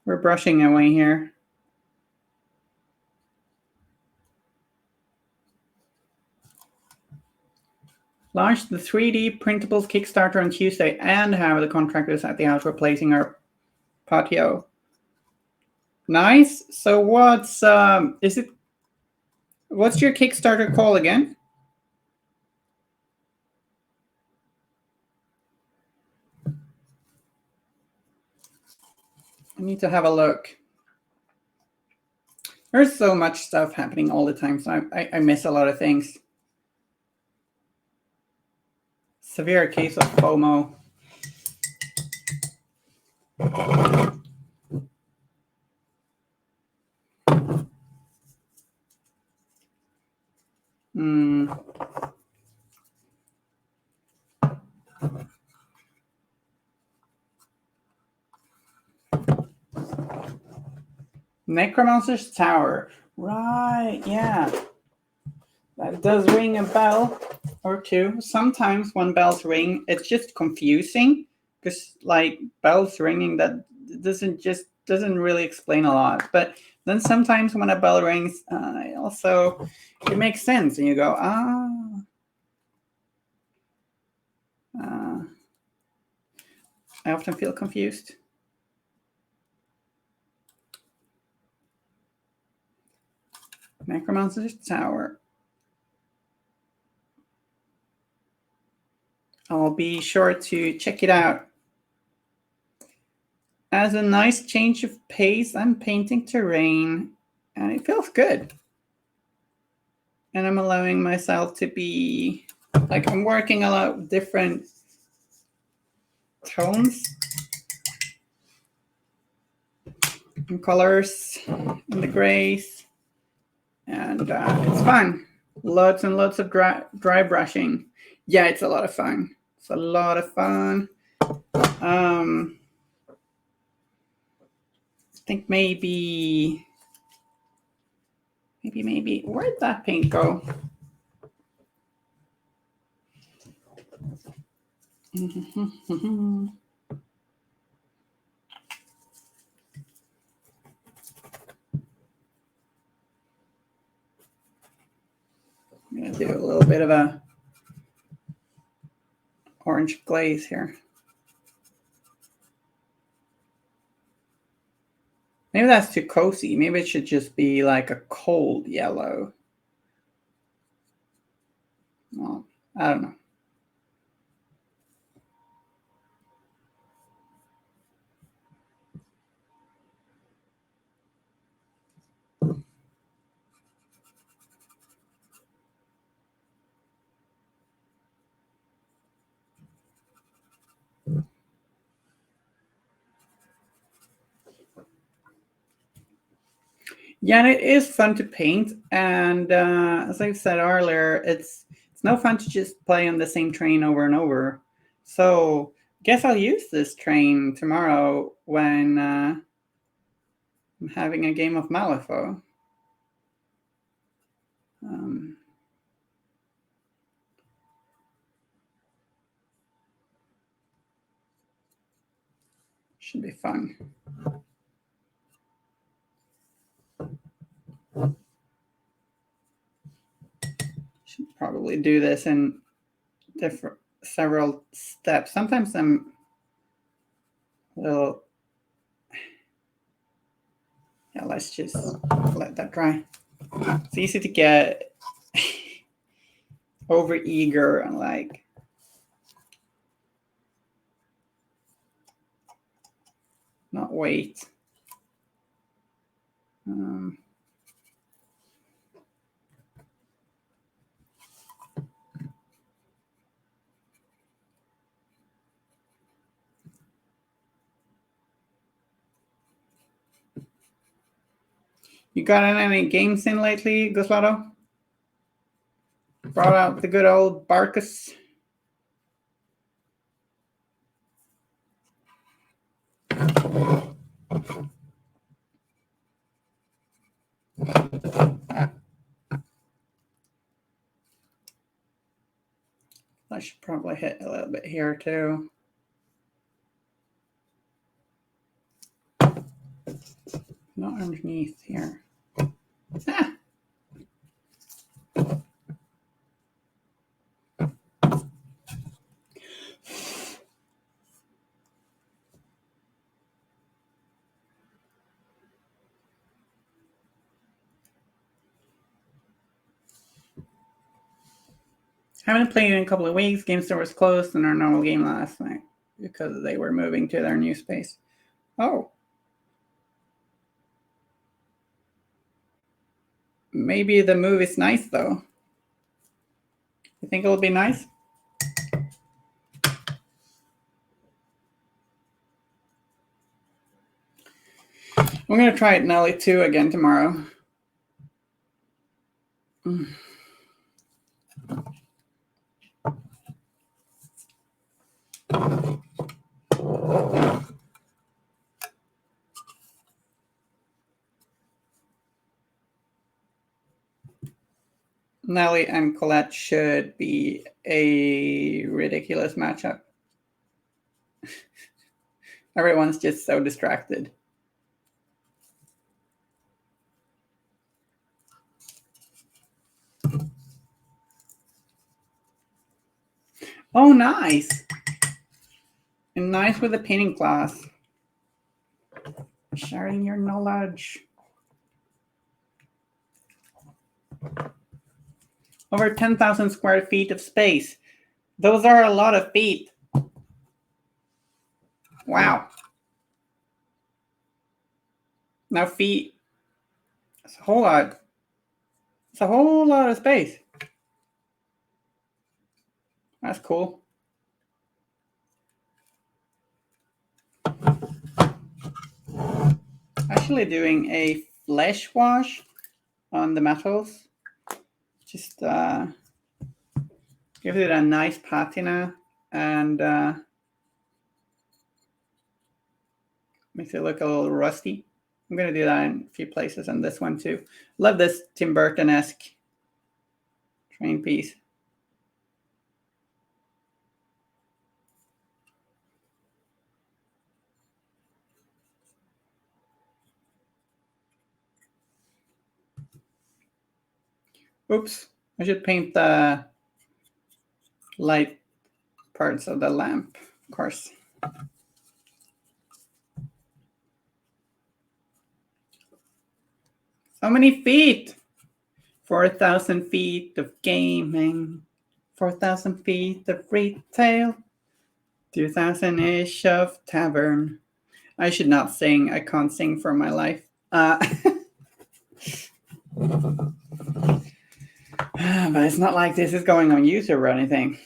we're brushing away here. Launched the 3D printables Kickstarter on Tuesday and have the contractors at the house replacing our patio. Nice. So what's your Kickstarter call again? I need to have a look. There's so much stuff happening all the time, so I miss a lot of things. Severe case of FOMO. Necromancer's Tower. Right, yeah. That does ring a bell or two. Sometimes when bells ring, it's just confusing because like bells ringing that doesn't really explain a lot. But then sometimes when a bell rings, it makes sense and you go, I often feel confused. Necromancer's Tower. I'll be sure to check it out. As a nice change of pace, I'm painting terrain, and it feels good. And I'm allowing myself to be, like, I'm working a lot with different tones and colors and the grays. And it's fun. Lots and lots of dry brushing. Yeah, it's a lot of fun. It's a lot of fun. I think maybe, where'd that paint go? I'm going to do a little bit of a orange glaze here. Maybe that's too cozy. Maybe it should just be like a cold yellow. Well, I don't know. Yeah, and it is fun to paint. And as I said earlier, it's no fun to just play on the same train over and over. So I guess I'll use this train tomorrow when I'm having a game of Malifaux. Should be fun. Should probably do this in several steps. Sometimes I'm a little. Yeah, let's just let that dry. It's easy to get over eager and like not weight. You got any games in lately, Guslado? Brought out the good old Barkus. I should probably hit a little bit here too. Not underneath here. Ah. Haven't played in a couple of weeks. Game store was closed in our normal game last night because they were moving to their new space. Oh. Maybe the move is nice though. You think it'll be nice? I'm going to try it Nelly 2 again tomorrow. Nelly and Colette should be a ridiculous matchup. Everyone's just so distracted. Oh, nice. And nice with the painting class. Sharing your knowledge. Over 10,000 square feet of space. Those are a lot of feet. Wow. Now feet. It's a whole lot. It's a whole lot of space. That's cool. Actually doing a flesh wash on the metals. Just give it a nice patina and makes it look a little rusty. I'm going to do that in a few places and this one too. Love this Tim Burton-esque train piece. Oops, I should paint the light parts of the lamp, of course. So many feet. 4,000 feet of gaming. 4,000 feet of retail. 2,000-ish of tavern. I should not sing. I can't sing for my life. But it's not like this is going on YouTube or anything.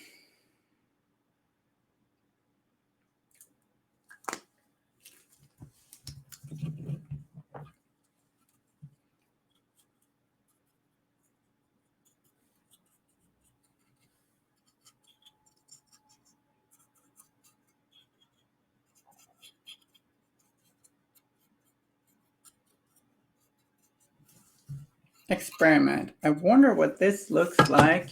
Experiment. I wonder what this looks like.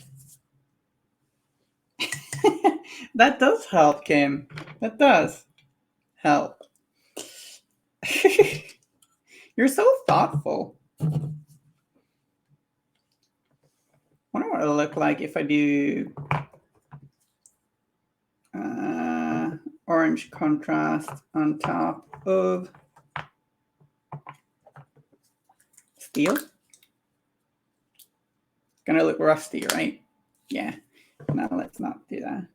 That does help, Kim. That does help. You're so thoughtful. Wonder what it'll look like if I do orange contrast on top of steel. Gonna look rusty, right? Yeah. No, let's not do that.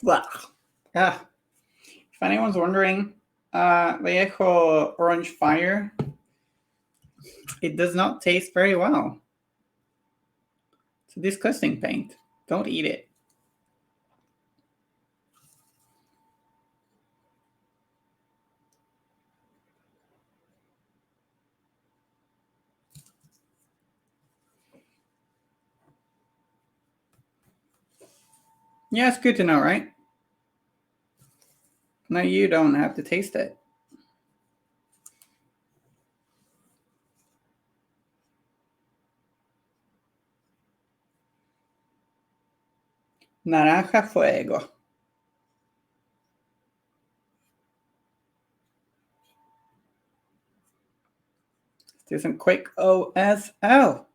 Blah. Ah. If anyone's wondering, Vallejo Orange Fire, it does not taste very well. It's a disgusting paint. Don't eat it. Yeah, it's good to know, right? No, you don't have to taste it. Naranja Fuego. Let's do some quick OSL.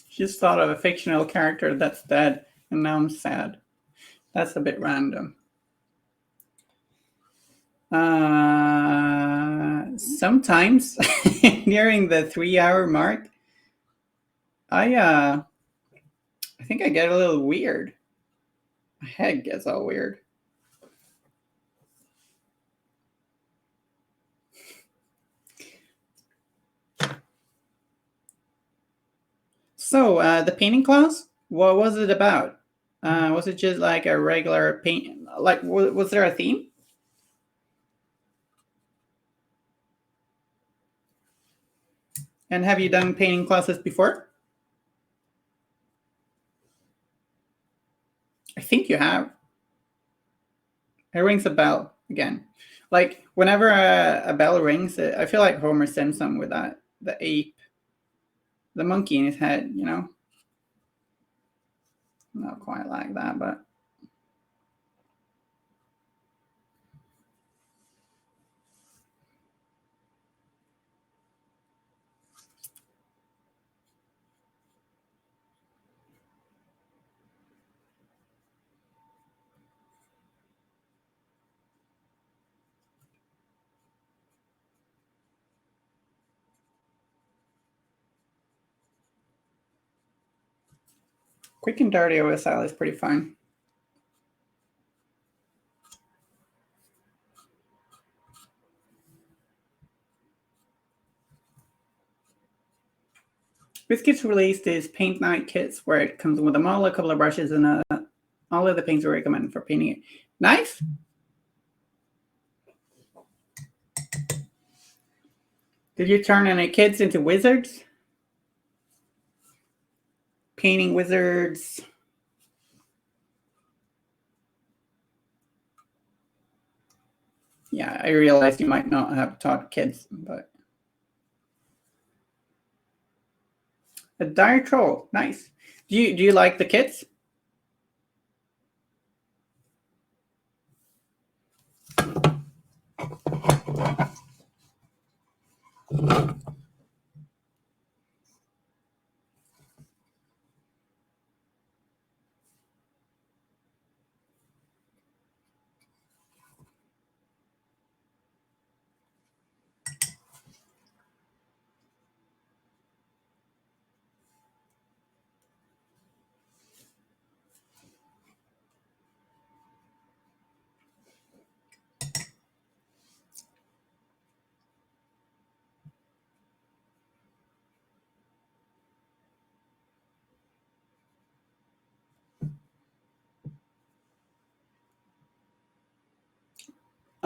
Just thought of a fictional character that's dead, and now I'm sad. That's a bit random. Sometimes nearing the 3-hour mark, I think I get a little weird. My head gets all weird. So the painting class, what was it about? Was it just like a regular paint? Like, was there a theme? And have you done painting classes before? I think you have. It rings a bell again. Like whenever a bell rings, I feel like Homer Simpson with that the ape, the monkey in his head. You know, not quite like that, but quick and dirty OSL is pretty fun. Wyrdscapes released these paint night kits where it comes with a model, a couple of brushes, and all of the paints we recommend for painting it. Nice. Did you turn any kids into wizards? Painting wizards. Yeah, I realized you might not have taught kids, but a dire troll, nice. Do you like the kits?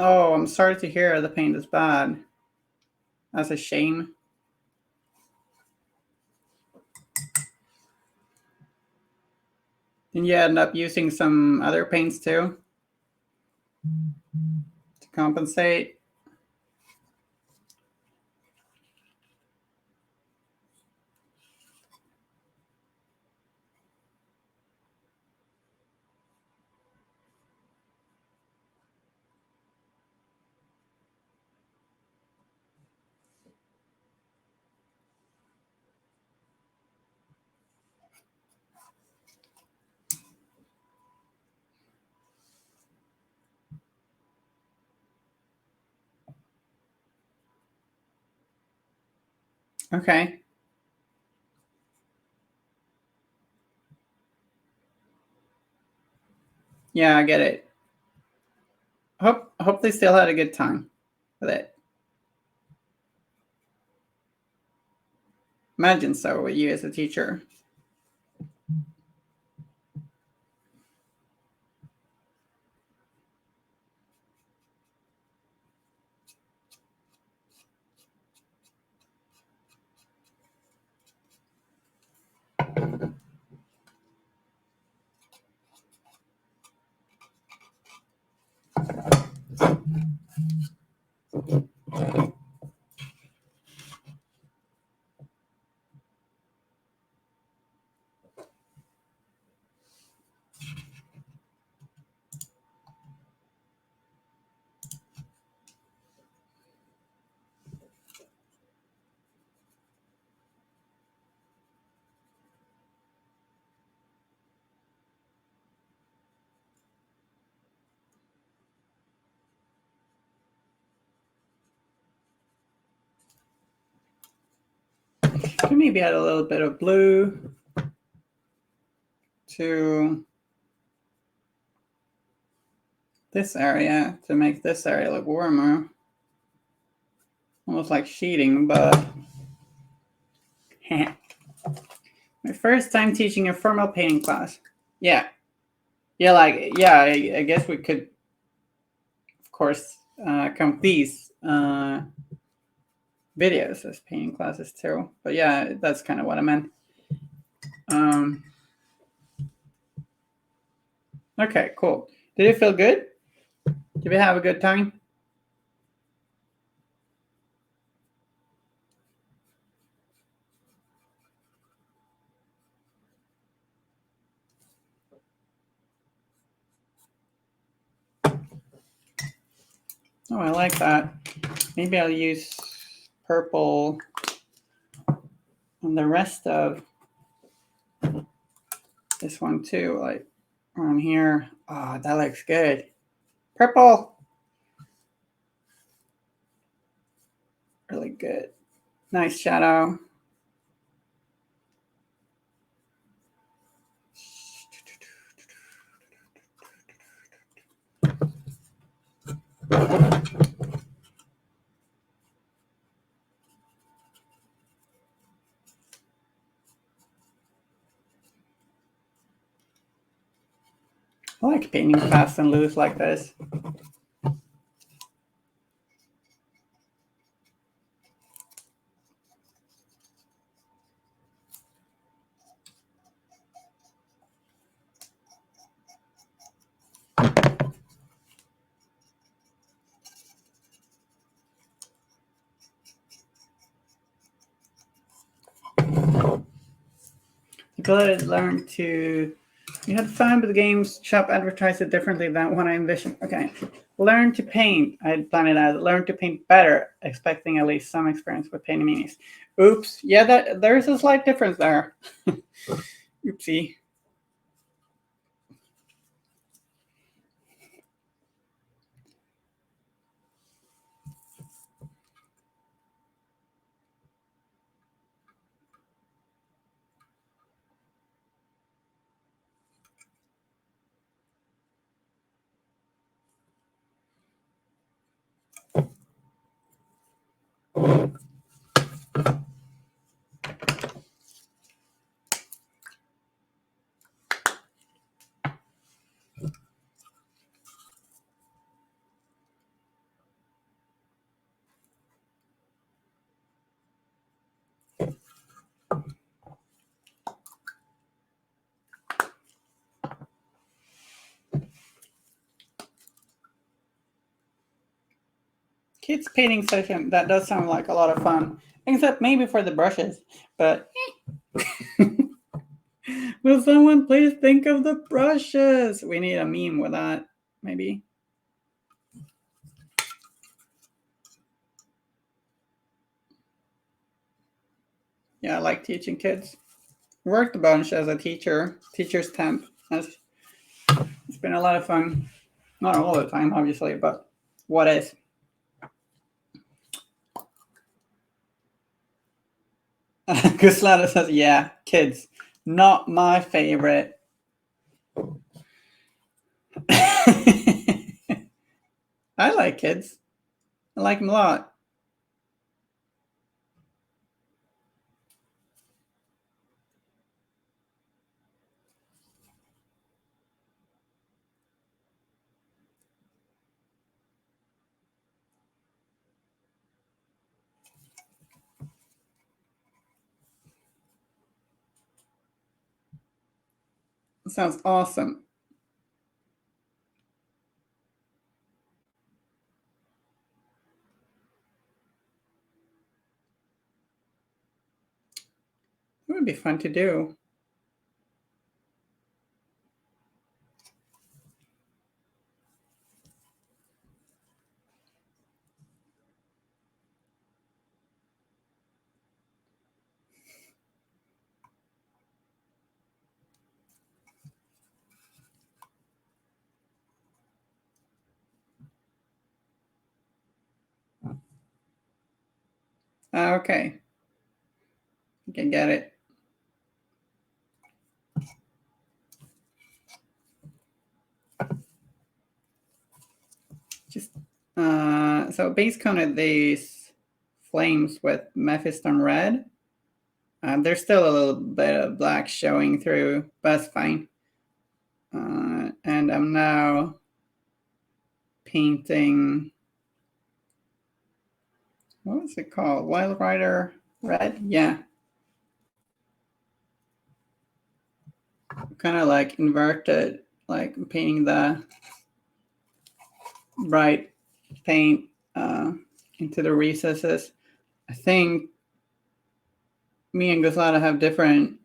Oh, I'm sorry to hear the paint is bad. That's a shame. Did you end up using some other paints too to compensate? Okay. Yeah, I get it. Hope they still had a good time with it. Imagine so with you as a teacher. Maybe add a little bit of blue to this area to make this area look warmer. Almost like sheeting, but my first time teaching a formal painting class. Yeah. Yeah, I guess we could, of course, count these videos as painting classes too. But yeah, that's kind of what I meant. Okay, cool. Did it feel good? Did we have a good time? Oh, I like that. Maybe I'll use purple on the rest of this one too, like around here. Oh, that looks good. Purple. Really good. Nice shadow. I like painting fast and loose like this. Glad I learned to. You had fun, but the games shop advertised it differently than what I envisioned. Okay. Learn to paint. I had planned it as learn to paint better, expecting at least some experience with painting minis. Oops. Yeah, there's a slight difference there. Oopsie. kids painting session. That does sound like a lot of fun, except maybe for the brushes. But will someone please think of the brushes? We need a meme with that, maybe. Yeah, I like teaching kids. Worked a bunch as a teacher's temp. It's been a lot of fun. Not all the time, obviously, but what is? Guslada says, yeah, kids. Not my favorite. I like kids. I like them a lot. That sounds awesome. It would be fun to do. Okay. You can get it. Just so base coated these flames with Mephiston red. There's still a little bit of black showing through, but that's fine. And I'm now painting. What was it called? Wild Rider Red? Yeah. Kind of like inverted, like painting the bright paint into the recesses. I think me and Guslada have different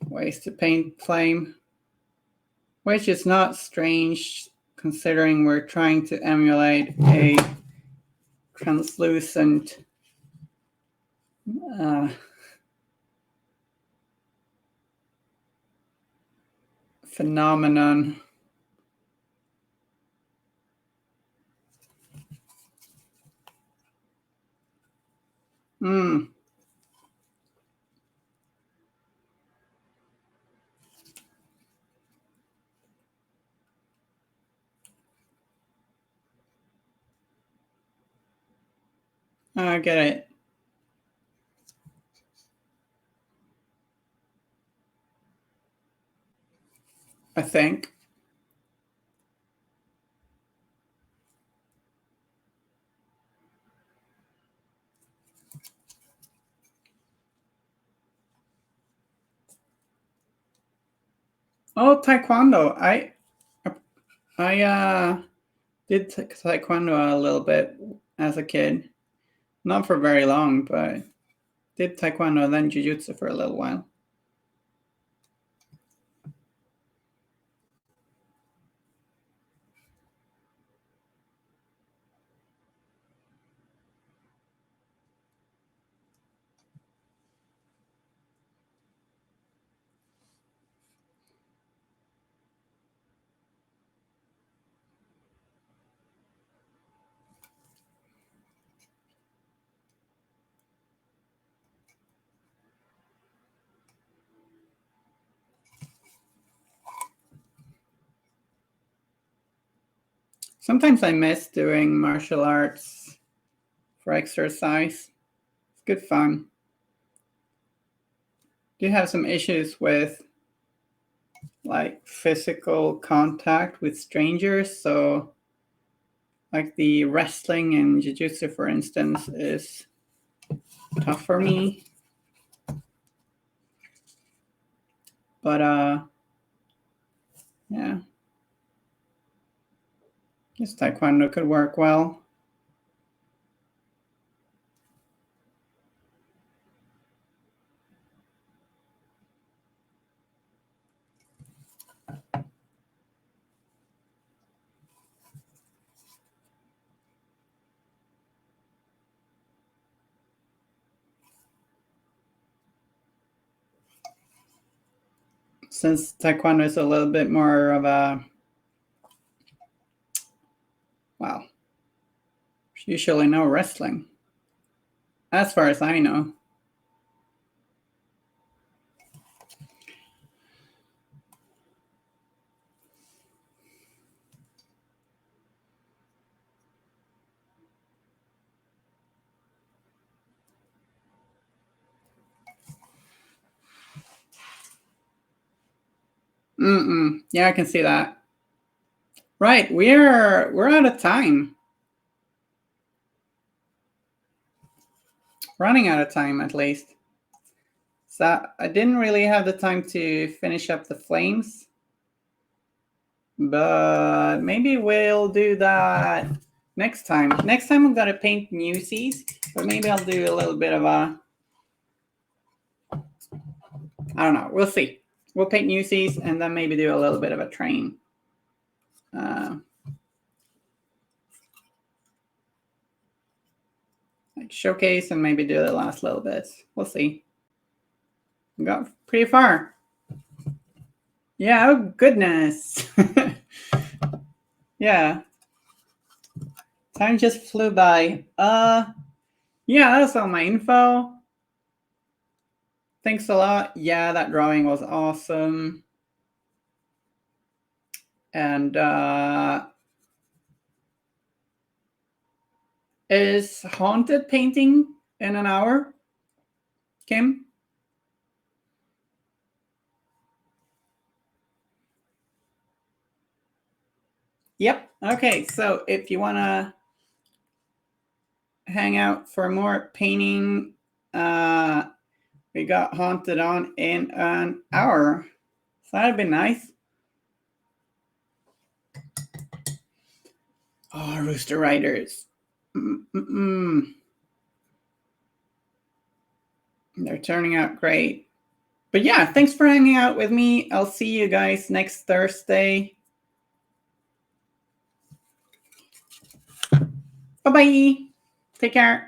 ways to paint flame, which is not strange considering we're trying to emulate a translucent phenomenon. I get it. I think. Oh, Taekwondo. I did Taekwondo a little bit as a kid. Not for very long, but did Taekwondo and then Jiu-Jitsu for a little while. Sometimes I miss doing martial arts for exercise. It's good fun. Do you have some issues with like physical contact with strangers? So like the wrestling and jiu-jitsu, for instance, is tough for me. But yeah. This taekwondo could work well. Since taekwondo is a little bit more of a, well, usually no wrestling, as far as I know. Yeah, I can see that. Right, we're out of time. Running out of time, at least. So I didn't really have the time to finish up the flames, but maybe we'll do that next time. Next time I'm gonna paint Newsies, but maybe I'll do a little bit of a, I don't know, we'll see. We'll paint Newsies and then maybe do a little bit of a train. Like showcase and maybe do the last little bits. We'll see. We got pretty far. Yeah, oh goodness. Yeah. Time just flew by. Yeah, that's all my info. Thanks a lot. Yeah, that drawing was awesome. And is Haunted painting in an hour, Kim? Yep. Okay, so if you want to hang out for more painting, we got Haunted on in an hour. So that'd be nice. Oh, Rooster Riders. They're turning out great. But yeah, thanks for hanging out with me. I'll see you guys next Thursday. Bye-bye. Take care.